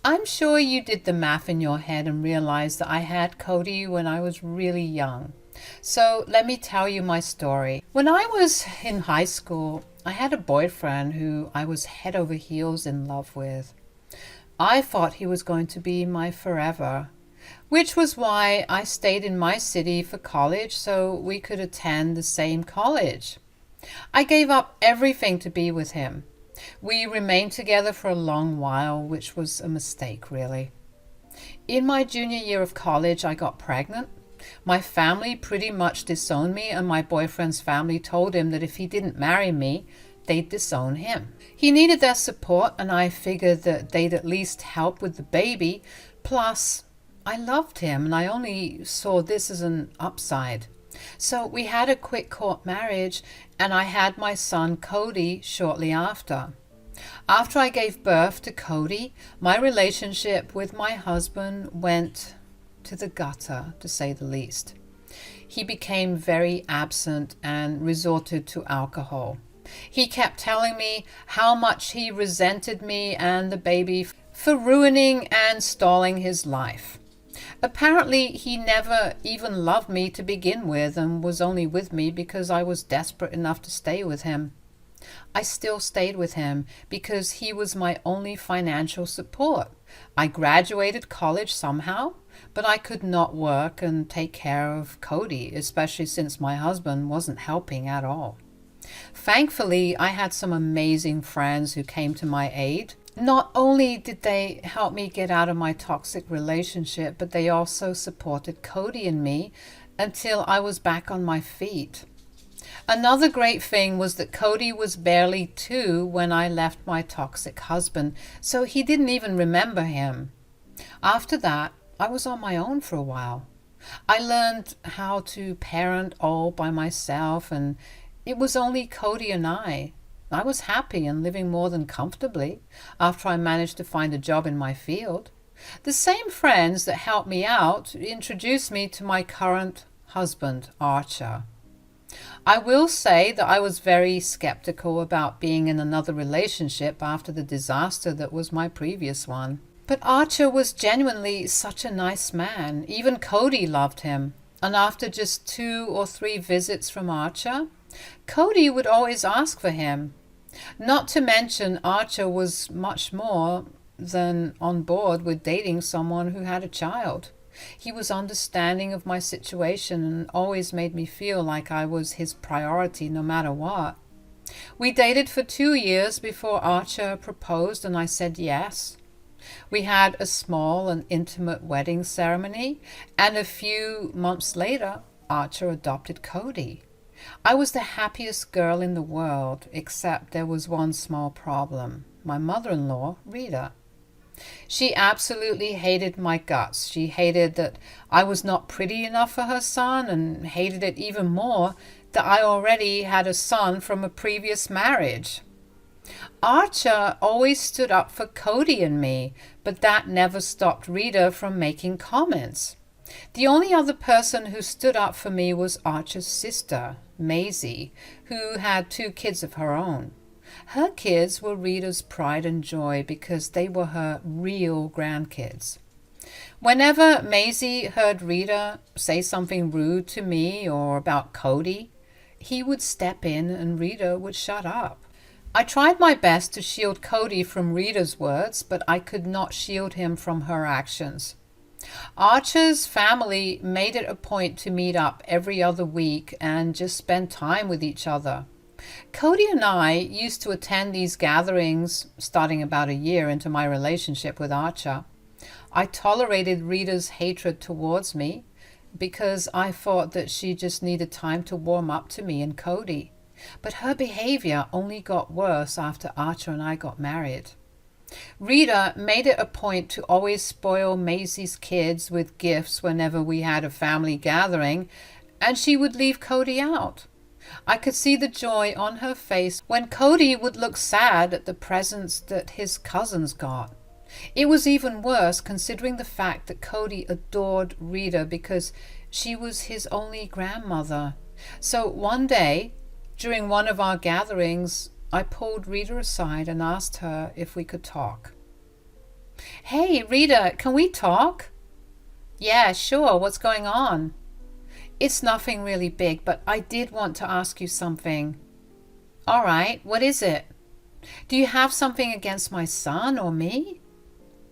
I'm sure you did the math in your head and realized that I had Cody when I was really young. So let me tell you my story. When I was in high school, I had a boyfriend who I was head over heels in love with. I thought he was going to be my forever, which was why I stayed in my city for college so we could attend the same college. I gave up everything to be with him. We remained together for a long while, which was a mistake, really. In my junior year of college, I got pregnant. My family pretty much disowned me, and my boyfriend's family told him that if he didn't marry me, they'd disown him. He needed their support, and I figured that they'd at least help with the baby. Plus, I loved him, and I only saw this as an upside. So we had a quick court marriage, and I had my son Cody shortly after. After I gave birth to Cody, my relationship with my husband went to the gutter, to say the least. He became very absent and resorted to alcohol. He kept telling me how much he resented me and the baby for ruining and stalling his life. Apparently, he never even loved me to begin with and was only with me because I was desperate enough to stay with him. I still stayed with him because he was my only financial support. I graduated college somehow, but I could not work and take care of Cody, especially since my husband wasn't helping at all. Thankfully, I had some amazing friends who came to my aid. Not only did they help me get out of my toxic relationship, but they also supported Cody and me until I was back on my feet. Another great thing was that Cody was barely 2 when I left my toxic husband, so he didn't even remember him. After that, I was on my own for a while. I learned how to parent all by myself, and it was only Cody and I. I was happy and living more than comfortably after I managed to find a job in my field. The same friends that helped me out introduced me to my current husband, Archer. I will say that I was very skeptical about being in another relationship after the disaster that was my previous one. But Archer was genuinely such a nice man. Even Cody loved him. And after just 2 or 3 visits from Archer, Cody would always ask for him. Not to mention, Archer was much more than on board with dating someone who had a child. He was understanding of my situation and always made me feel like I was his priority no matter what. We dated for 2 years before Archer proposed, and I said yes. We had a small and intimate wedding ceremony, and a few months later, Archer adopted Cody. I was the happiest girl in the world, except there was one small problem. My mother-in-law, Rita. She absolutely hated my guts. She hated that I was not pretty enough for her son, and hated it even more that I already had a son from a previous marriage. Archer always stood up for Cody and me, but that never stopped Rita from making comments. The only other person who stood up for me was Archer's sister, Maisie, who had 2 kids of her own. Her kids were Rita's pride and joy because they were her real grandkids. Whenever Maisie heard Rita say something rude to me or about Cody, he would step in and Rita would shut up. I tried my best to shield Cody from Rita's words, but I could not shield him from her actions. Archer's family made it a point to meet up every other week and just spend time with each other. Cody and I used to attend these gatherings starting about a year into my relationship with Archer. I tolerated Rita's hatred towards me because I thought that she just needed time to warm up to me and Cody. But her behavior only got worse after Archer and I got married. Rita made it a point to always spoil Maisie's kids with gifts whenever we had a family gathering, and she would leave Cody out. I could see the joy on her face when Cody would look sad at the presents that his cousins got. It was even worse considering the fact that Cody adored Rita because she was his only grandmother. So one day, during one of our gatherings, I pulled Rita aside and asked her if we could talk. "Hey, Rita, can we talk?" "Yeah, sure. What's going on?" "It's nothing really big, but I did want to ask you something." "All right, what is it?" "Do you have something against my son or me?"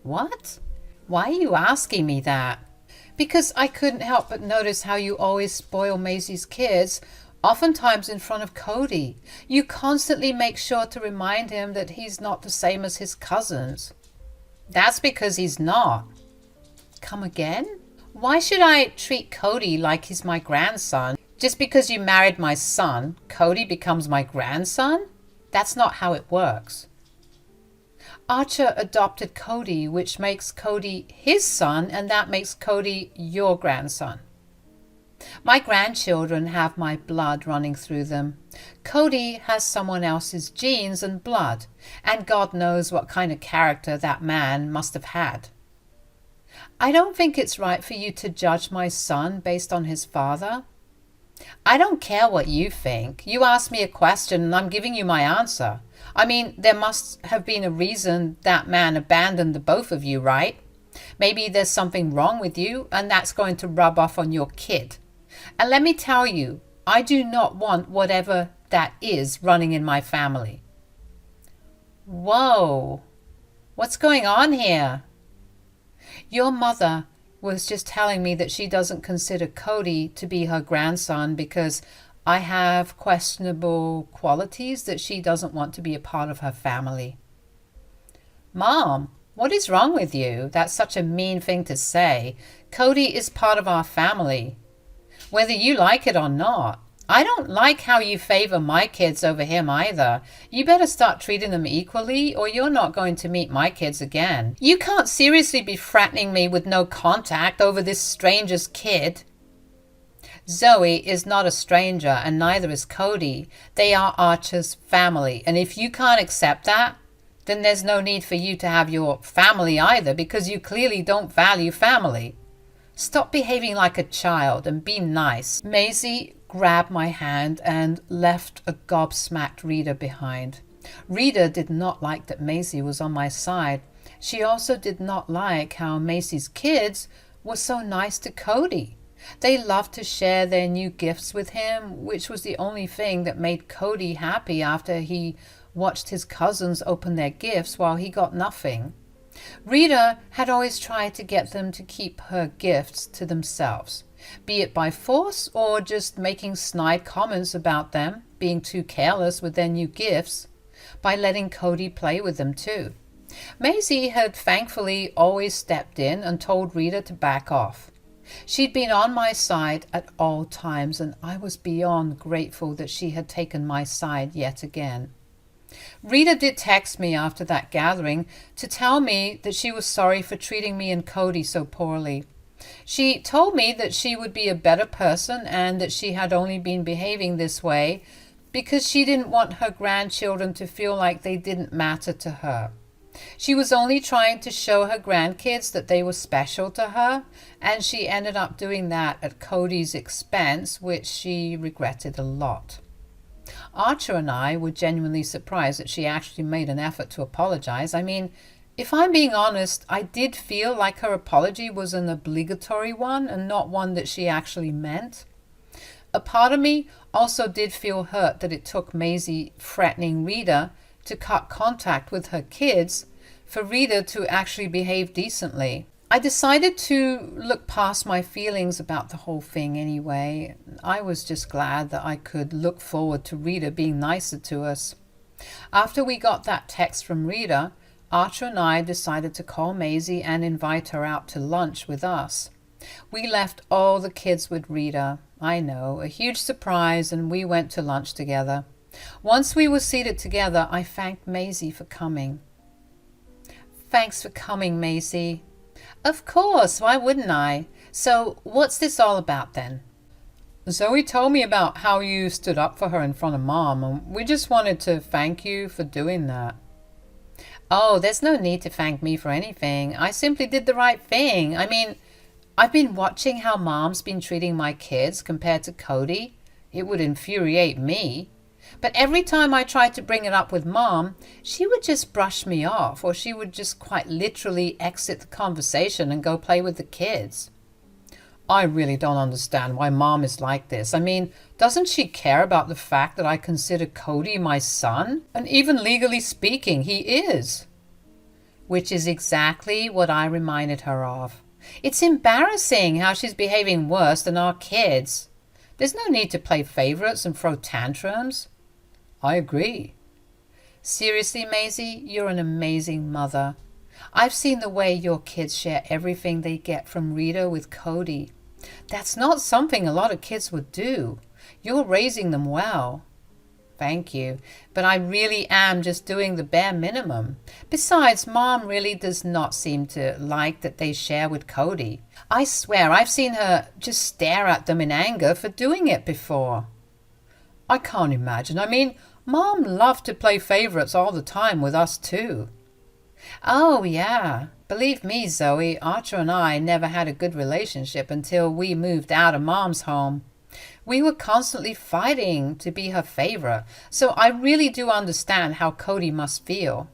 "What? Why are you asking me that?" "Because I couldn't help but notice how you always spoil Maisie's kids, oftentimes in front of Cody. You constantly make sure to remind him that he's not the same as his cousins." "That's because he's not." "Come again?" "Why should I treat Cody like he's my grandson? Just because you married my son, Cody becomes my grandson? That's not how it works." "Archer adopted Cody, which makes Cody his son, and that makes Cody your grandson." "My grandchildren have my blood running through them. Cody has someone else's genes and blood, and God knows what kind of character that man must have had." "I don't think it's right for you to judge my son based on his father." "I don't care what you think. You asked me a question and I'm giving you my answer. I mean, there must have been a reason that man abandoned the both of you, right? Maybe there's something wrong with you and that's going to rub off on your kid. And let me tell you, I do not want whatever that is running in my family." "Whoa, what's going on here?" "Your mother was just telling me that she doesn't consider Cody to be her grandson because I have questionable qualities that she doesn't want to be a part of her family." "Mom, what is wrong with you? That's such a mean thing to say. Cody is part of our family, whether you like it or not. I don't like how you favor my kids over him either. You better start treating them equally or you're not going to meet my kids again. You can't seriously be threatening me with no contact over this stranger's kid." "Zoe is not a stranger and neither is Cody. They are Archer's family, and if you can't accept that, then there's no need for you to have your family either because you clearly don't value family. Stop behaving like a child and be nice." Maisie grabbed my hand and left a gobsmacked Rita behind. Rita did not like that Maisie was on my side. She also did not like how Maisie's kids were so nice to Cody. They loved to share their new gifts with him, which was the only thing that made Cody happy after he watched his cousins open their gifts while he got nothing. Rita had always tried to get them to keep her gifts to themselves, be it by force or just making snide comments about them being too careless with their new gifts, by letting Cody play with them too. Maisie had thankfully always stepped in and told Rita to back off. She'd been on my side at all times, and I was beyond grateful that she had taken my side yet again. Rita did text me after that gathering to tell me that she was sorry for treating me and Cody so poorly. She told me that she would be a better person and that she had only been behaving this way because she didn't want her grandchildren to feel like they didn't matter to her. She was only trying to show her grandkids that they were special to her, and she ended up doing that at Cody's expense, which she regretted a lot. Archer and I were genuinely surprised that she actually made an effort to apologize. I mean, if I'm being honest, I did feel like her apology was an obligatory one and not one that she actually meant. A part of me also did feel hurt that it took Maisie threatening Rita to cut contact with her kids for Rita to actually behave decently. I decided to look past my feelings about the whole thing anyway. I was just glad that I could look forward to Rita being nicer to us. After we got that text from Rita, Archer and I decided to call Maisie and invite her out to lunch with us. We left all the kids with Rita. I know, a huge surprise, and we went to lunch together. Once we were seated together, I thanked Maisie for coming. "Thanks for coming, Maisie." "Of course, why wouldn't I? So what's this all about then?" Zoe told me about how you stood up for her in front of Mom, and we just wanted to thank you for doing that. Oh, there's no need to thank me for anything. I simply did the right thing. I mean, I've been watching how Mom's been treating my kids compared to Cody. It would infuriate me. But every time I tried to bring it up with Mom, she would just brush me off, or she would just quite literally exit the conversation and go play with the kids. I really don't understand why Mom is like this. I mean, doesn't she care about the fact that I consider Cody my son? And even legally speaking, he is. Which is exactly what I reminded her of. It's embarrassing how she's behaving worse than our kids. There's no need to play favorites and throw tantrums. I agree. Seriously, Maisie, you're an amazing mother. I've seen the way your kids share everything they get from Rita with Cody. That's not something a lot of kids would do. You're raising them well. Thank you, but I really am just doing the bare minimum. Besides, Mom really does not seem to like that they share with Cody. I swear I've seen her just stare at them in anger for doing it before. I can't imagine. I mean, Mom loved to play favorites all the time with us too. Oh, yeah. Believe me, Zoe, Archer and I never had a good relationship until we moved out of Mom's home. We were constantly fighting to be her favorite, so I really do understand how Cody must feel.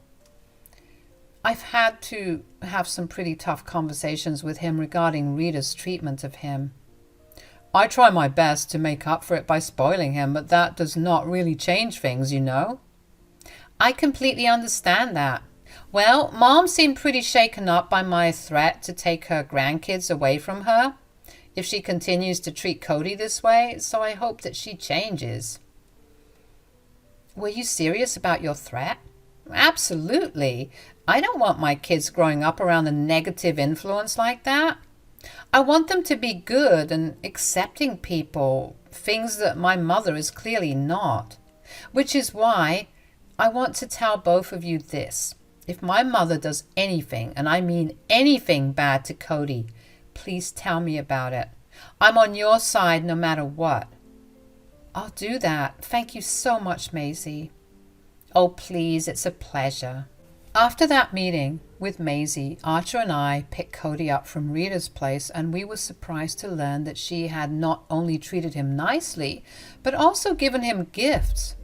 I've had to have some pretty tough conversations with him regarding Rita's treatment of him. I try my best to make up for it by spoiling him, but that does not really change things, you know. I completely understand that. Well, Mom seemed pretty shaken up by my threat to take her grandkids away from her if she continues to treat Cody this way, so I hope that she changes. Were you serious about your threat? Absolutely. I don't want my kids growing up around a negative influence like that. I want them to be good and accepting people, things that my mother is clearly not. Which is why I want to tell both of you this. If my mother does anything, and I mean anything bad to Cody, please tell me about it. I'm on your side no matter what. I'll do that. Thank you so much, Maisie. Oh, please, it's a pleasure. After that meeting with Maisie, Archer and I picked Cody up from Rita's place, and we were surprised to learn that she had not only treated him nicely, but also given him gifts.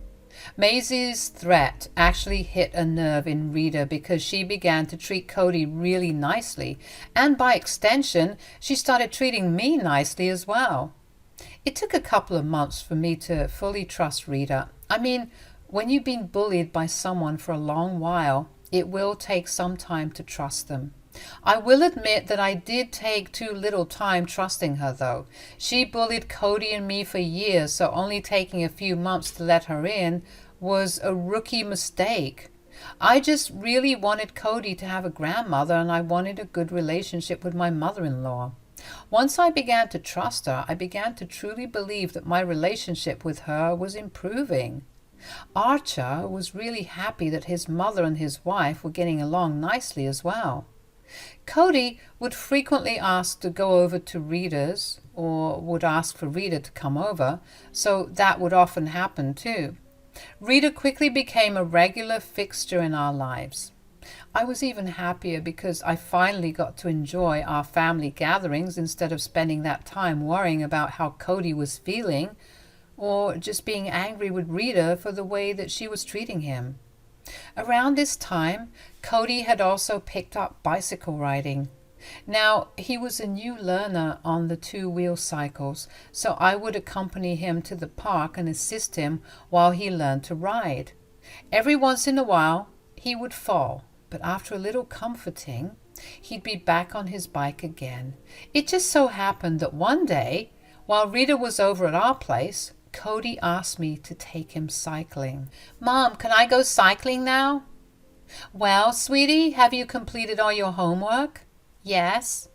Maisie's threat actually hit a nerve in Rita because she began to treat Cody really nicely, and by extension, she started treating me nicely as well. It took a couple of months for me to fully trust Rita. I mean, when you've been bullied by someone for a long while, it will take some time to trust them. I will admit that I did take too little time trusting her, though. She bullied Cody and me for years, so only taking a few months to let her in was a rookie mistake. I just really wanted Cody to have a grandmother, and I wanted a good relationship with my mother-in-law. Once I began to trust her, I began to truly believe that my relationship with her was improving. Archer was really happy that his mother and his wife were getting along nicely as well. Cody would frequently ask to go over to Rita's, or would ask for Rita to come over, so that would often happen too. Rita quickly became a regular fixture in our lives. I was even happier because I finally got to enjoy our family gatherings instead of spending that time worrying about how Cody was feeling, or just being angry with Rita for the way that she was treating him. Around this time, Cody had also picked up bicycle riding. Now, he was a new learner on the two-wheel cycles, so I would accompany him to the park and assist him while he learned to ride. Every once in a while, he would fall, but after a little comforting, he'd be back on his bike again. It just so happened that one day, while Rita was over at our place, Cody asked me to take him cycling. Mom, can I go cycling now? Well, sweetie, have you completed all your homework? Yes.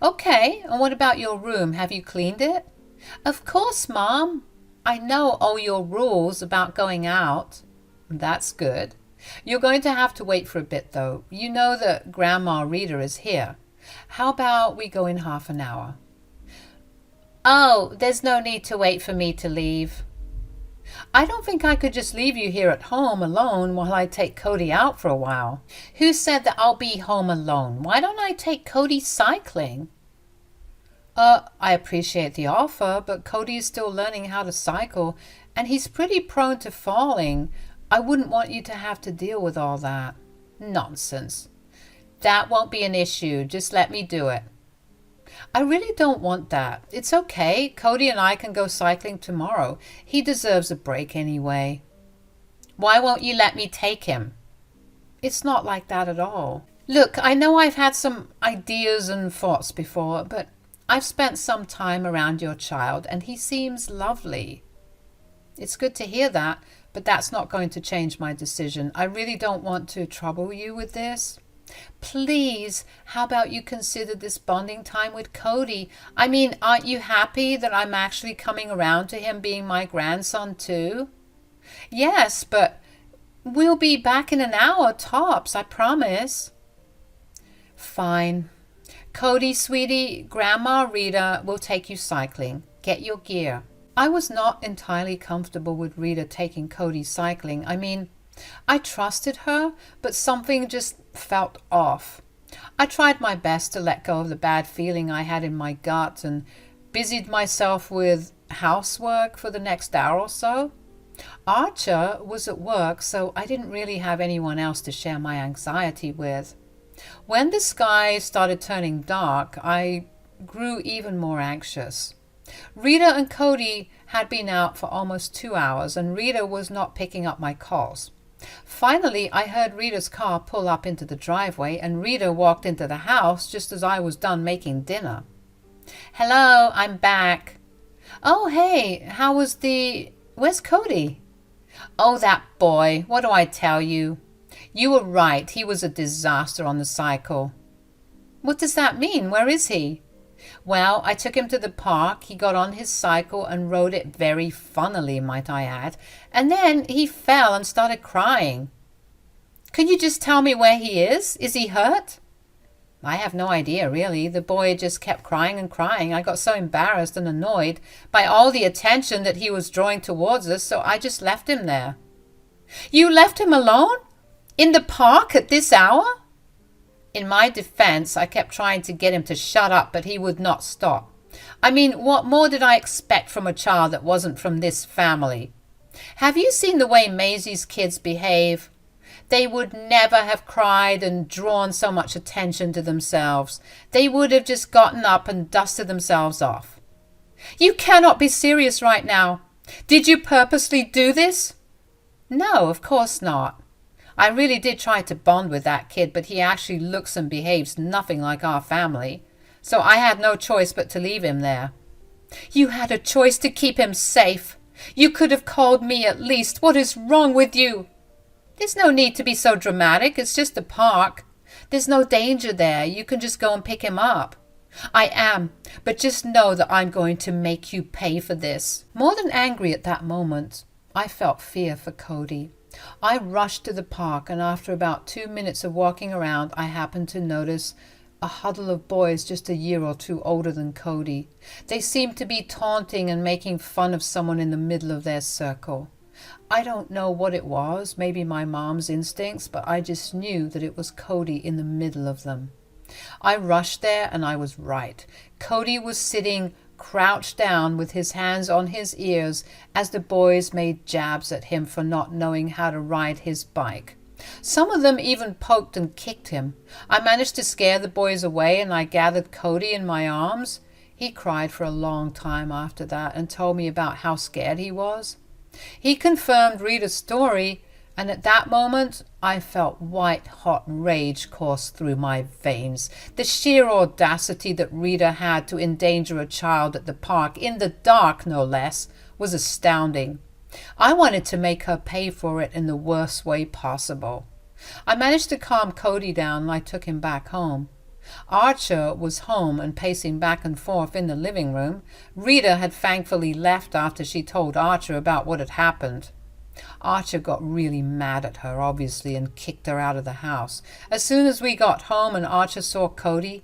Okay, and what about your room? Have you cleaned it? Of course, Mom. I know all your rules about going out. That's good. You're going to have to wait for a bit, though. You know that Grandma Rita is here. How about we go in half an hour? Oh, there's no need to wait for me to leave. I don't think I could just leave you here at home alone while I take Cody out for a while. Who said that I'll be home alone? Why don't I take Cody cycling? I appreciate the offer, but Cody is still learning how to cycle, and he's pretty prone to falling. I wouldn't want you to have to deal with all that. Nonsense. That won't be an issue. Just let me do it. I really don't want that. It's okay. Cody and I can go cycling tomorrow. He deserves a break anyway. Why won't you let me take him? It's not like that at all. Look, I know I've had some ideas and thoughts before, but I've spent some time around your child and he seems lovely. It's good to hear that, but that's not going to change my decision. I really don't want to trouble you with this. Please, how about you consider this bonding time with Cody? I mean, aren't you happy that I'm actually coming around to him being my grandson too? Yes, but we'll be back in an hour tops, I promise. Fine. Cody, sweetie, Grandma Rita will take you cycling. Get your gear. I was not entirely comfortable with Rita taking Cody cycling. I mean, I trusted her, but something just felt off. I tried my best to let go of the bad feeling I had in my gut and busied myself with housework for the next hour or so. Archer was at work, so I didn't really have anyone else to share my anxiety with. When the sky started turning dark, I grew even more anxious. Rita and Cody had been out for almost 2 hours, and Rita was not picking up my calls. Finally, I heard Rita's car pull up into the driveway, and Rita walked into the house just as I was done making dinner. Hello, I'm back. Oh, hey, where's Cody? Oh, that boy, what do I tell you? You were right, he was a disaster on the cycle. What does that mean? Where is he? Well, I took him to the park. He got on his cycle and rode it very funnily, might I add. And then he fell and started crying. Could you just tell me where he is? Is he hurt? I have no idea, really. The boy just kept crying and crying. I got so embarrassed and annoyed by all the attention that he was drawing towards us, so I just left him there. You left him alone? In the park at this hour? In my defense, I kept trying to get him to shut up, but he would not stop. I mean, what more did I expect from a child that wasn't from this family? Have you seen the way Maisie's kids behave? They would never have cried and drawn so much attention to themselves. They would have just gotten up and dusted themselves off. You cannot be serious right now. Did you purposely do this? No, of course not. I really did try to bond with that kid, but he actually looks and behaves nothing like our family. So I had no choice but to leave him there. You had a choice to keep him safe. You could have called me at least. What is wrong with you? There's no need to be so dramatic. It's just a park. There's no danger there. You can just go and pick him up. I am, but just know that I'm going to make you pay for this. More than angry at that moment, I felt fear for Cody. I rushed to the park, and after about 2 minutes of walking around, I happened to notice a huddle of boys just a year or two older than Cody. They seemed to be taunting and making fun of someone in the middle of their circle. I don't know what it was, maybe my mom's instincts, but I just knew that it was Cody in the middle of them. I rushed there, and I was right. Cody was sitting crouched down with his hands on his ears as the boys made jabs at him for not knowing how to ride his bike. Some of them even poked and kicked him. I managed to scare the boys away, and I gathered Cody in my arms. He cried for a long time after that and told me about how scared he was. He confirmed Rita's story, and at that moment I felt white-hot rage course through my veins. The sheer audacity that Rita had to endanger a child at the park, in the dark no less, was astounding. I wanted to make her pay for it in the worst way possible. I managed to calm Cody down, and I took him back home. Archer was home and pacing back and forth in the living room. Rita had thankfully left after she told Archer about what had happened. Archer got really mad at her, obviously, and kicked her out of the house. As soon as we got home and Archer saw Cody,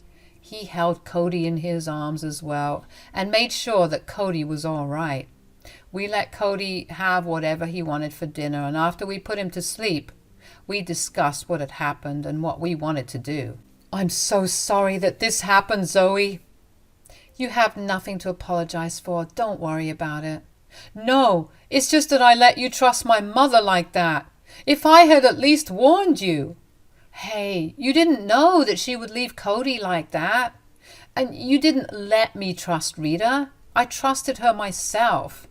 He held Cody in his arms as well and made sure that Cody was all right. We let Cody have whatever he wanted for dinner, and after we put him to sleep, we discussed what had happened and what we wanted to do. I'm so sorry that this happened, Zoe. You have nothing to apologize for. Don't worry about it. No, it's just that I let you trust my mother like that. If I had at least warned you. Hey, you didn't know that she would leave Cody like that. And you didn't let me trust Rita. I trusted her myself.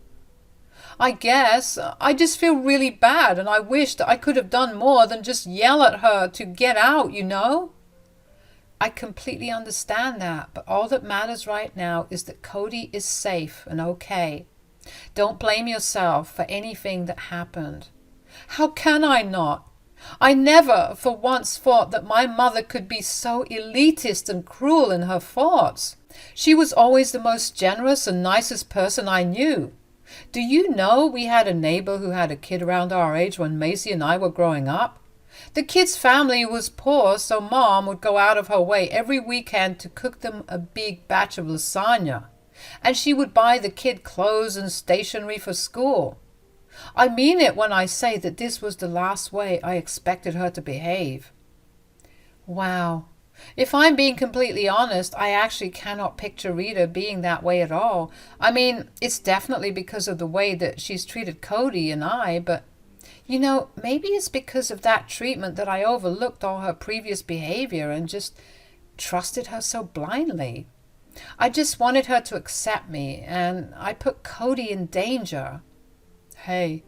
I guess I just feel really bad, and I wished I could have done more than just yell at her to get out, you know? I completely understand that, but all that matters right now is that Cody is safe and okay. Don't blame yourself for anything that happened. How can I not? I never for once thought that my mother could be so elitist and cruel in her thoughts. She was always the most generous and nicest person I knew. Do you know we had a neighbor who had a kid around our age when Maisie and I were growing up? The kid's family was poor, so Mom would go out of her way every weekend to cook them a big batch of lasagna. And she would buy the kid clothes and stationery for school. I mean it when I say that this was the last way I expected her to behave. Wow. If I'm being completely honest, I actually cannot picture Rita being that way at all. I mean, it's definitely because of the way that she's treated Cody and I, but, maybe it's because of that treatment that I overlooked all her previous behavior and just trusted her so blindly. I just wanted her to accept me, and I put Cody in danger. Hey,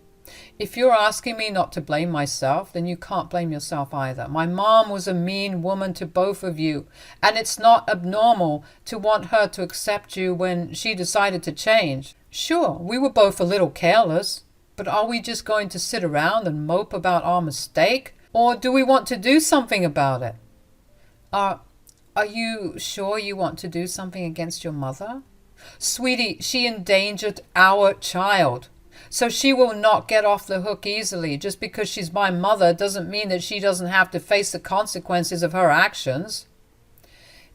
if you're asking me not to blame myself, then you can't blame yourself either. My mom was a mean woman to both of you, and it's not abnormal to want her to accept you when she decided to change. Sure, we were both a little careless, but are we just going to sit around and mope about our mistake, or do we want to do something about it? Are you sure you want to do something against your mother? Sweetie, she endangered our child. So she will not get off the hook easily. Just because she's my mother doesn't mean that she doesn't have to face the consequences of her actions.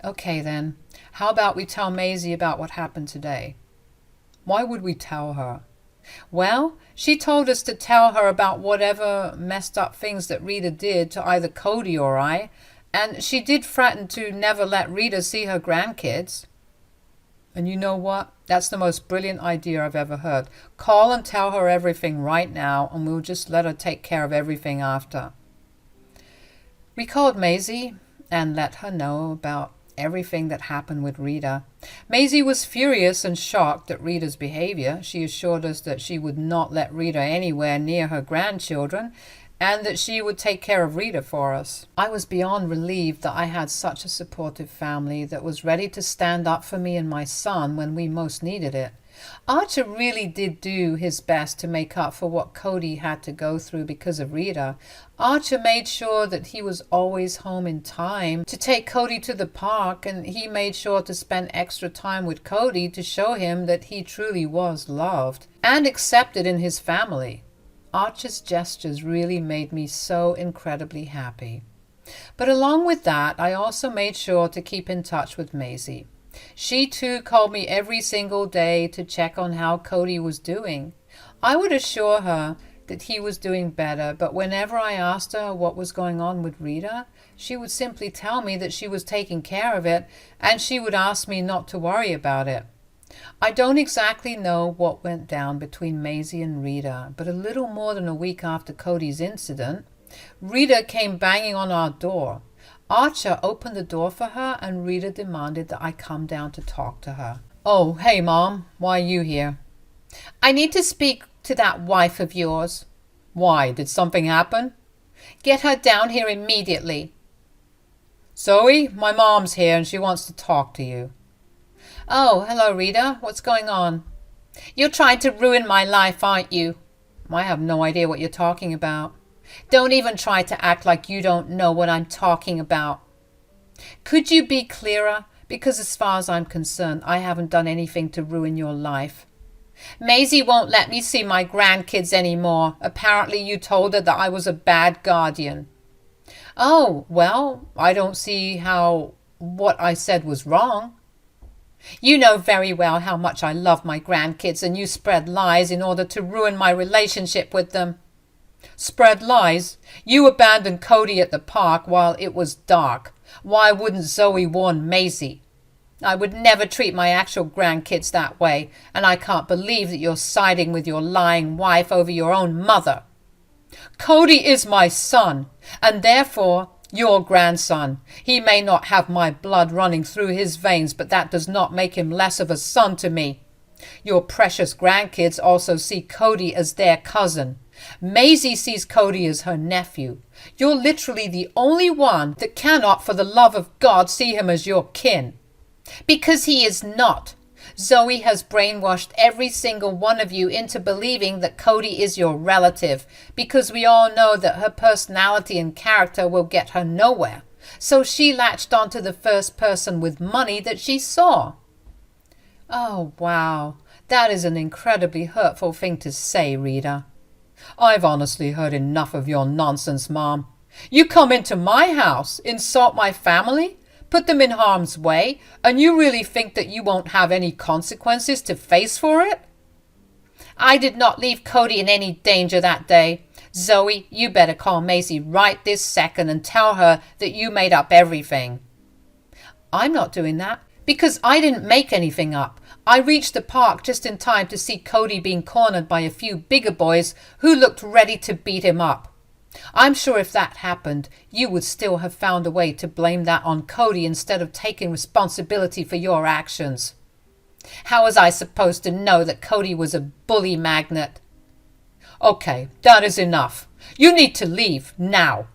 Okay then, how about we tell Maisie about what happened today? Why would we tell her? Well, she told us to tell her about whatever messed up things that Rita did to either Cody or I, and she did threaten to never let Rita see her grandkids. And you know what? That's the most brilliant idea I've ever heard. Call and tell her everything right now, and we'll just let her take care of everything after. We called Maisie and let her know about everything that happened with Rita. Maisie was furious and shocked at Rita's behavior. She assured us that she would not let Rita anywhere near her grandchildren, and that she would take care of Rita for us. I was beyond relieved that I had such a supportive family that was ready to stand up for me and my son when we most needed it. Archer really did do his best to make up for what Cody had to go through because of Rita. Archer made sure that he was always home in time to take Cody to the park, and he made sure to spend extra time with Cody to show him that he truly was loved and accepted in his family. Archer's gestures really made me so incredibly happy. But along with that, I also made sure to keep in touch with Maisie. She too called me every single day to check on how Cody was doing. I would assure her that he was doing better, but whenever I asked her what was going on with Rita, she would simply tell me that she was taking care of it, and she would ask me not to worry about it. I don't exactly know what went down between Maisie and Rita, but a little more than a week after Cody's incident, Rita came banging on our door. Archer opened the door for her, and Rita demanded that I come down to talk to her. Oh, hey, Mom. Why are you here? I need to speak to that wife of yours. Why? Did something happen? Get her down here immediately. Zoe, my mom's here, and she wants to talk to you. Oh, hello, Rita. What's going on? You're trying to ruin my life, aren't you? I have no idea what you're talking about. Don't even try to act like you don't know what I'm talking about. Could you be clearer? Because as far as I'm concerned, I haven't done anything to ruin your life. Maisie won't let me see my grandkids anymore. Apparently you told her that I was a bad guardian. Oh, well, I don't see how what I said was wrong. You know very well how much I love my grandkids, and you spread lies in order to ruin my relationship with them. Spread lies? You abandoned Cody at the park while it was dark. Why wouldn't Zoe warn Maisie? I would never treat my actual grandkids that way, and I can't believe that you're siding with your lying wife over your own mother. Cody is my son, and therefore your grandson. He may not have my blood running through his veins, but that does not make him less of a son to me. Your precious grandkids also see Cody as their cousin. Maisie sees Cody as her nephew. You're literally the only one that cannot, for the love of God, see him as your kin. Because he is not. Zoe has brainwashed every single one of you into believing that Cody is your relative, because we all know that her personality and character will get her nowhere. So she latched onto the first person with money that she saw. Oh, wow. That is an incredibly hurtful thing to say, Rita. I've honestly heard enough of your nonsense, Mom. You come into my house, insult my family, put them in harm's way, and you really think that you won't have any consequences to face for it? I did not leave Cody in any danger that day. Zoe, you better call Maisie right this second and tell her that you made up everything. I'm not doing that, because I didn't make anything up. I reached the park just in time to see Cody being cornered by a few bigger boys who looked ready to beat him up. I'm sure if that happened, you would still have found a way to blame that on Cody instead of taking responsibility for your actions. How was I supposed to know that Cody was a bully magnet? Okay, that is enough. You need to leave now.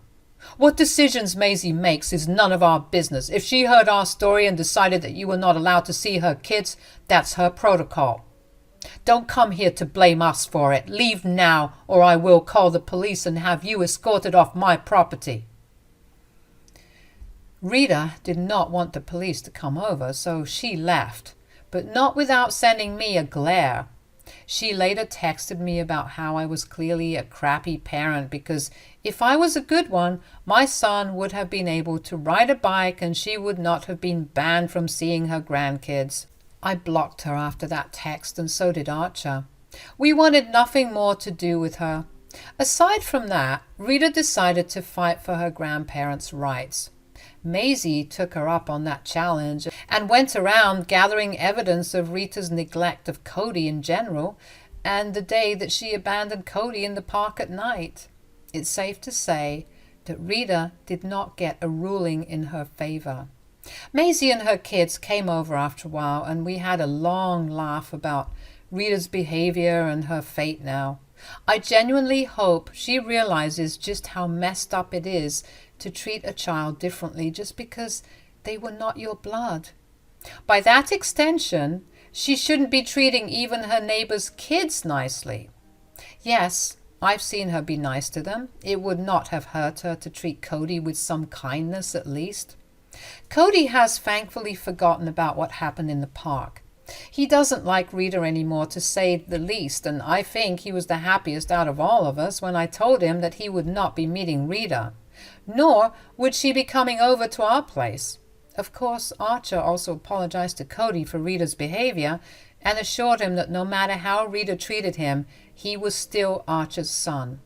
What decisions Maisie makes is none of our business. If she heard our story and decided that you were not allowed to see her kids, that's her protocol. Don't come here to blame us for it. Leave now, or I will call the police and have you escorted off my property. Rita did not want the police to come over, so she left, but not without sending me a glare. She later texted me about how I was clearly a crappy parent because if I was a good one, my son would have been able to ride a bike and she would not have been banned from seeing her grandkids. I blocked her after that text, and so did Archer. We wanted nothing more to do with her. Aside from that, Rita decided to fight for her grandparents' rights. Maisie took her up on that challenge and went around gathering evidence of Rita's neglect of Cody in general and the day that she abandoned Cody in the park at night. It's safe to say that Rita did not get a ruling in her favor. Maisie and her kids came over after a while, and we had a long laugh about Rita's behavior and her fate now. I genuinely hope she realizes just how messed up it is to treat a child differently just because they were not your blood. By that extension, she shouldn't be treating even her neighbor's kids nicely. Yes, I've seen her be nice to them. It would not have hurt her to treat Cody with some kindness at least. Cody has thankfully forgotten about what happened in the park. He doesn't like Rita anymore, to say the least, and I think he was the happiest out of all of us when I told him that he would not be meeting Rita, nor would she be coming over to our place. Of course, Archer also apologized to Cody for Rita's behavior and assured him that no matter how Rita treated him, he was still Archer's son.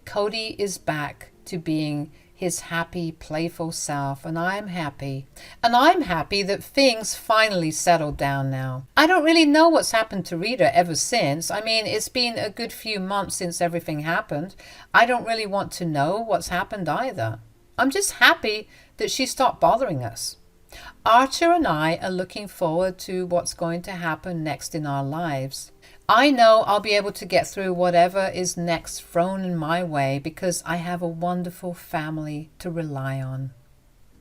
Cody is back to being his happy, playful self, and I'm happy. And I'm happy that things finally settled down now. I don't really know what's happened to Rita ever since. I mean, it's been a good few months since everything happened. I don't really want to know what's happened either. I'm just happy that she stopped bothering us. Archer and I are looking forward to what's going to happen next in our lives. I know I'll be able to get through whatever is next thrown in my way because I have a wonderful family to rely on.